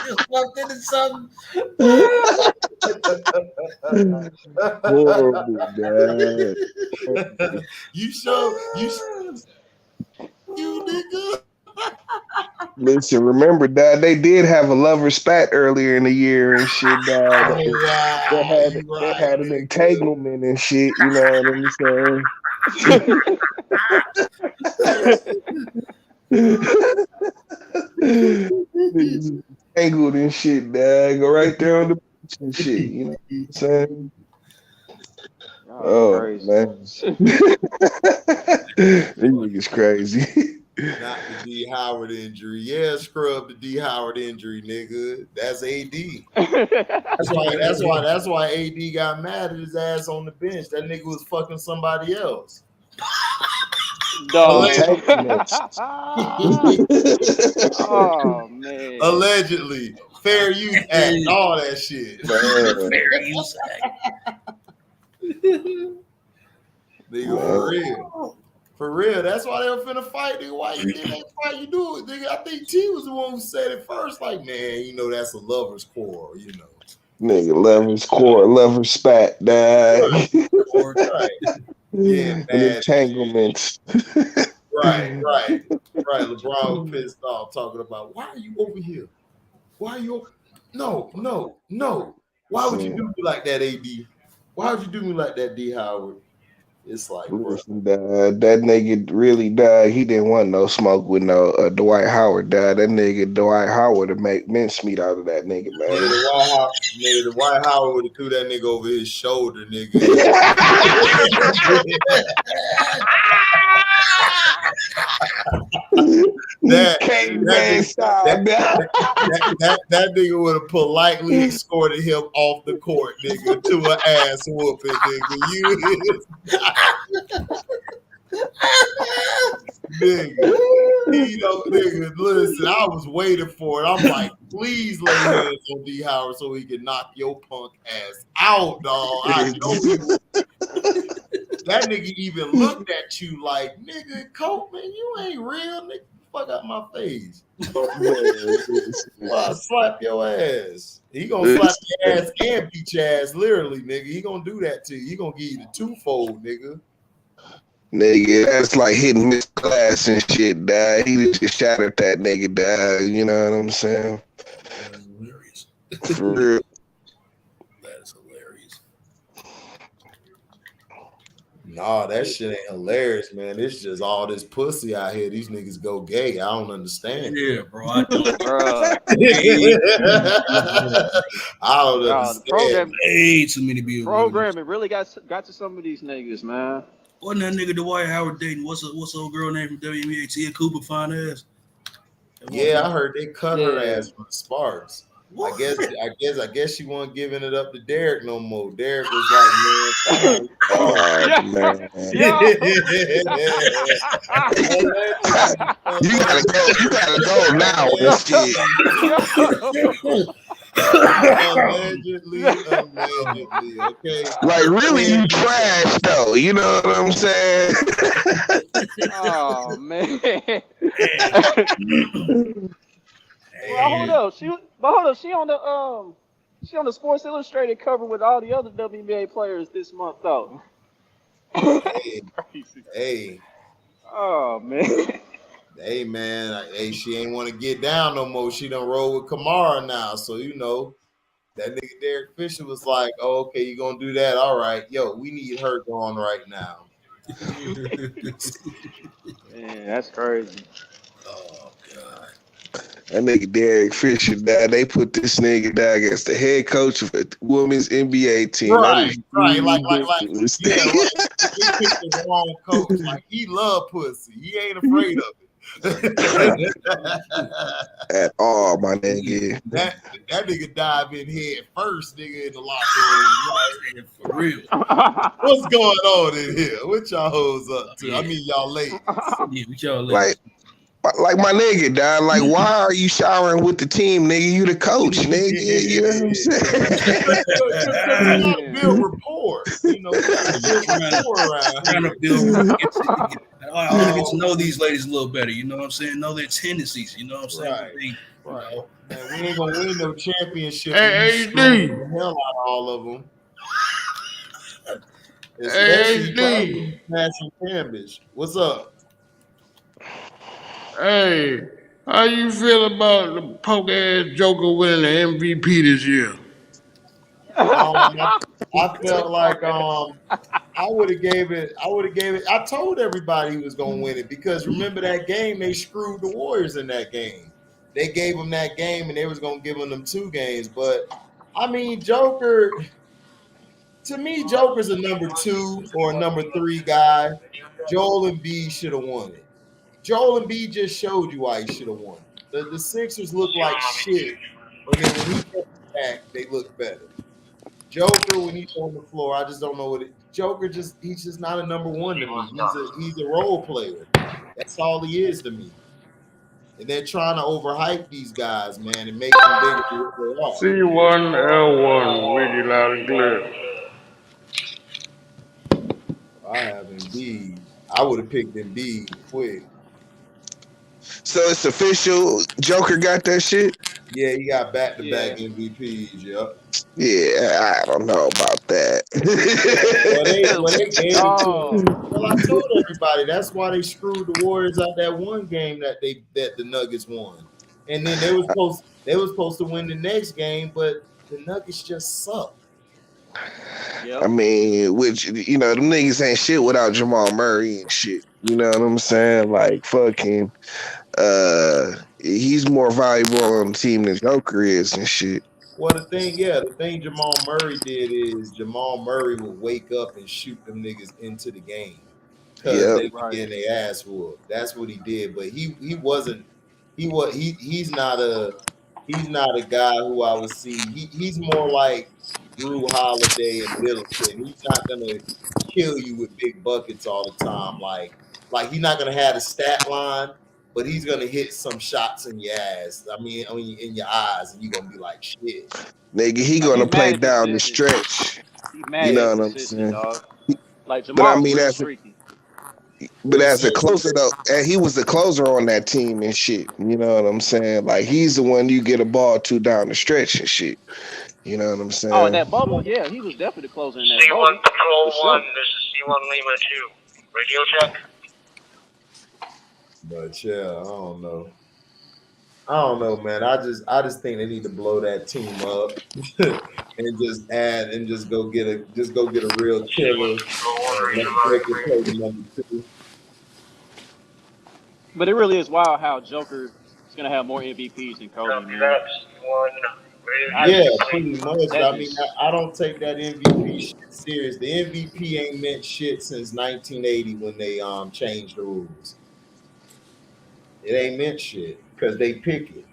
Just bumped into something. Horrible, God. You sure? You nigga. Listen, remember, Dad, they did have a lover spat earlier in the year and shit, Dad. They had an entanglement and shit, you know what I'm saying? Tangled and shit, Dad. Go right there on the beach and shit, you know what I'm saying? Oh, crazy. Man. This nigga's crazy. Not the D Howard injury. Yeah, scrub the D Howard injury, nigga. That's AD. That's why AD got mad at his ass on the bench. That nigga was fucking somebody else. Oh man. Allegedly. Fair use act, all that shit. Fair use act. Nigga, for real. For real, that's why they were finna fight, nigga. Why you didn't fight? You do it, nigga. I think T was the one who said it first. Like, man, you know that's a lover's quarrel, you know. Nigga, lover's quarrel, lover's spat, dog. Right. Yeah, entanglements. Right. LeBron was pissed off talking about why are you over here? Why are you? No. Why would you do me like that, AD? Why would you do me like that, D Howard? It's like, listen, that nigga really died. He didn't want no smoke with no Dwight Howard. That nigga Dwight Howard to make mincemeat out of that nigga, man. The Dwight Howard would have threw that nigga over his shoulder, nigga. that nigga would have politely escorted him off the court, nigga, to an ass whooping, nigga. Nigga, listen, I was waiting for it. I'm like, please lay hands on D Howard so he can knock your punk ass out, dog. I know that nigga even looked at you like, nigga, Coke, man, you ain't real, nigga. Fuck out my face. I'll slap your ass. He gonna slap your ass and beat your ass, literally, nigga. He gonna do that to you. He gonna give you the twofold, nigga. Nigga, that's like hitting Miss Glass and shit, dog. He just shattered that nigga, dog. You know what I'm saying? That's hilarious. For real. That is hilarious. Nah, that shit ain't hilarious, man. It's just all this pussy out here. These niggas go gay. I don't understand. Yeah, bro. I don't. I don't understand. Way too many people. Programming really got to some of these niggas, man. Wasn't that nigga Dwight Howard dating? What's old girl name from WNBA? Tia Cooper, fine ass. Yeah, I heard they cut her ass from the Sparks. I guess she wasn't giving it up to Derek no more. Derek was like, man, Oh man, you gotta go now and shit. allegedly, okay. Like really, you trash though. You know what I'm saying? Oh man. Well, hold up. She on the Sports Illustrated cover with all the other WNBA players this month though. Hey, Oh man. hey, man. Hey, she ain't want to get down no more. She done roll with Kamara now, so you know that nigga Derek Fisher was like, "Oh, okay, you gonna do that? All right, yo, we need her going right now." Man, that's crazy. Oh God. That nigga Derek Fisher, they put this nigga down against the head coach of a women's NBA team. Right. Like, ridiculous. yeah, like, he picked the wrong coach. Like, he love pussy. He ain't afraid of it. At all, my nigga. That nigga dive in head first, nigga, in the locker room. For real. What's going on in here? What y'all hoes up to? I mean, y'all late. Yeah, what y'all late? Like my nigga, dog. Like, why are you showering with the team, nigga? You the coach, nigga. You know what I'm saying? You gotta build rapport. You know, trying to build. I want to get to know these ladies a little better. You know what I'm saying? Know their tendencies. You know what I'm saying? Right. Man, we ain't gonna win no championship. Hey, the hell out of all of them. Especially passing Cambridge. What's up? Hey, how you feel about the punk ass Joker winning the MVP this year? I felt like I would have gave it. I told everybody he was gonna win it because remember that game they screwed the Warriors in that game. They gave them that game and they was gonna give them 2 games. But I mean, Joker. To me, Joker's a number 2 or a number 3 guy. Joel Embiid should have won it. Joel Embiid just showed you why he should have won it. The Sixers look like shit, and then when he comes back, they look better. Joker, when he's on the floor, I just don't know what it. Joker he's just not a number 1 to me. He's a role player. That's all he is to me. And they're trying to overhype these guys, man, and make them bigger than what they are. C1L1, Wiggy loud and clear. I have Embiid. I would have picked Embiid quick. So it's official. Joker got that shit. Yeah, he got back-to-back MVPs. Yep. Yeah, I don't know about that. They gave it to him. Well, I told everybody that's why they screwed the Warriors out that one game that the Nuggets won, and then they was supposed to win the next game, but the Nuggets just suck. Yep. I mean, which you know, them niggas ain't shit without Jamal Murray and shit. You know what I'm saying? Like fucking, he's more valuable on the team than Joker is and shit. Well, the thing Jamal Murray did is Jamal Murray would wake up and shoot them niggas into the game because they were getting their ass whooped. That's what he did. But he's not a guy who I would see. He's more like Drew Holiday and Middleton. He's not gonna kill you with big buckets all the time. Like he's not gonna have a stat line, but he's gonna hit some shots in your ass. I mean, in your eyes, and you're gonna be like, shit. Nigga, he gonna play down the stretch. You know what I'm saying? Dog. Like Jamal, but I mean, as a closer though, and he was the closer on that team and shit. You know what I'm saying? Like he's the one you get a ball to down the stretch and shit. You know what I'm saying? Oh, that bubble, yeah, he was definitely the closer in that bubble. C1 Patrol 1, this is C1 Lima 2. Radio check. But yeah, I don't know, man. I just think they need to blow that team up and just go get a real killer. But it really is wild how Joker is gonna have more MVPs than Kobe. Man. Yeah, pretty much. I mean, I don't take that MVP shit serious. The MVP ain't meant shit since 1980 when they changed the rules. It ain't meant shit because they pick it.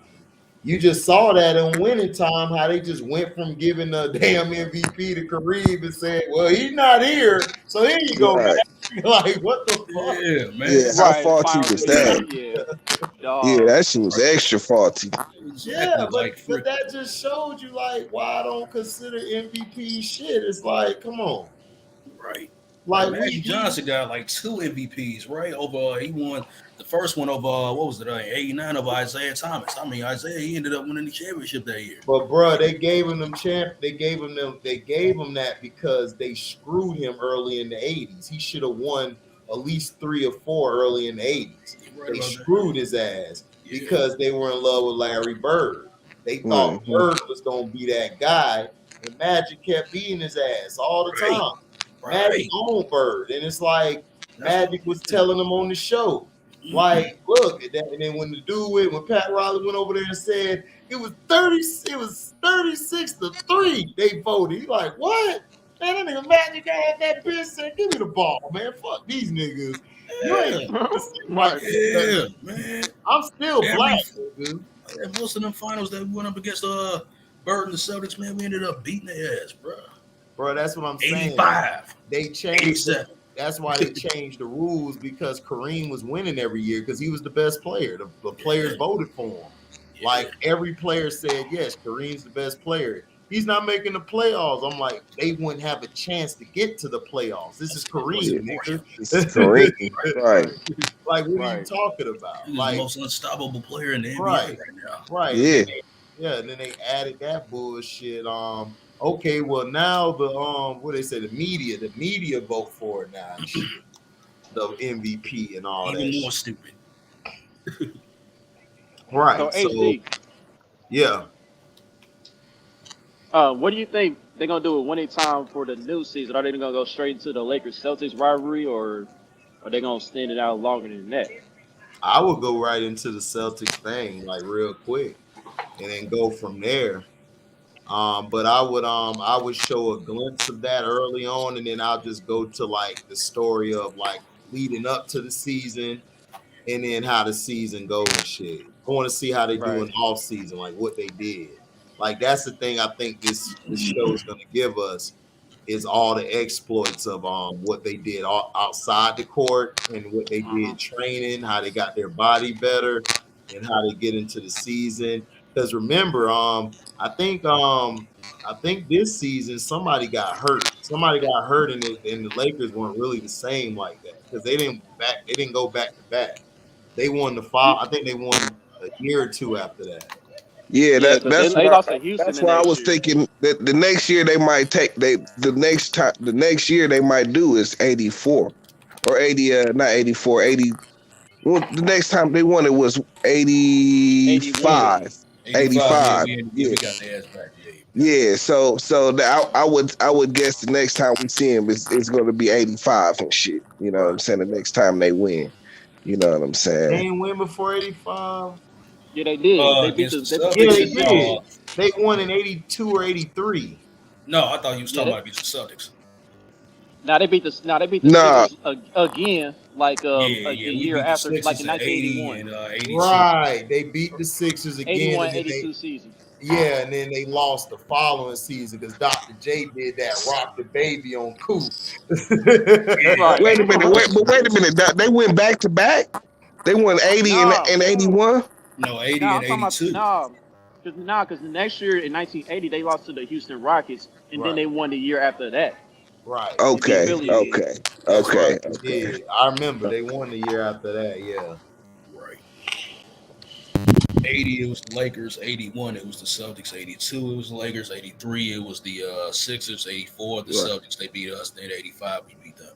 You just saw that in winning time, how they just went from giving the damn MVP to Kareem and said, "Well, he's not here, so here you go, Right. man." Like, what the fuck? Yeah, Yeah, man. how Right, faulty finals was that? MVP. Yeah, Yeah, dog. that shit was extra faulty. Yeah, Exactly. but Like but frick. that just showed you like why I don't consider MVP shit. It's like, come on, Right. Like like Magic Johnson got like 2 MVPs, right? Over he won the first one over what was it? '89 over Isaiah Thomas. I mean, Isaiah he ended up winning the championship that year. But bruh, they gave him them champ. They gave him that because they screwed him early in the '80s. He should have won at least 3 or 4 early in the '80s. You're right They about that. screwed his ass Yeah. because they were in love with Larry Bird. They thought Hmm. Bird was gonna be that guy, and Magic kept beating his ass all the Right. time. Magic Right. owned Bird, and it's like That's what I'm Magic was saying. telling him on the show, Mhm. like, look, and then when the dude when Pat Riley went over there and said it was 30, it was 36-3. They voted. He like, what? Man, that nigga Magic had that bitch said, give me the ball, man. Fuck these niggas. You ain't Yeah. like Right. Yeah, man. I'm still black, Every nigga. most of them finals that we went up against Bird and the Celtics, man, we ended up beating their ass, bro. Bro, that's what I'm saying. 85, They changed 87. that's why they changed the rules because Kareem was winning every year because he was the best player. The players voted for him. Yeah. Like every player said, yes, Kareem's the best player. He's not making the playoffs. I'm like, they wouldn't have a chance to get to the playoffs. This is What's Kareem, nigga. This is Kareem. Right. Like, what are you Right. talking about? He's the Like, most unstoppable player in the NBA right, right now. right. Yeah. Yeah, and then they added that bullshit. Okay, well now the what they say, the media vote for it now and shit. The MVP and all Even that more shit. stupid. Right. So So HD, yeah. what do you think they're gonna do with winning time for the new season? Are they gonna go straight into the Lakers Celtics rivalry, or are they gonna stand it out longer than that? I would go right into the Celtics thing like real quick and then go from there. But I would show a glimpse of that early on, and then I'll just go to like the story of like leading up to the season and then how the season go and shit. I want to see how they do Right. in off season, like what they did. Like that's the thing I think this show is gonna give us is all the exploits of what they did outside the court and what they Uh-huh. did training, how they got their body better, and how they get into the season. Because remember, I think this season somebody got hurt. Somebody got hurt, and the Lakers weren't really the same like that because they didn't go back to back. They won the five. I think they won a year or two after that. Yeah, Yeah, because they lost to Houston that's the why I next was year. thinking that the next year they might the next year they might do is 84 or 80 not 84 80. Well, the next time they won it was 81. 85. 85, 85. we got the ass back. Yeah, Yeah, I would guess the next time we see him is going to be 85 and shit. You know what I'm Right. saying? The next time they win, you know what I'm They saying? didn't win before 85. Yeah, they did. against the Yeah, Celtics they beat the and did. Sixers. They won in 82 or 83. no, I thought you was Yeah, talking they, about against the Celtics. now they beat the Nah, Sixers again, like Yeah, a yeah, we year beat the after, like Sixers in in '80 1981, and '82. Right. They beat the Sixers again, 81, and then 82 season. and then they lost the following season because Dr. J did that rock the baby on Coop. Yeah, Right. wait a minute, wait a minute. They went back to back. They won 80 No, and 81. no, no, 80 I'm and talking about 82. because the next year in 1980 they lost to the Houston Rockets, and then Right, they won the year after that. right. They beat Okay, They Philly. did. okay, That's right. okay, They okay. did. I remember they won the year after that. Yeah. Right. 80, it was the Lakers. 81, it was the Celtics. 82, it was the Lakers. 83, it was the Sixers. 84, the Right. Celtics. They beat us. Then 85, we beat them.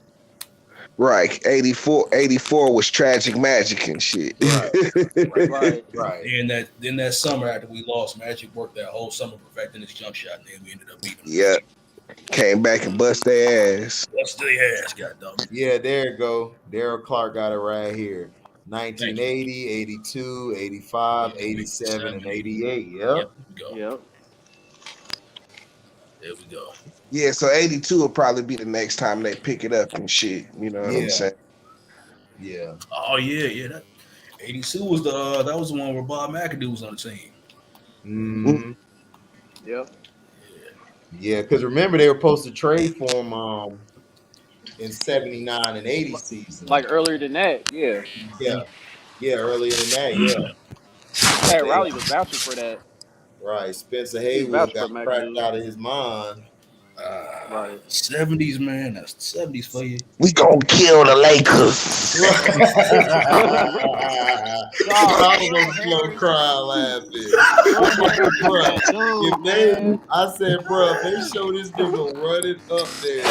Right. 84 was tragic magic and shit. Right. Right. Right. Then that summer after we lost, Magic worked that whole summer perfecting his jump shot, and then we ended up beating them. Yeah. Came back and bust their ass. Bust their ass, goddamn. Yeah, there you go. Daryl Clark got it right here. Thank you. 1980, 82, 85, 87, and 88. Yep. Yep. There we go. Yep. There we go. Yeah, so 82 will probably be the next time they pick it up and shit. You know what I'm Yeah. saying? Yeah. Oh yeah. That 82 was the that was the one where Bob McAdoo was on the team. Mm-hmm. Yep. Yeah, because remember they were supposed to trade for him in 79 and 80 season. Like earlier than that, yeah. Yeah, yeah, earlier than that, yeah. But Pat they Riley was vouching for that. right, Spencer He was Haywood vouching for got cracked McAdoo. out of his mind. Right. 70s, man. That's the 70s for you. We gonna kill the Lakers. Dog, I was Will on the floor Harris. crying laughing. Will I'm like, Harris is bro, that dude, if they, man. I said, bro, if they show this nigga running up there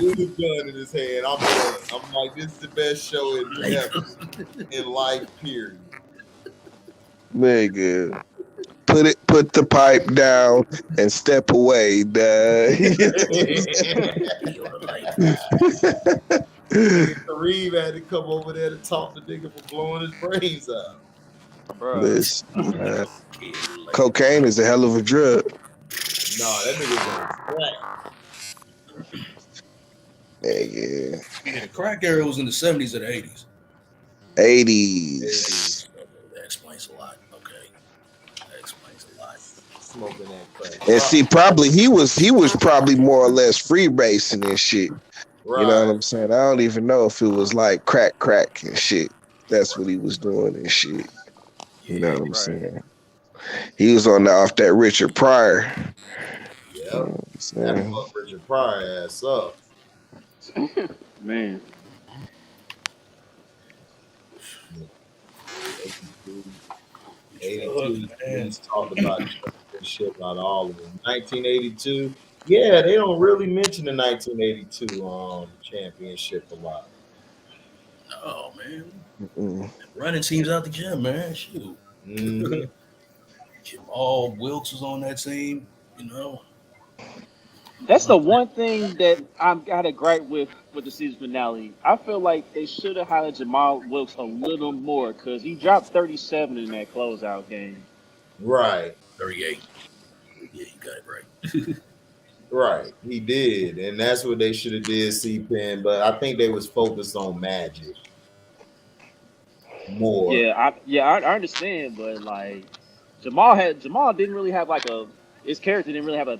with a gun in his hand, I'm done. I'm like, this is the best show in life, period. Nigga. Put the pipe down and step away, dog. Nigga Kareem had to come over there to talk the nigga for blowing his brains out. Bro. Listen, cocaine is a hell of a drug. Nah, that nigga was on crack. Nigga. Yeah, the crack era was in the 70s or the 80s. 80s. Okay, that explains a lot. Okay. That explains a lot. Smoking that crack. And see, probably he was probably more or less freebasing and shit. You know what Right. I'm saying? I don't even know if it was like crack and shit. That's what he was doing and shit. You know what I'm saying? He was off that Richard Pryor. Yep. You know what I'm saying? That fuck Richard Pryor ass up. Man. 82, he's talked about championship out of all of them. 1982, yeah, they don't really mention the 1982 championship a lot. Oh man, Mm-mm. running teams out the gym, man. Shoot, Mhm. Jamal Wilkes was on that team. You know, That's the one thing that I've got a gripe with the season finale. I feel like they should have highlighted Jamal Wilkes a little more because he dropped 37 in that closeout game. Right, 38. Yeah, you got it right. right, he did, and that's what they should have did, C-Pen. But I think they was focused on Magic more. I understand, but like Jamal didn't really have like a his character didn't really have a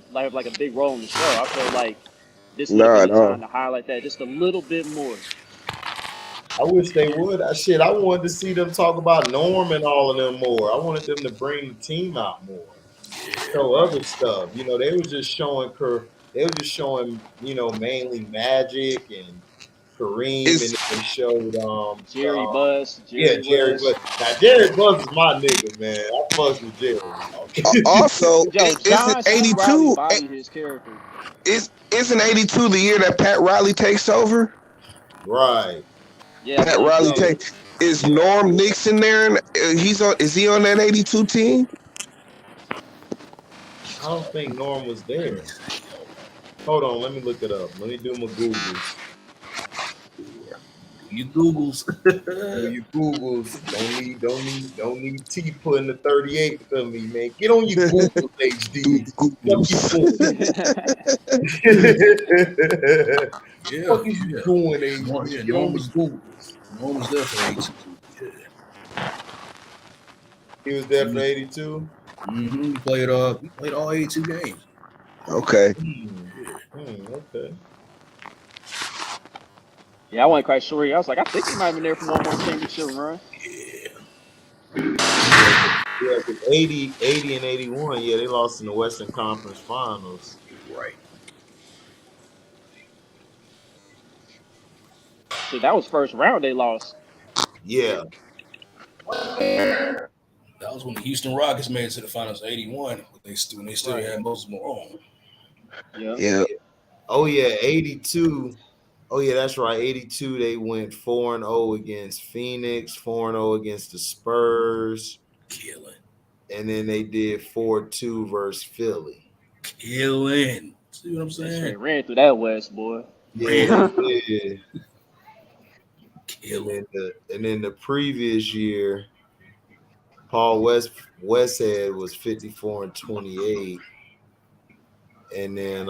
big role in the show. I feel like this would have been Not the at all. time to highlight that just a little bit more. I wish they would. I wanted to see them talk about Norm and all of them more. I wanted them to bring the team out more. Show other stuff. You know, they were just showing mainly Magic and Kareem, and It's then they showed Jerry Jerry Buss. Buss. Now Jerry Buss is my nigga, man. I fucks with Jerry. also Yo, isn't John C. Riley 82 bodied his character. isn't 82 the year that Pat Riley takes over? Right. Yeah, I Pat believe Riley so. is Norm Nixon there, and is he on that 82 team? I don't think Norm was Let me there. see. Hold on, let me look it up. Let me do my Googles. You Googles. Do your Googles. Don't need T putting the 38 for me, man. Get on your Google HD. What Yeah, fuck is you doing, HD? Norm, yeah, Get on Norm the was Googles. Norm was there for 82. He was there for 82. Mm-hmm. He played all 82 games. Okay. Okay. Yeah, I wasn't quite sure. I was like, I think he might have been there for one more championship run. Yeah, 80 and 81. Yeah, they lost in the Western Conference Finals. Right. Shit, that was first round they lost. Yeah. That was when the Houston Rockets made it to the finals of 81. When they still had Moses Malone. Yeah. Oh yeah, 82. Oh yeah, that's right. 82, they went 4-0 against Phoenix, 4-0 against the Spurs. Killing. And then they did 4-2 versus Philly. Killing. See what I'm saying? They straight ran through that West, boy. Yeah, they did. Killing. And then the previous year, Paul Westhead was 54 and 28. And then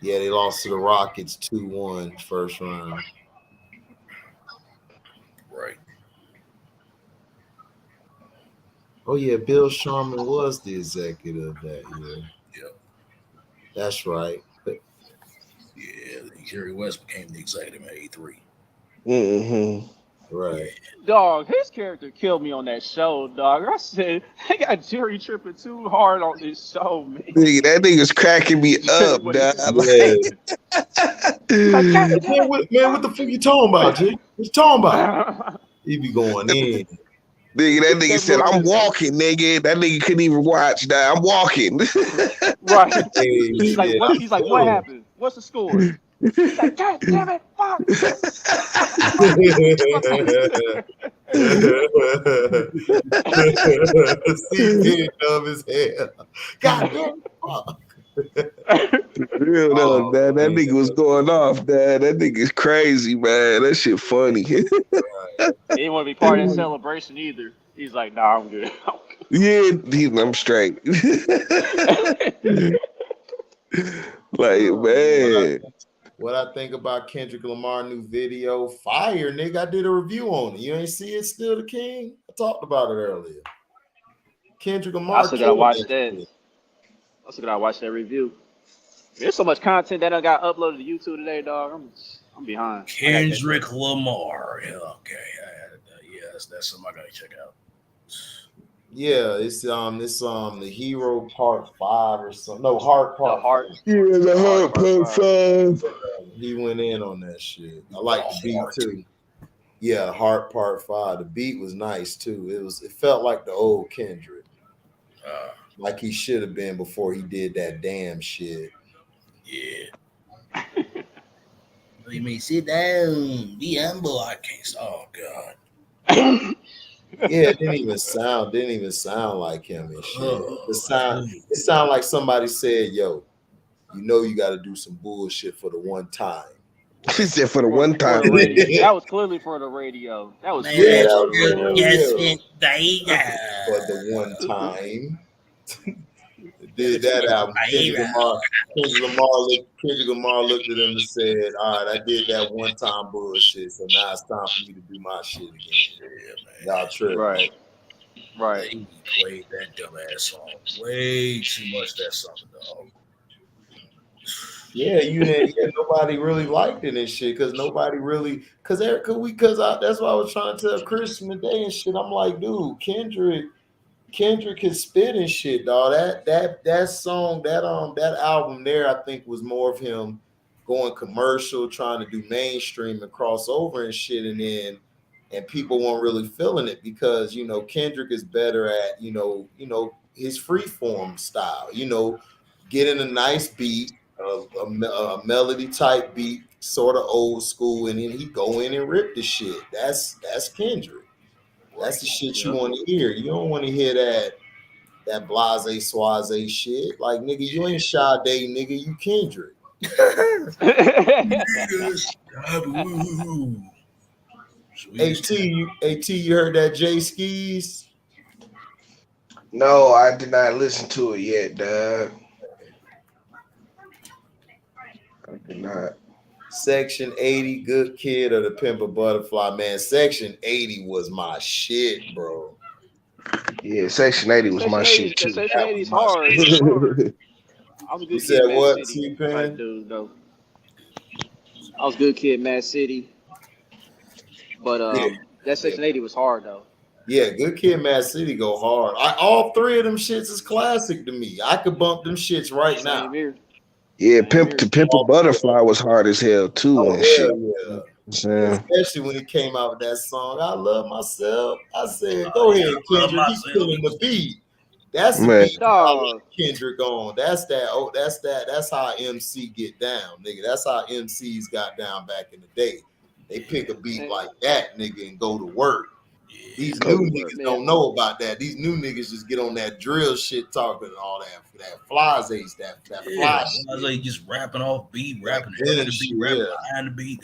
they lost to the Rockets 2-1 first round. Right. Oh yeah, Bill Sharman was the executive that year. Yeah. That's right. Yeah, Jerry West became the executive in '83. Mm-hmm. Right. Dog, his character killed me on that show, dog. I said, they got Jerry tripping too hard on this show, man. Nigga, that nigga's cracking me up, What he dog. said. Yeah. He's like, God Like, damn Man, what the fuck you talking about, G? What you talking about? it. He be going in. nigga, that nigga That said, "I'm movie- walking, nigga." That nigga couldn't even watch. Dog. I'm walking. Right. Hey, He's like, shit, what? I He's like, feel what him. happened? What's the score? He's like, God damn it, fuck. See, being dumb as hell. God damn, fuck. Real though, Oh, man. That man. nigga was going off, man. That nigga's crazy, man. That shit funny. He didn't want to be part of that celebration either. He's like, nah, I'm good. Yeah, I'm straight. Like, Oh, man. What I think about Kendrick Lamar new video, fire, nigga. I did a review on it. You ain't see it, Still the King? I talked about it earlier. Kendrick Lamar. I still gotta watch shit. that. I still gotta watch that review. There's so much content that I got uploaded to YouTube today, dog. I'm behind. Kendrick Lamar. Yeah, okay. Yeah, that's something I gotta check out. Yeah, it's the Hero Part 5 or something. No, Heart Part The Heart. 5. Yeah, the Heart Part 5. He went in on that shit. I like the beat too. Yeah, Heart Part 5. The beat was nice too. It felt like the old Kendrick. Like he should have been before he did that damn shit. Yeah. You mean sit down, be humble? I can't. Oh God. Yeah, it didn't even sound like him and shit. It sound like somebody said, "Yo, you know you got to do some bullshit for the one time." She said for the For one the time. radio. That was clearly for the radio. That was that was Yes, for the one time. Did that album. Kendrick Lamar looked at him and said, "All right, I did that one time bullshit, so now it's time for me to do my shit again." Y'all tripping. Right. Right. He played that dumbass song way too much. That song, dog. Yeah, nobody really liked it and shit because nobody really that's why I was trying to tell Chris today and shit. I'm like, dude, Kendrick can spit and shit, dog. That song, that album there, I think was more of him going commercial, trying to do mainstream and crossover and shit, and people weren't really feeling it because Kendrick is better at his freeform style, getting a nice beat, a melody type beat, sort of old school, and then he go in and rip the shit. That's Kendrick. That's the shit you want to hear. You don't want to hear that blase swaze shit. Like, nigga, you ain't Sade, nigga, you Kendrick. AT, you heard that Jay Skis? No, I did not listen to it yet, dog. I did not. Section 80, Good Kid or the Pimp a Butterfly, man. Section 80 was my shit, bro. Yeah, Section 80 was my shit too. Section 80 is hard. I was a good kid, Mad City. Type dude, though. I was a good kid, Mad City. But that Section 80 was hard though. Yeah, Good Kid, Mad City go hard. All three of them shits is classic to me. I could bump them shits right now. Here. Yeah, Pimp a Butterfly was hard as hell too. Oh, and shit. Yeah. Especially when he came out with that song, I Love Myself. I said, go ahead, Kendrick. He's killing the beat. That's the beat Kendrick on. That's how MC get down, nigga. That's how MCs got down back in the day. They pick a beat like that, nigga, and go to work. These new niggas don't know about that. These new niggas just get on that drill shit, talking and all that flies ace, that fly shit. Like just rapping off beat, rapping head the beat, rapping behind the beat.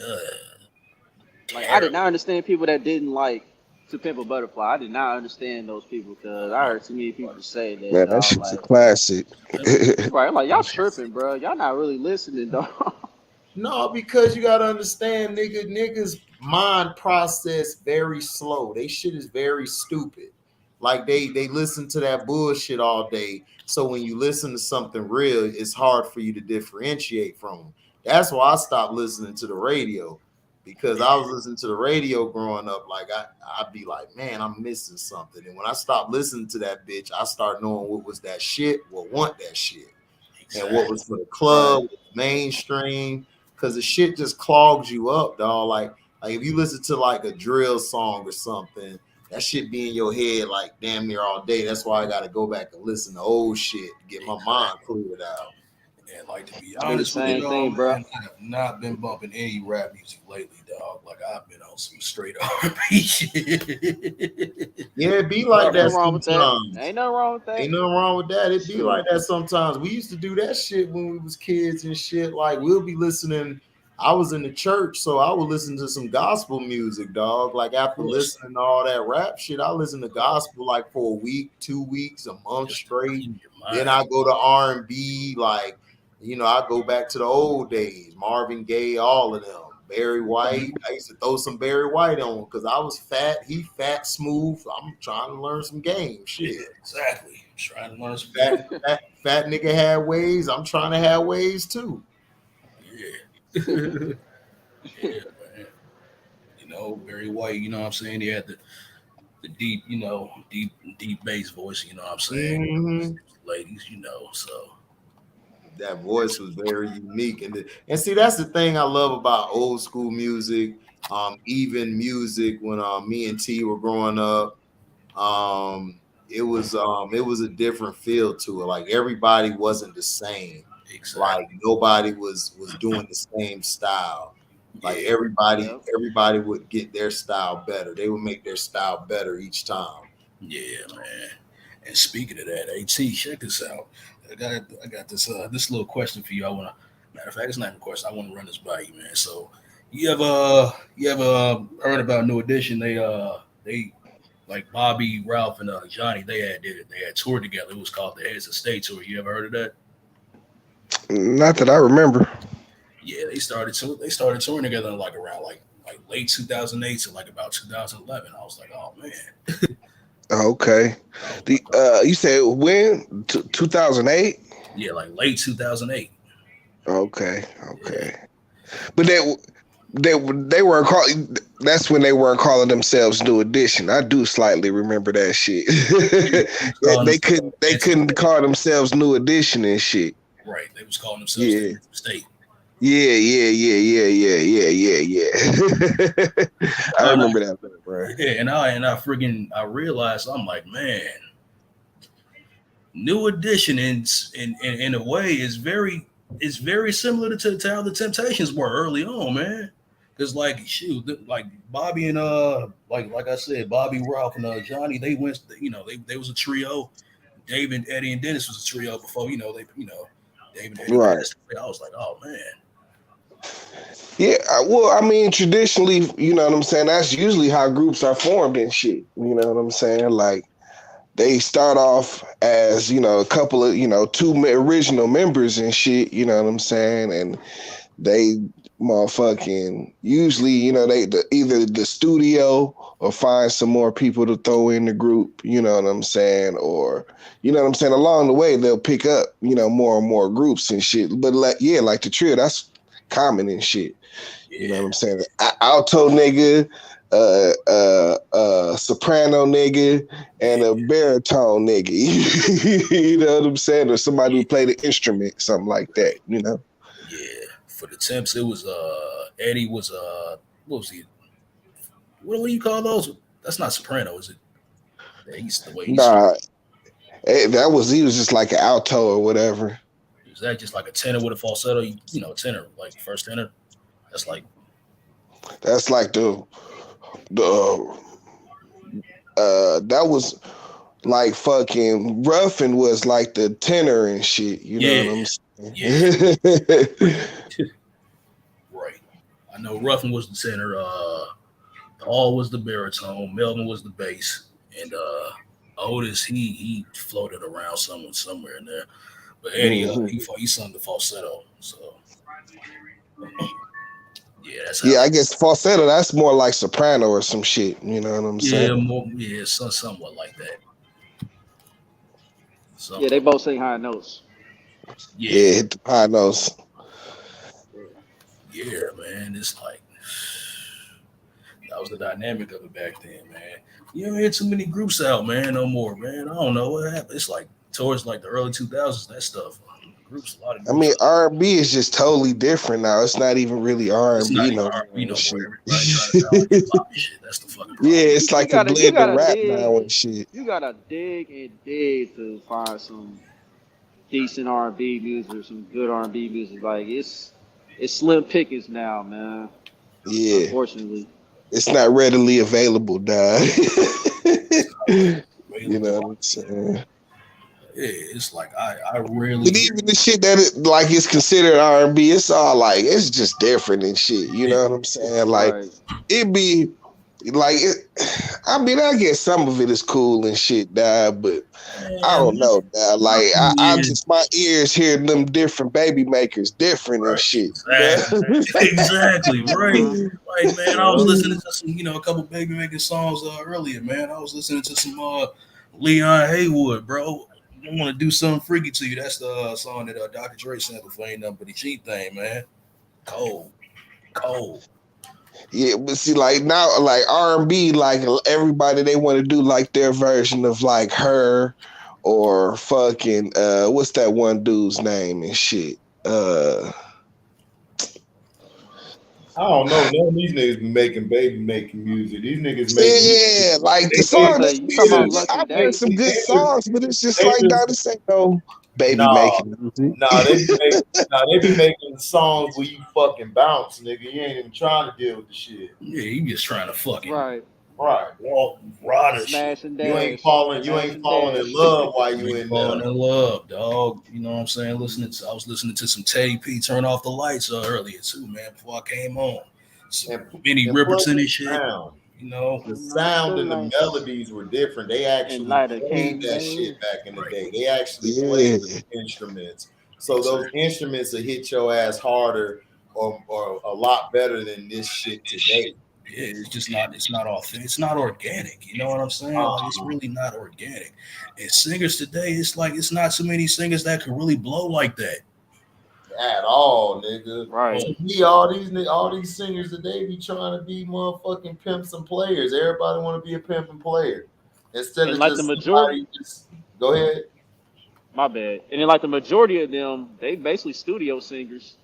Like I did not understand people that didn't like To Pimp a Butterfly. I did not understand those people because I heard too many people say that. Man, that shit's a classic. Right, I'm like, y'all tripping, bro. Y'all not really listening, dog. No, because you gotta understand, niggas mind process very slow. They shit is very stupid. Like they listen to that bullshit all day. So when you listen to something real, it's hard for you to differentiate from them. That's why I stopped listening to the radio, because I was listening to the radio growing up. Like I'd be like, man, I'm missing something. And when I stopped listening to that bitch, I started knowing what was that shit, what want that shit, and what was for the club, mainstream. Because the shit just clogs you up, dog. Like if you listen to like a drill song or something, that shit be in your head like damn near all day. That's why I got to go back and listen to old shit to get my mind cleared out. And like, to be I do the honest with you, same thing, bro. man, I have not been bumping any rap music lately, dog. Like I've been on some straight R&B shit. Yeah, it be like Ain't that nothing wrong with that. sometimes. Ain't nothing wrong with that. Ain't nothing wrong with that. It be like that sometimes. We used to do that shit when we was kids and shit. Like we'll be listening. I was in the church, so I would listen to some gospel music, dog. Like after listening to all that rap shit, I listen to gospel like for a week, 2 weeks, a month straight. Then I go to R&B, like, you know, I go back to the old days, Marvin Gaye, all of them. Barry White. I used to throw some Barry White on because I was fat. He fat, smooth. I'm trying to learn some game shit. Yeah, exactly. I'm trying to learn some fat nigga had ways. I'm trying to have ways too. Yeah. Yeah, man. You know, Barry White, you know what I'm saying? He had the deep, you know, deep bass voice, you know what I'm saying? Mm-hmm. Ladies, you know, so that voice was very unique. And see, that's the thing I love about old school music, even music when me and T were growing up. It was a different feel to it. Like everybody wasn't the same. exactly. Like nobody was doing the same style. Like everybody would get their style better. They would make their style better each time. Yeah, man. And speaking of that, AT, check this out. I got this little question for you. Matter of fact, it's not even a question. I want to run this by you, man. So you ever heard about New Edition? They like Bobby, Ralph, and Johnny, they had toured together. It was called the Heads of State Tour. You ever heard of that? Not that I remember. Yeah, they started touring together in like around like late 2008 to like about 2011. I was like, oh man. Okay. You said when? 2008? Yeah, like late 2008. Okay. Yeah. But they weren't calling. That's when they weren't calling themselves New Edition. I do slightly remember that shit. They couldn't call themselves New Edition and shit. Right. They was calling themselves the State. Yeah. I remember that, bro. Yeah, and I realized, I'm like, man, New Edition in a way is very similar to how the Temptations were early on, man. Because like shoot, like Bobby and like I said, Bobby, Ralph, and Johnny, they went, you know, they was a trio. David, Eddie, and Dennis was a trio before, David, Eddie, right. Dennis. I was like, oh man. Yeah, well, I mean, traditionally, you know what I'm saying? That's usually how groups are formed and shit. You know what I'm saying? Like, they start off as, you know, a couple of, you know, two original members and shit, you know what I'm saying? And they motherfucking, usually, you know, either the studio or find some more people to throw in the group, you know what I'm saying? Or, you know what I'm saying? Along the way, they'll pick up, you know, more and more groups and shit. But like the trio, that's common and shit. You know what I'm saying? Alto nigga, soprano nigga, and a baritone nigga. You know what I'm saying? Or somebody who played an instrument, something like that, you know? Yeah. For the Temps, it was Eddie was what was he? What do you call those? That's not soprano, is it? Yeah, he's the way he's he was just like an alto or whatever. Is that just like a tenor with a falsetto? You know, tenor, like first tenor. That's like that was like fucking Ruffin was like the tenor and shit. You know what I'm saying? Yeah. Right. I know Ruffin was the tenor. Hall was the baritone. Melvin was the bass, and Otis he floated around somewhere in there. But Eddie he sung the falsetto. So. Yeah, I guess falsetto, that's more like soprano or some shit. You know what I'm saying? Yeah, somewhat like that. Yeah, they both sing high notes. Yeah, hit the high notes. Yeah, man. It's like that was the dynamic of it back then, man. You don't hear too many groups out, man, no more, man. I don't know what happened. It's like towards like the early 2000s, that stuff. Groups, a lot of I groups. mean, R&B is just totally different now. It's not even really It's not R&B even no R&B more and no more. shit. Everybody trying to sound like hip hop and shit. That's the fucking Yeah, problem. it's like a You blend of gotta rap now dig. and shit. You gotta dig and dig to find some decent R&B music or some good R&B music. Like it's slim pickings now, man. Yeah, Unfortunately. it's not readily available, dog. You know Available. what I'm saying? Yeah, it's like I rarely But hear. even the shit that like is considered R&B, it's all like it's just different and shit. You Yeah, know what I'm saying? Like Right. it be like it, I mean, I guess some of it is cool and shit, dog, but I man, don't know, dog. my Like thing I is just my ears hearing them different baby makers different and right, shit. You exactly, exactly, right. Uh-huh. Like man, I was Yep. listening to some, a couple baby making songs earlier, man. I was listening to some Leon Haywood, bro. I want to do something freaky to you. That's the song that Dr. Dre sampled for Ain't Nothing But a Cheap Thing, man. Cold, cold. Yeah, but see, like now, like R&B, like everybody they want to do like their version of like her or fucking what's that one dude's name and shit. I don't know. None of these niggas be making baby making music. These niggas making music. Yeah, like the They I was about song to just, say, they you be talking they about some good. just, Lucky I've heard Day? some good they just, songs, but it's just they like just nah, this ain't no baby nah, making music. nah. They be making, nah, they be making songs where you fucking bounce, nigga. You ain't even trying to deal with the shit. Yeah, you just trying to fucking Right. Right. walk, rod and shit. Smash and You ain't dash. falling. You Smash ain't and falling in dash. love while You you ain't in there. falling in love, dog. You know what I'm saying? I was listening to some Teddy P Turn Off the Lights earlier too, man, before I came home. Some And Benny plus Riperton the and shit, sound. you know. The Not sound the and the lights melodies were different. They and actually light a played that candle. shit back in the Right. day. They actually played Yeah, the instruments. So those Exactly. instruments will hit your ass harder or a lot better than this shit today. Yeah, it's just not. It's not authentic. It's not organic. You know what I'm saying? Like it's Uh-uh. really not organic. And singers today, it's like it's not so many singers that can really blow like that. At all, nigga. Right. To me, all these singers today be trying to be motherfucking pimps and players. Everybody want to be a pimp and player instead And of like the just majority, somebody just go ahead. my bad. And then like the majority of them, they basically studio singers.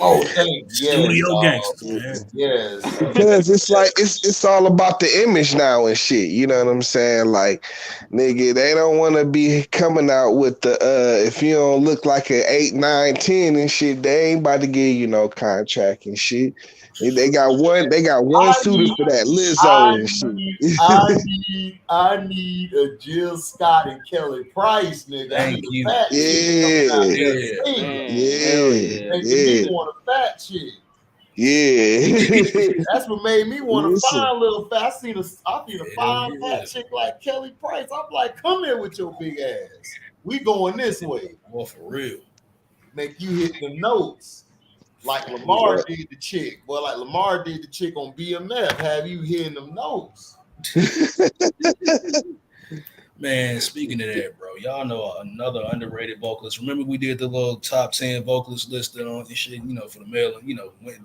Oh, Yeah, thanks. Yes, studio dog. gangsters, man. Yes. because it's like it's all about the image now and shit. You know what I'm saying? Like, nigga, they don't want to be coming out with the if you don't look like an 8, 9, 10 and shit, they ain't about to give you no contract and shit. They got one I suitor need, for that, I Lizzo and need, shit. I need a Jill Scott and Kelly Price, nigga. I Thank need a you. fat chick coming out Yeah, there Yeah, singing, Man, hell yeah, yeah. making me yeah, want a fat chick. yeah. That's what made me want to Listen, find a little fat. I seen a hell fine yeah. fat chick like Kelly Price. I'm like, come here with your big ass. We going this way. Well, for real. Make you hit the notes. Like yeah. Lamar did the chick. Well, like Lamar did the chick on BMF. Have you hitting them notes? Man, speaking of that, bro, y'all know another underrated vocalist. Remember we did the little top 10 vocalist list on and shit, for the male,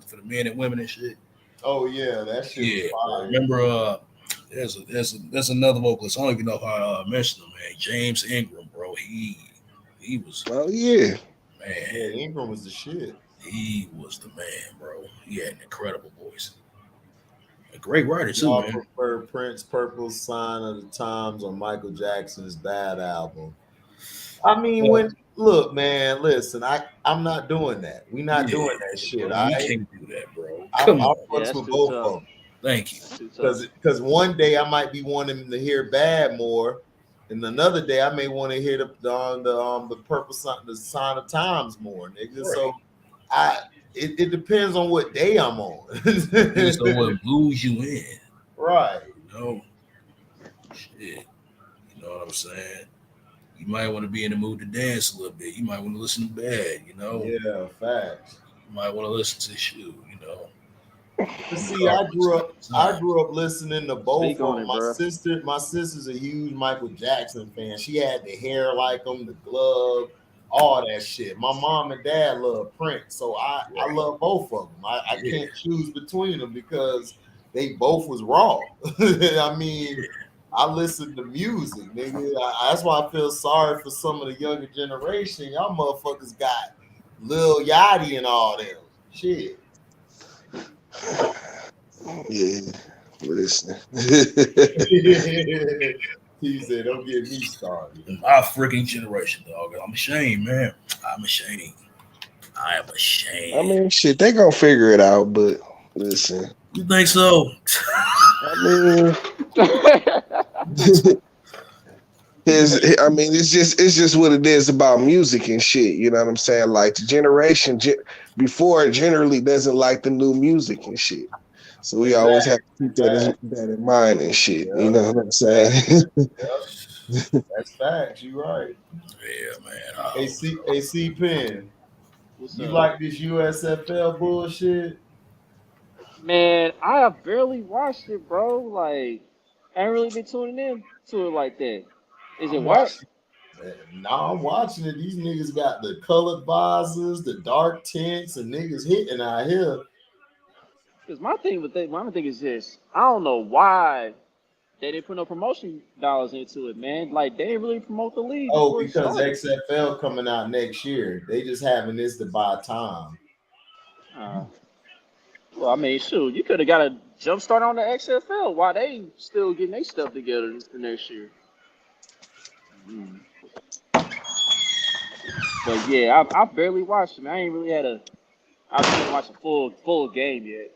for the men and women and shit. Oh yeah, that shit was Yeah, bro. fire. Remember, there's another vocalist. I don't even know if I mentioned him, man. James Ingram, bro. He was Oh yeah. Yeah, man. Ingram was the shit. He was the man, bro. He had an incredible voice. A great writer too, Y'all man. prefer Prince Purple's Sign of the Times or Michael Jackson's Bad Album? I mean, Well, when look, man, listen, I'm not doing that. We not yeah, doing that shit. bro. I You can't do that, bro. I, Come I on. Yeah, fucks that's with too both tough. of them Thank you. That's too tough. because one day I might be wanting to hear Bad more, and another day I may want to hear the Purple Sign, the Sign of Times more, nigga. Right. So I it depends on what day I'm on. Depends on what moves you in. Right. You know, shit. You know what I'm saying? You might want to be in the mood to dance a little bit. You might want to listen to Bad. Yeah, facts. You might want to listen to Shoe. See, I grew up listening to both Speak of on them. it, bro. My sister's a huge Michael Jackson fan. She had the hair like him, the glove, all that shit. My mom and dad love Prince, so I love both of them. I can't choose between them because they both was raw. I mean, I listen to music, nigga. That's why I feel sorry for some of the younger generation. Y'all motherfuckers got Lil Yachty and all them. Shit. Yeah, listen. He said, "Don't get me started." My freaking generation, dog. I'm ashamed, man. I'm ashamed. I am ashamed. I mean, shit, they gonna figure it out, but listen. You think so? I mean, it's just what it is about music and shit. You know what I'm saying? Like the generation before generally doesn't like the new music and shit. So we always have to keep that in mind and shit. Yeah. You know what I'm saying? That's facts. You right. Yeah, man. AC Pen. What's You up? like this USFL bullshit? Man, I have barely watched it, bro. Like, I ain't really been tuning in to it like that. Is it what? Nah, I'm watching it. These niggas got the colored visors, the dark tints, and niggas hitting out here. Because my thing is this. I don't know why they didn't put no promotion dollars into it, man. Like, they didn't really promote the league Oh, before it because started. XFL coming out next year. They just having this to buy time. Well, I mean, shoot, you could have got a jump start on the XFL while they still getting their stuff together for next year. But yeah, I barely watched it, man. I ain't really I didn't watch a full game yet.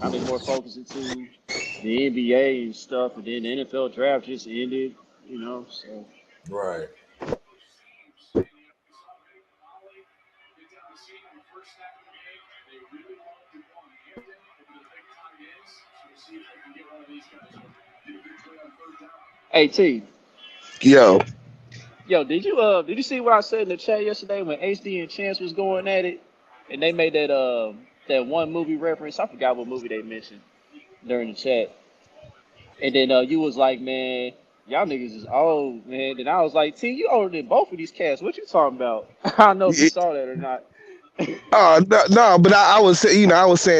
I've been more focused into the NBA and stuff, and then the NFL draft just ended, you know. So Right. hey T, Yo, did you see what I said in the chat yesterday when HD and Chance was going at it, and they made that one movie reference? I forgot what movie they mentioned during the chat. And then you was like, man, y'all niggas is old, man. Then I was like, T, you older than both of these cats. What you talking about? I don't know if you saw that or not. no, but I was saying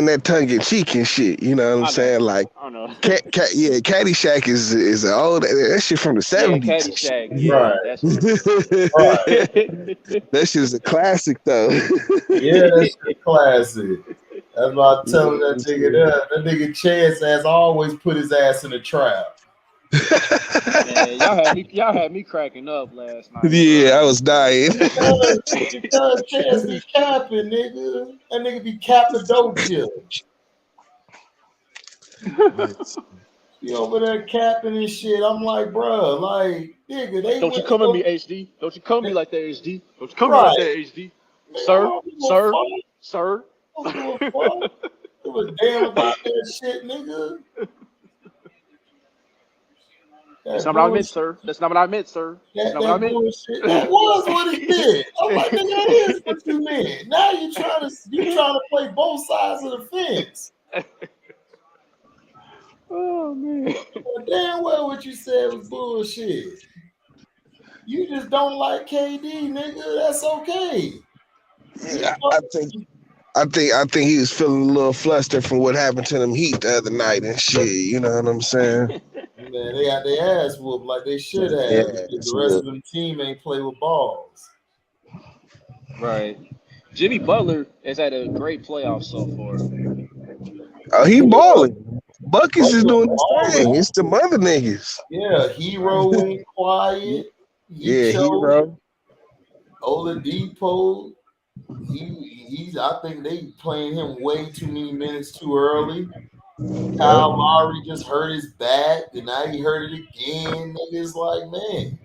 that tongue in cheek and shit. You know what I'm I know. saying? Like, I know. Caddyshack is an old that shit from the Yeah, '70s. Caddyshack. Yeah, Right. that's Right. it. That shit's a classic though. Yeah, that's a classic. That's why I tell that nigga that nigga Chance has always put his ass in a trap. Man, y'all had me cracking up last night, Yeah, bro. I was dying. Because Chance be capping, nigga. That nigga be Cappadocia. You over there capping and shit. I'm like, bro, like, nigga, they Don't you went come at so me, HD. Don't you come at me like that, HD. Don't you come at me like right. that, HD. Man, Sir, I don't give a sir, fuck. sir. I don't give a fuck. It was damn about that shit, nigga. That's That not what I meant, bullshit. sir. That's not what I meant, sir. That's not what I That meant. bullshit. That was what he did. I'm like, nigga, that is what you meant. Now you trying to play both sides of the fence. Oh man. Well, damn well what you said was bullshit. You just don't like KD, nigga. That's okay. Yeah, I think he was feeling a little flustered from what happened to them Heat the other night and shit. You know what I'm saying? Man, they got their ass whooped like they should have because the rest of them team ain't play with balls. Right. Jimmy Butler has had a great playoff so far. Oh, he balling. Buckets is doing his thing. It's the other niggas. Yeah, Hero went quiet. He choked. Hero. Oladipo. He's. I think they playing him way too many minutes too early. Kyle Lowry just hurt his back, and now he hurt it again. Niggas like, man.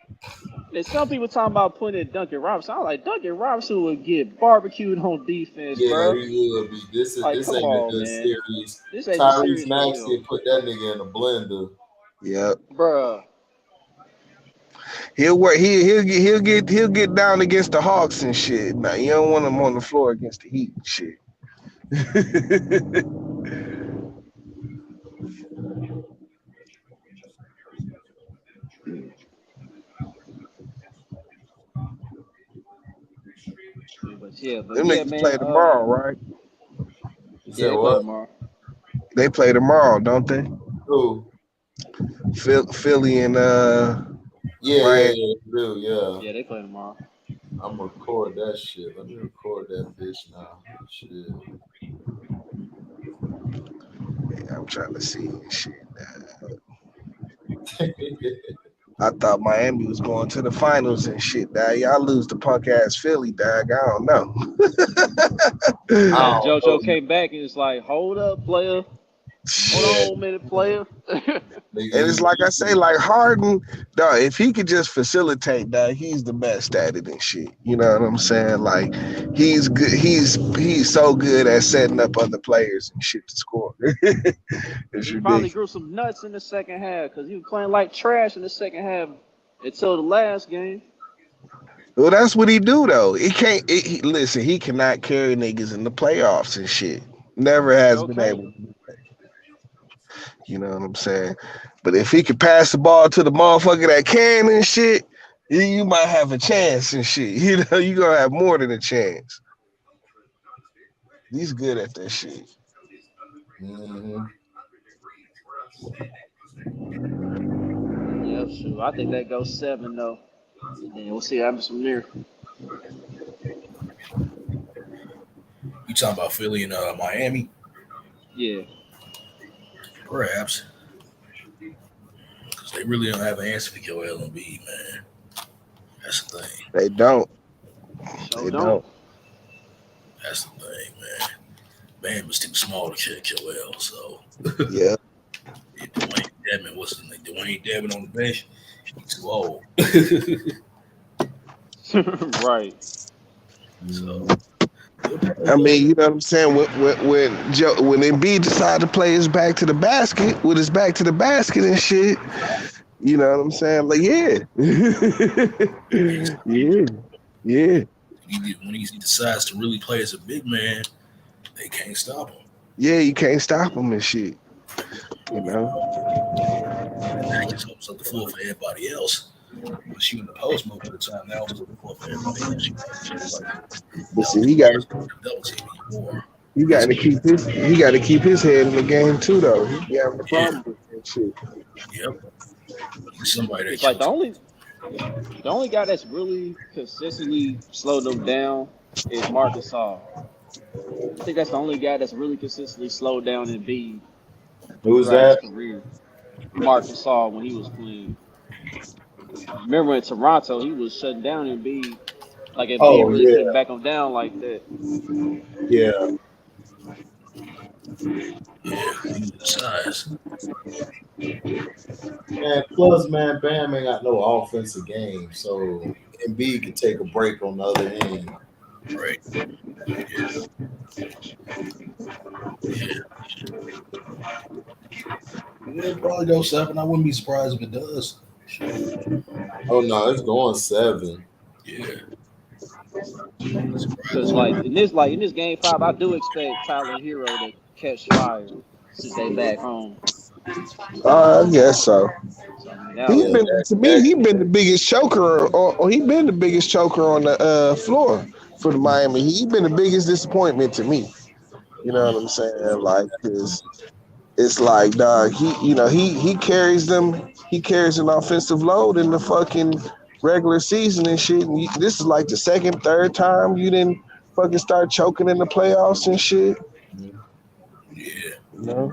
And some people talking about putting in Duncan Robinson. I was like, Duncan Robinson would get barbecued on defense, Yeah, bro. he would be. This Like, ain't come a on, good man. series. This ain't a Tyrese series for Maxey him, put that nigga in a blender. Yep. bruh. He'll work. He'll get down against the Hawks and shit. Now you don't want him on the floor against the Heat and shit. But yeah, Them niggas man. play tomorrow, right? You Yeah, said they play what? tomorrow. They play tomorrow, don't they? Who? Philly and Yeah, Miami. Real, yeah. Yeah, they play tomorrow. I'm gonna record that shit. Let me record that bitch now. Shit. I'm trying to see shit. I thought Miami was going to the finals and shit. Dog. Y'all lose to punk ass Philly, dog. I don't know. I And don't know. JoJo came back and it's like, hold up, player. Hold Yeah, on a minute, player. And it's like I say, like Harden, dog, if he could just facilitate, dog, he's the best at it and shit. You know what I'm saying? Like he's good. He's so good at setting up other players and shit to score. It's He finally ridiculous. grew some nuts in the second half because he was playing like trash in the second half until the last game. Well, that's what he do though. He can't. Listen, he cannot carry niggas in the playoffs and shit. Never has Sure been can't. able. You know what I'm saying? But if he could pass the ball to the motherfucker that can and shit, you might have a chance and shit. You know, you gonna have more than a chance. He's good at that shit. Mm-hmm. Yep, sure. I think that goes 7 though. And then we'll see what happens from there. You talking about Philly and Miami? Yeah. Perhaps. Because they really don't have an answer for Joel Embiid, man. That's the thing. They don't. Sure They don't. don't. That's the thing, man. Bam was too small to check Joel, so Yeah. Dwayne Dedman wasn't like Dwayne Dedman on the bench. He's too old. Right. So I mean, you know what I'm saying? When Embiid decided to play his back to the basket, with his back to the basket and shit, you know what I'm saying? Like, yeah. Yeah. when he decides to really play as a big man, they can't stop him. Yeah, you can't stop him and shit. You know? That just opens up the floor for everybody else. But shooting the post most of the time, that opens up the floor for everybody else. But see, he got to keep his head in the game too, though. He having a problem with that shit. Yep. He's somebody that It's like the only guy that's really consistently slowed them down is Marcus Gasol. I think that's the only guy that's really consistently slowed down Embiid Who's throughout his that? career. Marcus Gasol when he was playing. Remember in Toronto, he was shutting down Embiid. Like Embiid really couldn't back him down like that. Yeah. Yeah, he's the size. And plus, man, Bam ain't got no offensive game, so Embiid can take a break on the other end. Right. Yeah. It'll probably go 7. I wouldn't be surprised if it does. Oh no, it's going 7. Yeah. Because in this game 5, I do expect Tyler Hero to catch fire since they back home. I guess so. He Yeah, been the biggest choker, or he been the biggest choker on the floor for the Miami. He been the biggest disappointment to me. You know what I'm saying? Like, it's like, dog, he carries them. He carries an offensive load in the fucking regular season and shit. And this is like the second, third time you didn't fucking start choking in the playoffs and shit. Yeah. You know?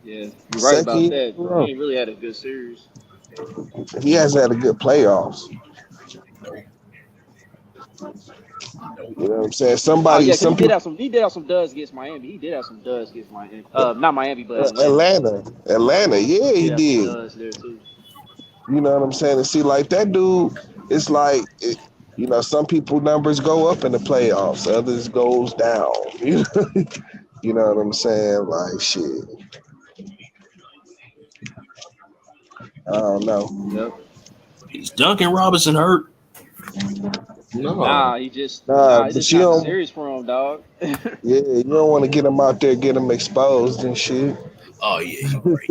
Yeah, you're right about that. He ain't really had a good series. He hasn't had a good playoffs. You know what I'm saying? He did have some duds against Miami. Not Miami, but Atlanta. Yeah, he did. Some duds there too. You know what I'm saying? And see, like that dude, it's like, some people numbers go up in the playoffs, others goes down. You know what I'm saying? Like, shit. I don't know. Yep. Is Duncan Robinson hurt? No, Nah, he just but you not don't. serious for him, dog. Yeah, you don't want to get him out there, get him exposed and shit. Oh yeah, you're right.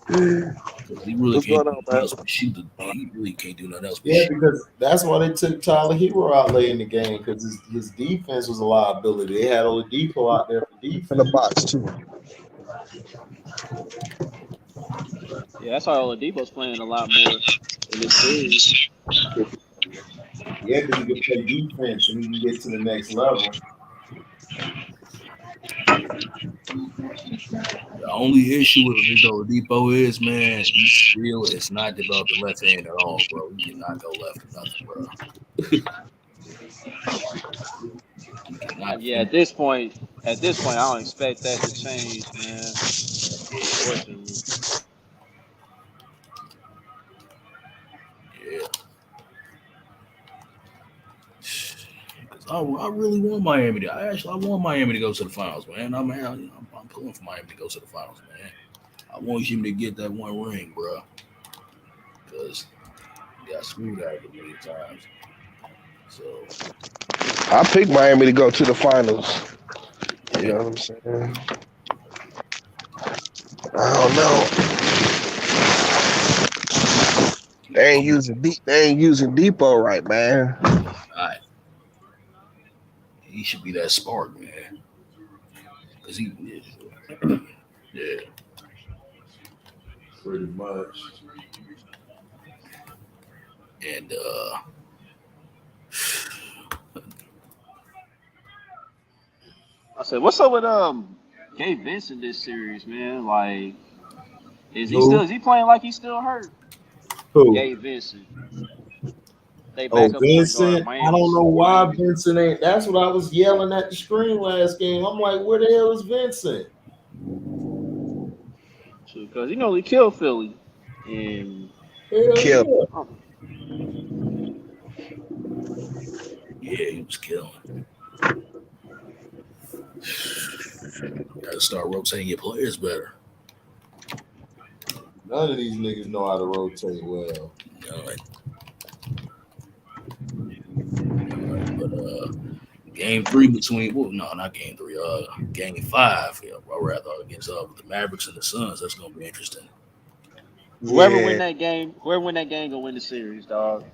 Because he really What's can't going do on, nothing man? else but shoot. He really can't do nothing else but yeah, shoot. because that's why they took Tyler Hero out late in the game because his defense was a liability. They had Oladipo out there for In the defense. box too. Yeah, that's why Oladipo's playing a lot more in this series. Yeah, because he can play defense and he can get to the next level. The only issue with Victor Oladipo is, man, he still has not developed the left hand at all, bro. He cannot go left or nothing, bro. He cannot. Yeah, at this point, I don't expect that to change, man. Unfortunately. Yeah. Because I really want Miami to. I want Miami to go to the finals, man. I'm pulling for Miami to go to the finals, man. I want him to get that one ring, bro. Because he got screwed out of it many times. So I picked Miami to go to the finals. yeah. You know what I'm saying? I don't know. They ain't using Depot right, man. All right. He should be that spark, man. Because he, yeah. Pretty much. And I said, what's up with Gabe Vincent this series, man? Like, is he playing like he's still hurt? Who? Gabe Vincent. They Oh, backup point guard, Vincent. I Miami. don't know why Vincent ain't. That's what I was yelling at the screen last game. I'm like, where the hell is Vincent? Because he normally killed Philly. And Kill. yeah, he was killing. Gotta start rotating your players better. None of these niggas know how to rotate well. None. But game 3 between not game 3, game 5, or rather against the Mavericks and the Suns, that's gonna be interesting. whoever win that game gonna win the series, dog.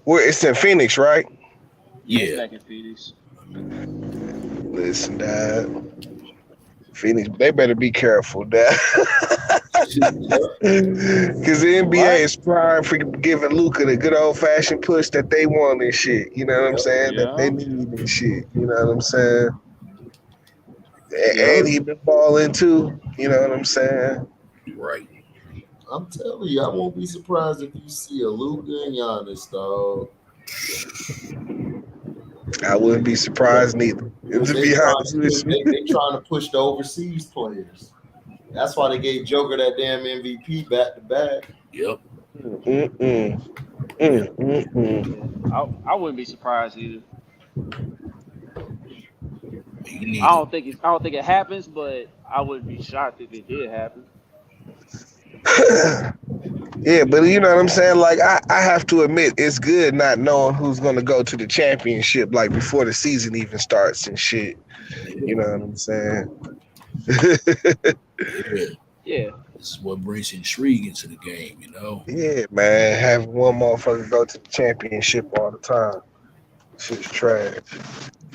Well, it's in Phoenix, right? Yeah, Yeah. back in Phoenix. Listen, Dad. Phoenix, they better be careful, Dad. Because the NBA is prime for giving Luka the good old fashioned push that they want and shit. You know what I'm saying? That they need and shit. You know what I'm saying? And he been balling too. You know what I'm saying? Right. I'm telling you, I won't be surprised if you see a Luka and Giannis, dog. I wouldn't be surprised neither. To be honest with you, they trying to push the overseas players. That's why they gave Joker that damn MVP back to back. Yep. I wouldn't be surprised either. I don't think it happens, but I wouldn't be shocked if it did happen. Yeah, but you know what I'm saying? Like, I have to admit, it's good not knowing who's going to go to the championship, like, before the season even starts and shit. You know what I'm saying? Yeah. This is what brings intrigue into the game, you know? Yeah, man. Having one motherfucker go to the championship all the time. Shit's trash.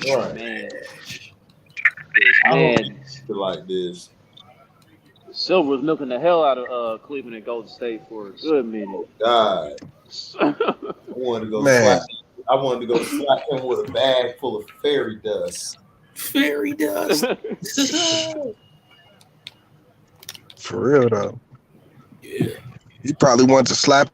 Right. Man. I don't feel like this. Silver was milking the hell out of Cleveland and Golden State for a good minute. God. I wanted to go slap him with a bag full of fairy dust. Fairy dust. For real though. Yeah. He probably wanted to slap.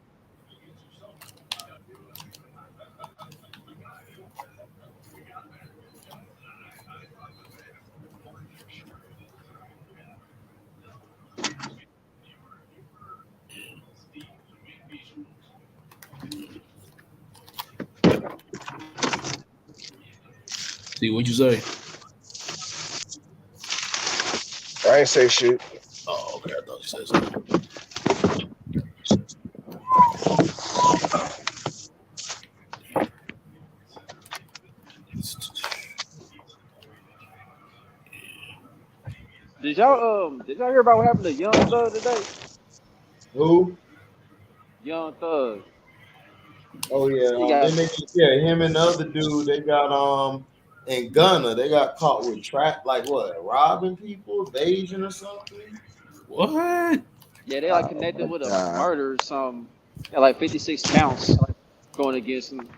See, what'd you say? I ain't say shit. Oh, okay. I thought you said something. Did y'all hear about what happened to Young Thug today? Who? Young Thug. Oh yeah, He got him and the other dude, they got in Ghana, they got caught with like what, robbing people, evasion or something. What? yeah, they like connected with a murder or something. Got like 56 counts going against him.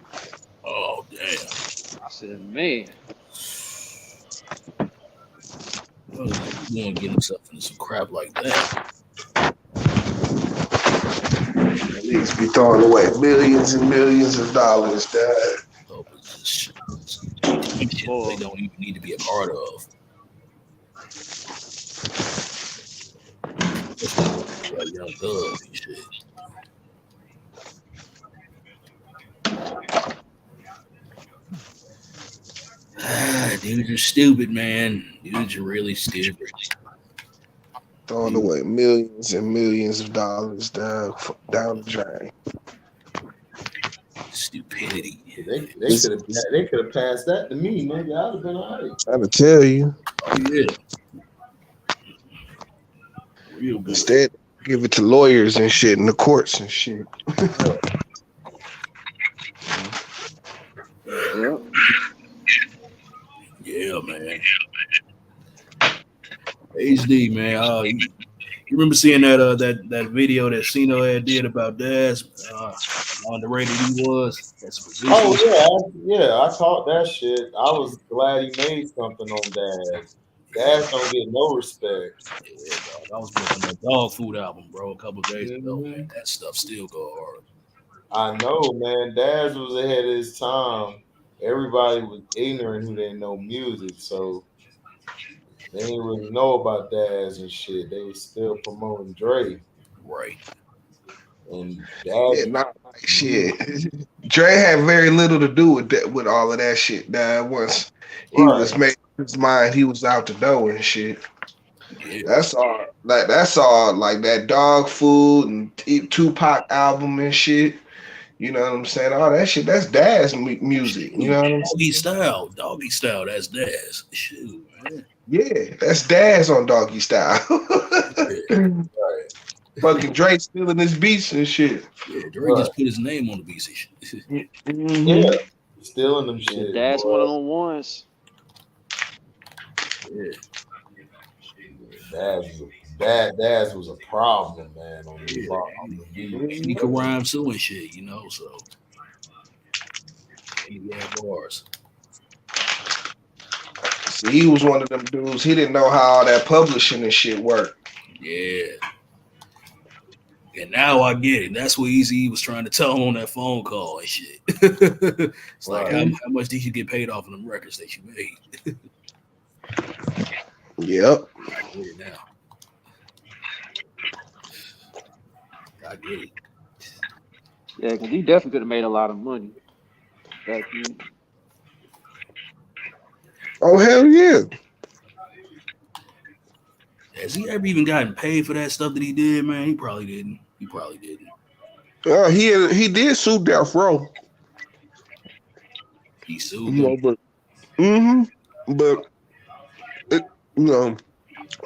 Oh damn. I said, man. Well, he gonna get himself into some crap like that. Niggas be throwing away millions and millions of dollars, dad. Oh, but this shit they don't even need to be a part of. Like Young Thug and shit. Dudes are stupid, man. Dudes are really stupid. Throwing away millions and millions of dollars down the drain. Stupidity. They could have passed that to me, nigga. I'd have been all right. I'm gonna tell you. Oh yeah. Real good. Instead, give it to lawyers and shit in the courts and shit. Yeah, man. HD, man. You remember seeing that video that Cino had did about Daz? Underrated he was. Oh yeah, I caught that shit. I was glad he made something on Daz. Daz don't get no respect. Yeah, dog. I was working on that dog food album, bro, a couple of days ago, man. That stuff still go hard. I know, man. Daz was ahead of his time. Everybody was ignorant who didn't know music, so they didn't really know about Daz and shit. They was still promoting Dre. Right. And Daz, shit. Dre had very little to do with that, with all of that shit. Once he was made his mind, he was out the door and shit. Yeah. That's all. Like that dog food and Tupac album and shit. You know what I'm saying? All that shit. That's Daz music. You know what I'm saying? Doggy style. That's Daz. Shoot, man. Yeah, that's Daz on Doggy Style. Right. Fucking Drake stealing his beats and shit. Yeah, Drake just put his name on the beats and shit. Yeah, stealing them shit. That's one of them ones. Yeah. Daz was a problem, man. On he could rhyme too and shit, you know. So he had bars. See, he was one of them dudes. He didn't know how all that publishing and shit worked. Yeah. And now I get it. That's what Eazy was trying to tell him on that phone call and shit. It's like, how much did you get paid off of them records that you made? Yep. I get it now. I get it. Yeah, because he definitely could have made a lot of money back then. Oh, hell yeah. Has he ever even gotten paid for that stuff that he did, man? He probably didn't. He did sue Death Row. He sued them. But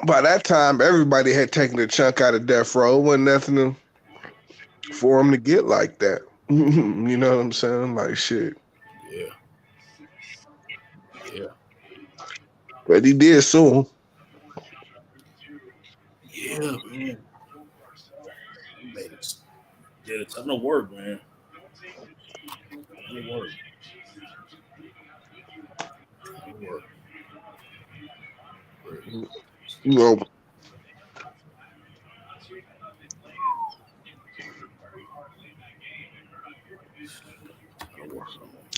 by that time, everybody had taken a chunk out of Death Row. It wasn't nothing for him to get like that. You know what I'm saying? Like shit. Yeah. But he did sue him. Yeah, man. Yeah, it's not no work, man. No work. You know,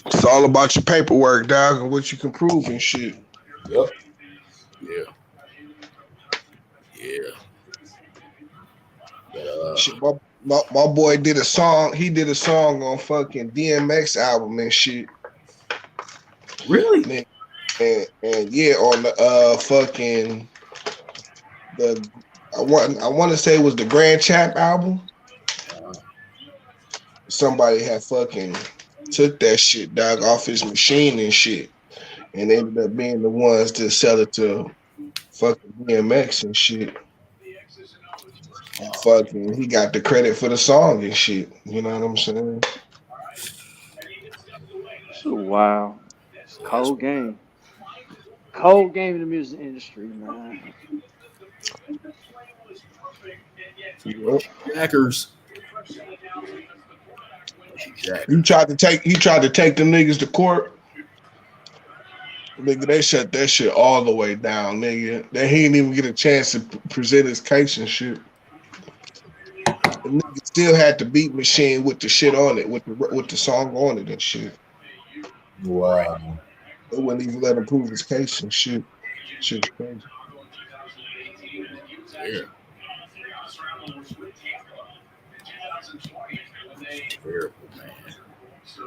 it's all about your paperwork, dog, and what you can prove and shit. Yep. Yeah. Shit, my boy did a song. He did a song on fucking DMX album and shit. Really? And yeah, on the fucking I want to say it was the Grand Champ album. Somebody had fucking took that shit, dog, off his machine and shit. and ended up being the ones to sell it to fucking DMX and shit. And fucking, he got the credit for the song and shit. You know what I'm saying? So wow, it's a cold game. Cold game in the music industry, man. Yep. Jackers. He tried to take them niggas to court. Nigga, they shut that shit all the way down, nigga. He didn't even get a chance to present his case and shit. The nigga still had the beat machine with the shit on it, with the song on it and shit. Wow. They wouldn't even let him prove his case and shit. Shit's crazy. Terrible.